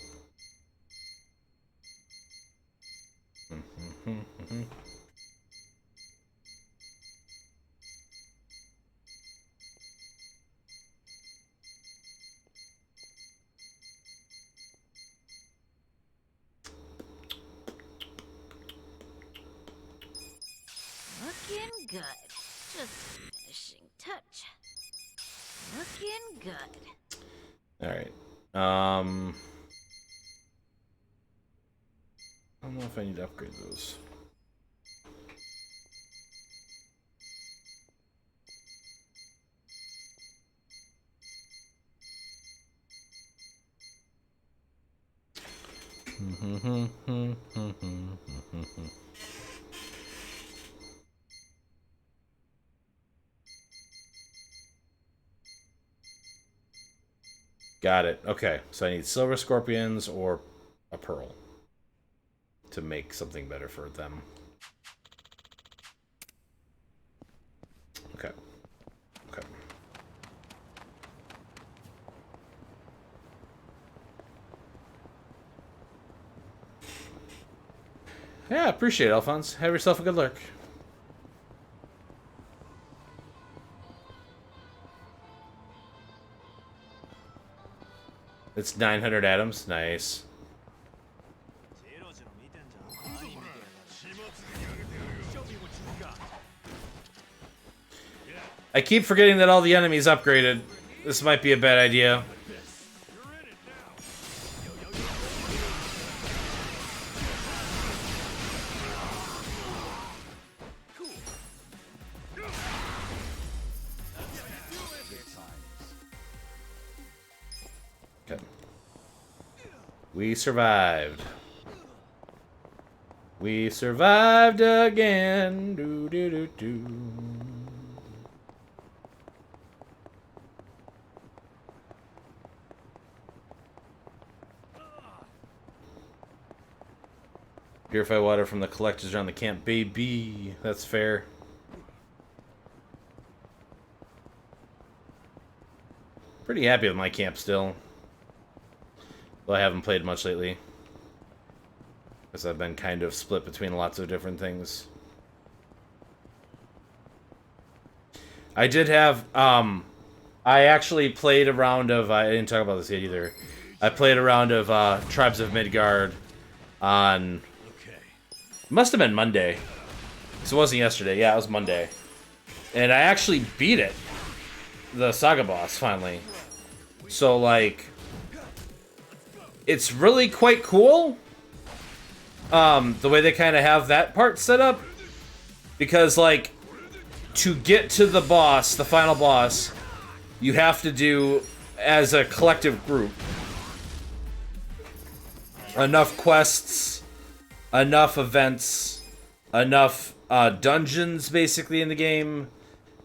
Looking good. Just finishing touch. Looking good. Alright. I don't know if I need to upgrade those. Got it. Okay, so I need silver scorpions or a pearl to make something better for them. Okay. Okay. Yeah, appreciate it, Alphonse. Have yourself a good lurk. It's 900 atoms. Nice. I keep forgetting that all the enemies upgraded. This might be a bad idea. Okay. We survived. We survived again. Do do do do. Purify water from the collectors around the camp, baby. That's fair. Pretty happy with my camp still. Though I haven't played much lately. Because I've been kind of split between lots of different things. I did have, I actually played a round of, I didn't talk about this yet either. I played a round of Tribes of Midgard on Must have been Monday. 'Cause it wasn't yesterday. Yeah, it was Monday. And I actually beat it. The Saga boss, finally. So, like... It's really quite cool. The way they kind of have that part set up. Because, like... To get to the boss, the final boss... You have to do, as a collective group... Enough quests... Enough events... Enough dungeons, basically, in the game...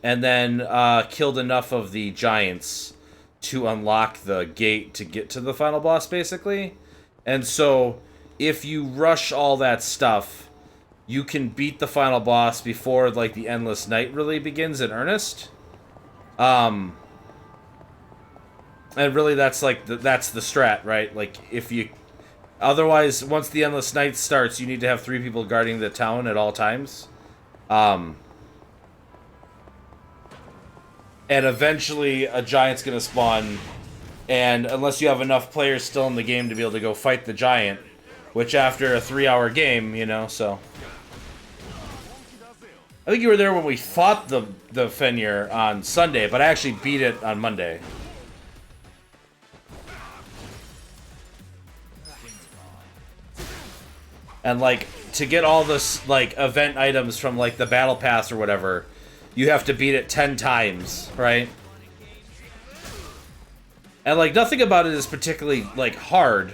And then killed enough of the giants to unlock the gate to get to the final boss, basically. And so, if you rush all that stuff, you can beat the final boss before, like, the Endless Night really begins in earnest. And really, that's, like, that's the strat, right? Like, if you... Otherwise, once the Endless Night starts, you need to have 3 people guarding the town at all times. And eventually, a giant's gonna spawn, and unless you have enough players still in the game to be able to go fight the giant, which after a 3-hour game, you know, so... I think you were there when we fought the Fenrir on Sunday, but I actually beat it on Monday. And, like, to get all this, like, event items from, like, the Battle Pass or whatever... You have to beat it 10 times, right? And, like, nothing about it is particularly, like, hard.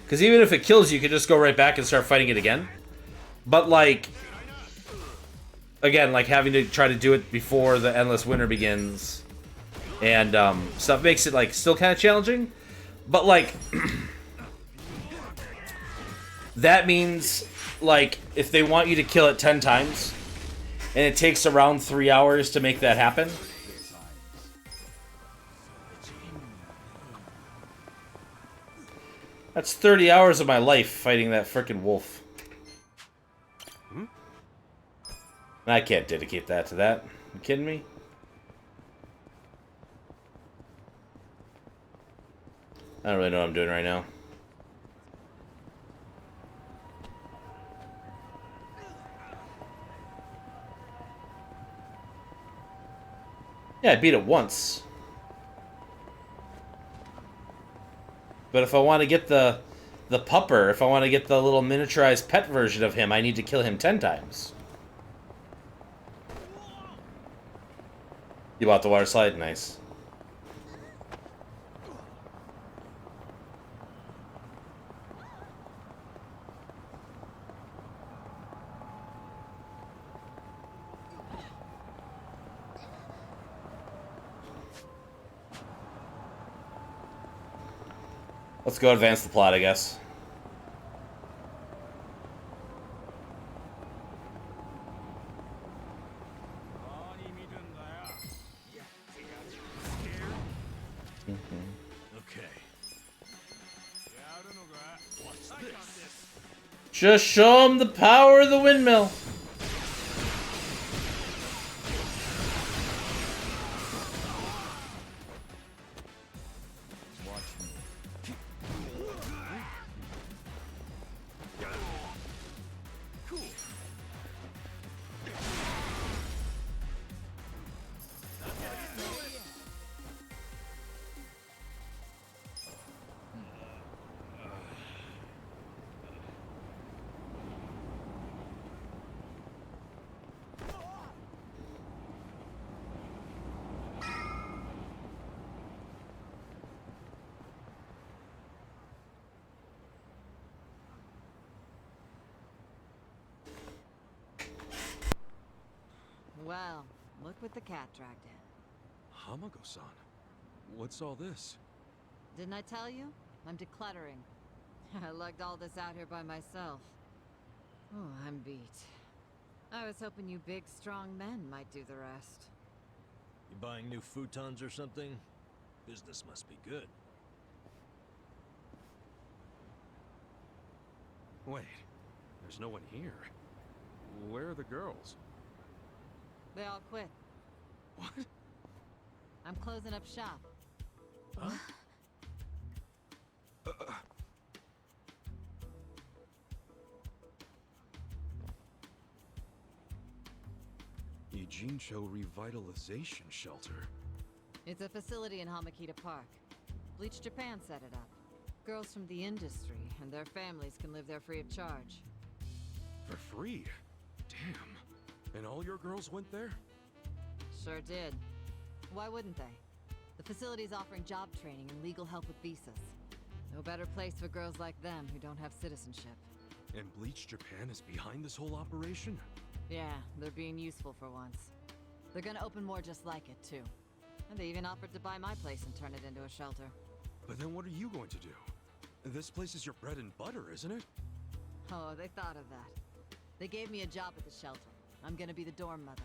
Because even if it kills you, you can just go right back and start fighting it again. But, like... Again, like, having to try to do it before the Endless Winter begins. And, stuff makes it, like, still kind of challenging. But, like... that means, like, if they want you to kill it 10 times... And it takes around 3 hours to make that happen. That's 30 hours of my life fighting that frickin' wolf. I can't dedicate that to that. You kidding me? I don't really know what I'm doing right now. Yeah, I beat it once. But if I want to get the pupper, if I want to get the little miniaturized pet version of him, I need to kill him 10 times. You bought the water slide? Nice. Let's go advance the plot, I guess. Okay. What's this? Just show him the power of the windmill. Well, look what the cat dragged in. Hamago-san, what's all this? Didn't I tell you? I'm decluttering. I lugged all this out here by myself. Oh, I'm beat. I was hoping you big, strong men might do the rest. You buying new futons or something? Business must be good. Wait, there's no one here. Where are the girls? They all quit. What? I'm closing up shop. Huh? Eijincho Revitalization Shelter. It's a facility in Hamakita Park. Bleach Japan set it up. Girls from the industry and their families can live there free of charge. For free? Damn. And all your girls went there? Sure did. Why wouldn't they? The facility's offering job training and legal help with visas. No better place for girls like them who don't have citizenship. And Bleach Japan is behind this whole operation? Yeah, they're being useful for once. They're gonna open more just like it, too. And they even offered to buy my place and turn it into a shelter. But then what are you going to do? This place is your bread and butter, isn't it? Oh, they thought of that. They gave me a job at the shelter. I'm gonna be the dorm mother.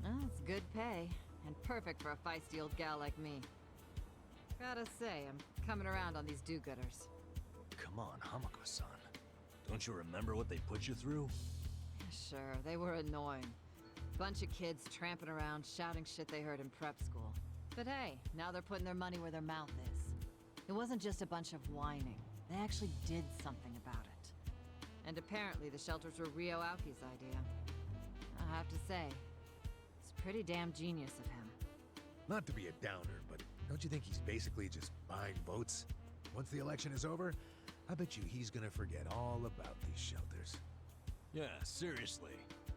Well, it's good pay, and perfect for a feisty old gal like me. Gotta say, I'm coming around on these do-gooders. Come on, Hamako-san. Don't you remember what they put you through? Sure, they were annoying. Bunch of kids tramping around, shouting shit they heard in prep school. But hey, now they're putting their money where their mouth is. It wasn't just a bunch of whining. They actually did something about it. And apparently the shelters were Ryo Aoki's idea. I have to say, it's pretty damn genius of him. Not to be a downer, but don't you think he's basically just buying votes? Once the election is over, I bet you he's gonna forget all about these shelters. Yeah, seriously.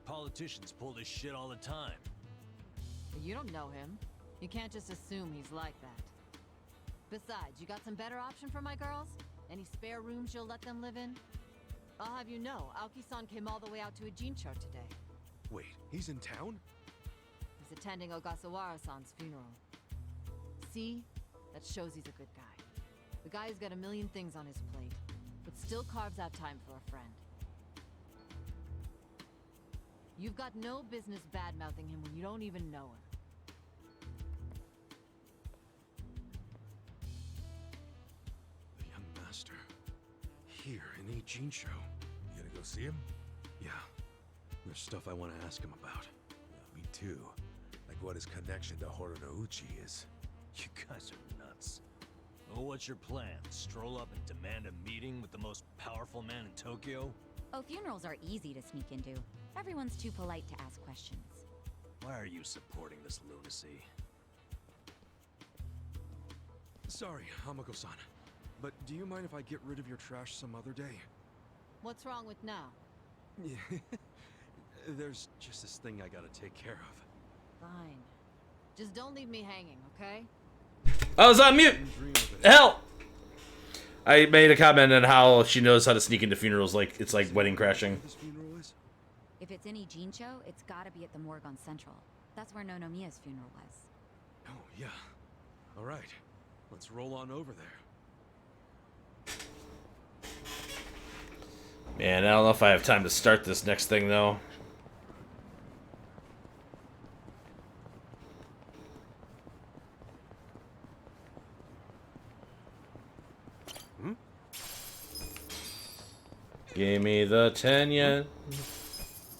Politicians pull this shit all the time. But you don't know him. You can't just assume he's like that. Besides, you got some better option for my girls? Any spare rooms you'll let them live in? I'll have you know, Aoki-san came all the way out to Ijincho today. Wait, he's in town? He's attending Ogasawara-san's funeral. See? That shows he's a good guy. The guy's got a million things on his plate, but still carves out time for a friend. You've got no business bad-mouthing him when you don't even know him. The young master. Here in Eijincho. You gonna go see him? Yeah. There's stuff I want to ask him about. Me too. Like what his connection to Horonouchi is. You guys are nuts. Oh, what's your plan? Stroll up and demand a meeting with the most powerful man in Tokyo? Oh, funerals are easy to sneak into. Everyone's too polite to ask questions. Why are you supporting this lunacy? Sorry, Hamako-san. But do you mind if I get rid of your trash some other day? What's wrong with now? Yeah. There's just this thing I gotta take care of. Fine. Just don't leave me hanging, okay? I was on mute! Hell! I made a comment on how she knows how to sneak into funerals like it's like wedding crashing. If it's in Ijincho, it's gotta be at the morgue on Central. That's where Nonomiya's funeral was. Oh, yeah. All right. Let's roll on over there. Man, I don't know if I have time to start this next thing though. Give me the 10 yen.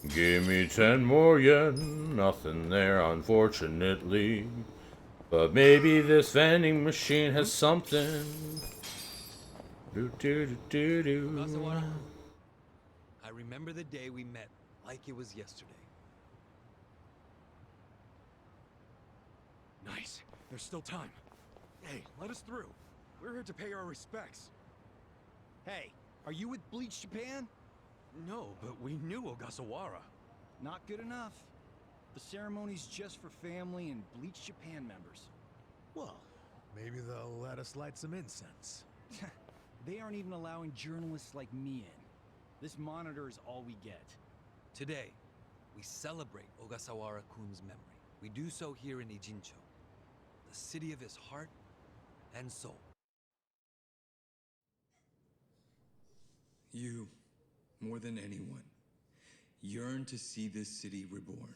Give me 10 more yen. Nothing there, unfortunately. But maybe this vending machine has something. Do do do do do. Ogasawara, I remember the day we met like it was yesterday. Nice. There's still time. Hey, let us through. We're here to pay our respects. Hey, are you with Bleach Japan? No, but we knew Ogasawara. Not good enough. The ceremony's just for family and Bleach Japan members. Well, maybe they'll let us light some incense. They aren't even allowing journalists like me in. This monitor is all we get. Today, we celebrate Ogasawara-kun's memory. We do so here in Ijincho, the city of his heart and soul. You, more than anyone, yearn to see this city reborn.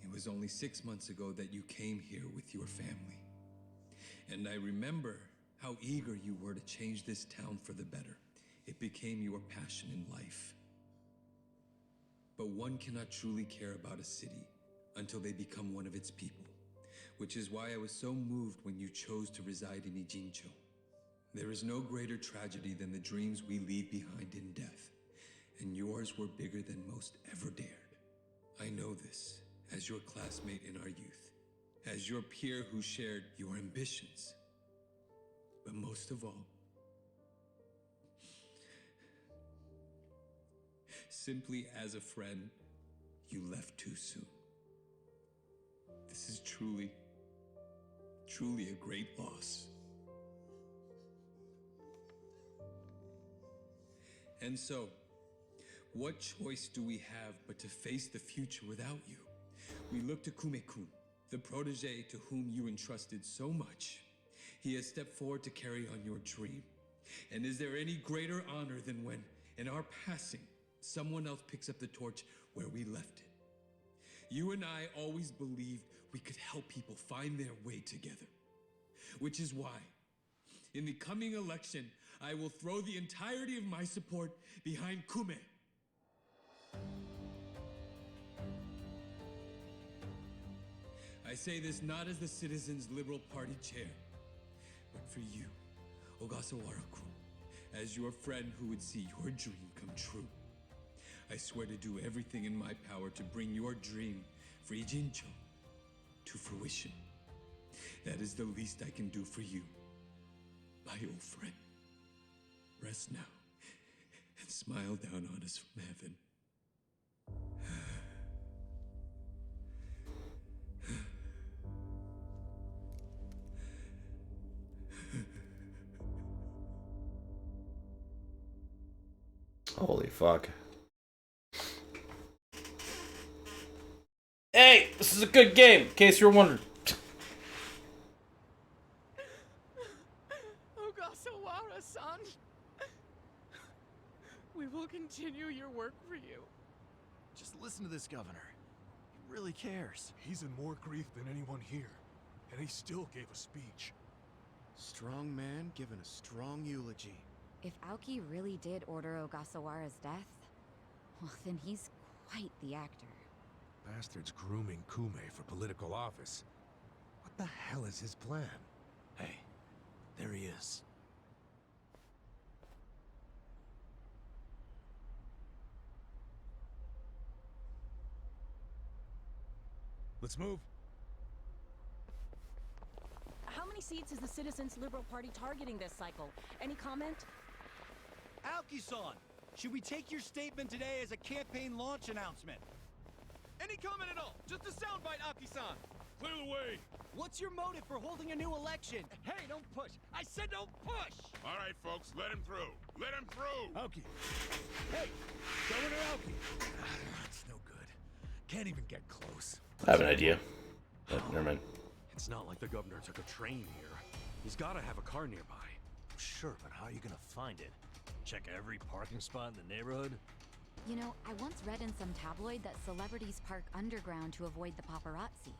It was only 6 months ago that you came here with your family. And I remember how eager you were to change this town for the better. It became your passion in life. But one cannot truly care about a city until they become one of its people, which is why I was so moved when you chose to reside in Ijincho. There is no greater tragedy than the dreams we leave behind in death, and yours were bigger than most ever dared. I know this, as your classmate in our youth, as your peer who shared your ambitions. But most of all, simply as a friend, you left too soon. This is truly a great loss. And so, what choice do we have but to face the future without you? We look to Kume-kun, the protege to whom you entrusted so much. He has stepped forward to carry on your dream. And is there any greater honor than when, in our passing, someone else picks up the torch where we left it? You and I always believed we could help people find their way together. Which is why, in the coming election, I will throw the entirety of my support behind Kume. I say this not as the Citizens Liberal Party chair, but for you, Ogasawara-kun, as your friend who would see your dream come true. I swear to do everything in my power to bring your dream, Free Jincho, to fruition. That is the least I can do for you, my old friend. Rest now, and smile down on us from heaven. Holy fuck. Hey, this is a good game, in case you were wondering. Ogasawara-san. We will continue your work for you. Just listen to this governor. He really cares. He's in more grief than anyone here, and he still gave a speech. Strong man giving a strong eulogy. If Aoki really did order Ogasawara's death, well, then he's quite the actor. Bastard's grooming Kume for political office. What the hell is his plan? Hey, there he is. Let's move. How many seats is the Citizens Liberal Party targeting this cycle? Any comment? Aoki-san, should we take your statement today as a campaign launch announcement? Any comment at all? Just a soundbite, Aoki-san. Clear the way. What's your motive for holding a new election? Hey, don't push. I said don't push. All right, folks, let him through. Let him through. Aoki. Hey, Governor Aoki. That's no good. Can't even get close. I have an idea. But never mind. It's not like the governor took a train here. He's got to have a car nearby. Sure, but how are you gonna find it? Check every parking spot in the neighborhood? You know, I once read in some tabloid that celebrities park underground to avoid the paparazzi.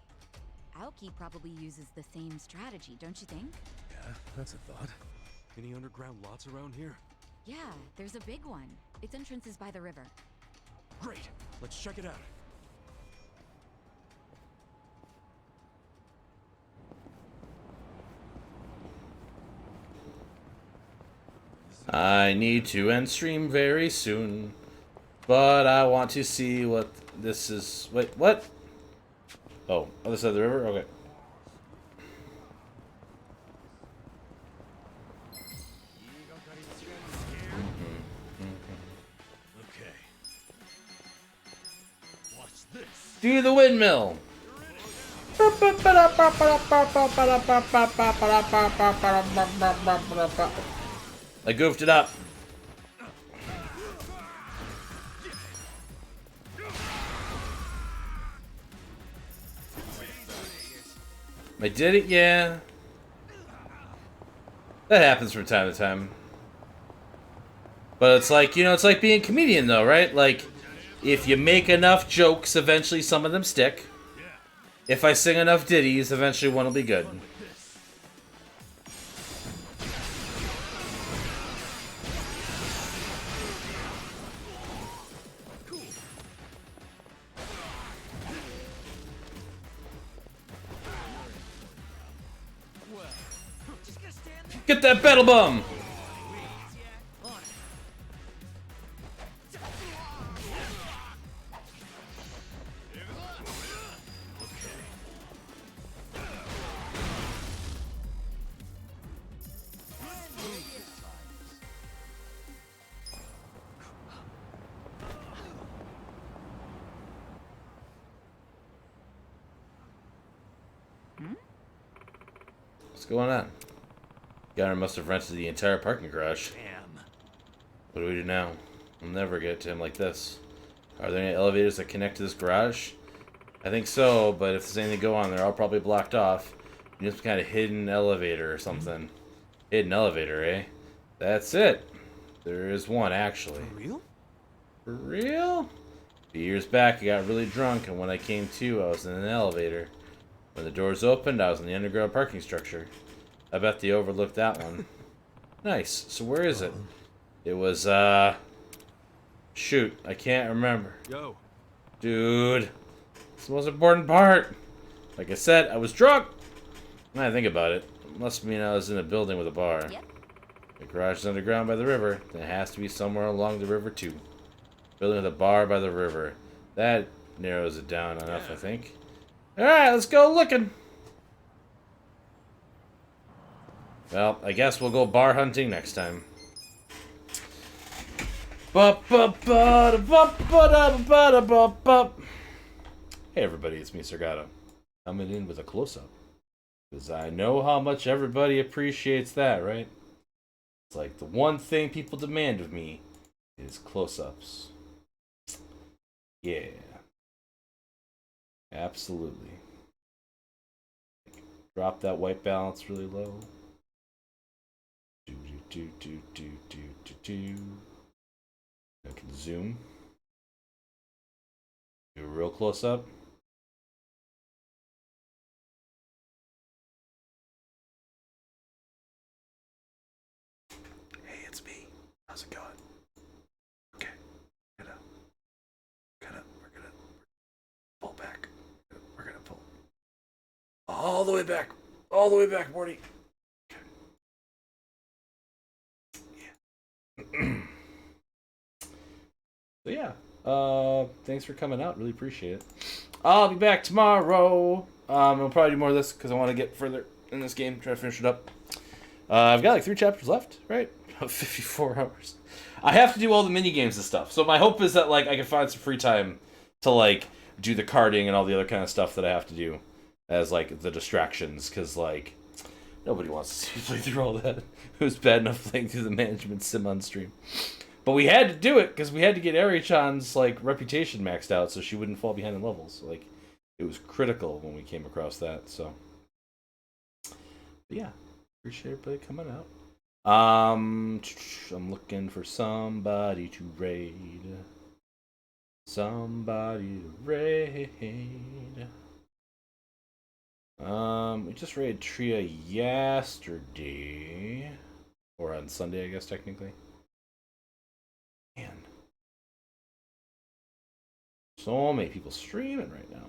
Aoki probably uses the same strategy, don't you think? Yeah, that's a thought. Any underground lots around here? Yeah, there's a big one. Its entrance is by the river. Great. Let's check it out. I need to end stream very soon, but I want to see what this is. Wait, what? Oh, other side of the river? Okay. Okay. Watch this. Do the windmill. I goofed it up. I did it, yeah. That happens from time to time. But it's like, you know, it's like being a comedian though, right? Like, if you make enough jokes, eventually some of them stick. If I sing enough ditties, eventually one will be good. Get that battle bum! What's going on? Gunner must have rented the entire parking garage. Damn. What do we do now? We'll never get to him like this. Are there any elevators that connect to this garage? I think so, but if there's anything to go on, they're all probably blocked off. Just kind of hidden elevator or something. Hidden elevator, eh? That's it. There is one, actually. For real? For real? A few years back, I got really drunk, and when I came to, I was in an elevator. When the doors opened, I was in the underground parking structure. I bet they overlooked that one. Nice. So where is it? It was, shoot, I can't remember. Yo. Dude. It's the most important part. Like I said, I was drunk. When I think about it, it must mean I was in a building with a bar. Yep. The garage is underground by the river. Then it has to be somewhere along the river, too. Building with a bar by the river. That narrows it down enough, I think. Alright, let's go looking. Well, I guess we'll go bar hunting next time. Hey everybody, it's me, Sergato. Coming in with a close-up. Because I know how much everybody appreciates that, right? It's like the one thing people demand of me is close-ups. Yeah. Absolutely. Drop that white balance really low. I can zoom. Do a real close-up. Hey, it's me. How's it going? Okay. Cut up. Cut up. We're gonna pull back. We're gonna pull all the way back. All the way back, Morty. So yeah, thanks for coming out. Really appreciate it. I'll be back tomorrow. I'll probably do more of this because I want to get further in this game. Try to finish it up. I've got like 3 chapters left, right? 54 hours. I have to do all the mini games and stuff. So my hope is that like I can find some free time to like do the karting and all the other kind of stuff that I have to do as like the distractions. Because like nobody wants to see me play through all that. It was bad enough playing through the management sim on stream. But we had to do it because we had to get Eri-chan's like reputation maxed out so she wouldn't fall behind in levels. Like it was critical when we came across that. So but yeah, appreciate everybody coming out. I'm looking for somebody to raid. Somebody to raid. We just raided Tria yesterday, or on Sunday, I guess technically. Man, so many people streaming right now.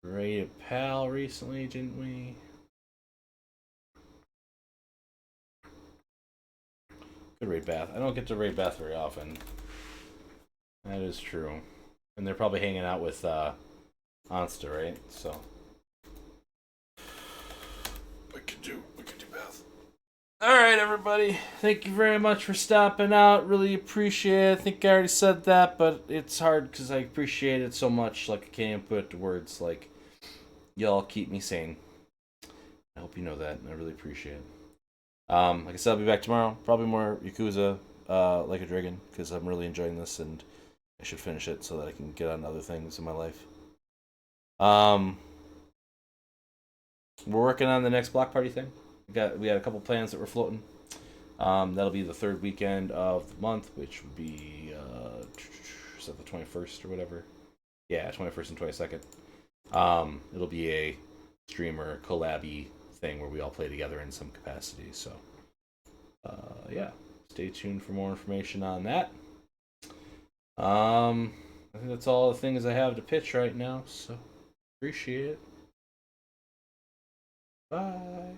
Raided Pal recently, didn't we? Good raid Bath. I don't get to raid Bath very often. That is true. And they're probably hanging out with Onsta, right? So we can do Bath. Alright, everybody. Thank you very much for stopping out. Really appreciate it. I think I already said that, but it's hard because I appreciate it so much. Like, I can't even put it to words. Like, y'all keep me sane. I hope you know that, and I really appreciate it. Like I said, I'll be back tomorrow. Probably more Yakuza Like a Dragon, because I'm really enjoying this, and I should finish it so that I can get on to other things in my life. We're working on the next block party thing. We had a couple plans that were floating. That'll be the 3rd weekend of the month, which would be is that the 21st or whatever? Yeah, 21st and 22nd. It'll be a streamer collab-y thing where we all play together in some capacity. So, yeah, stay tuned for more information on that. I think that's all the things I have to pitch right now. So, appreciate it. Bye.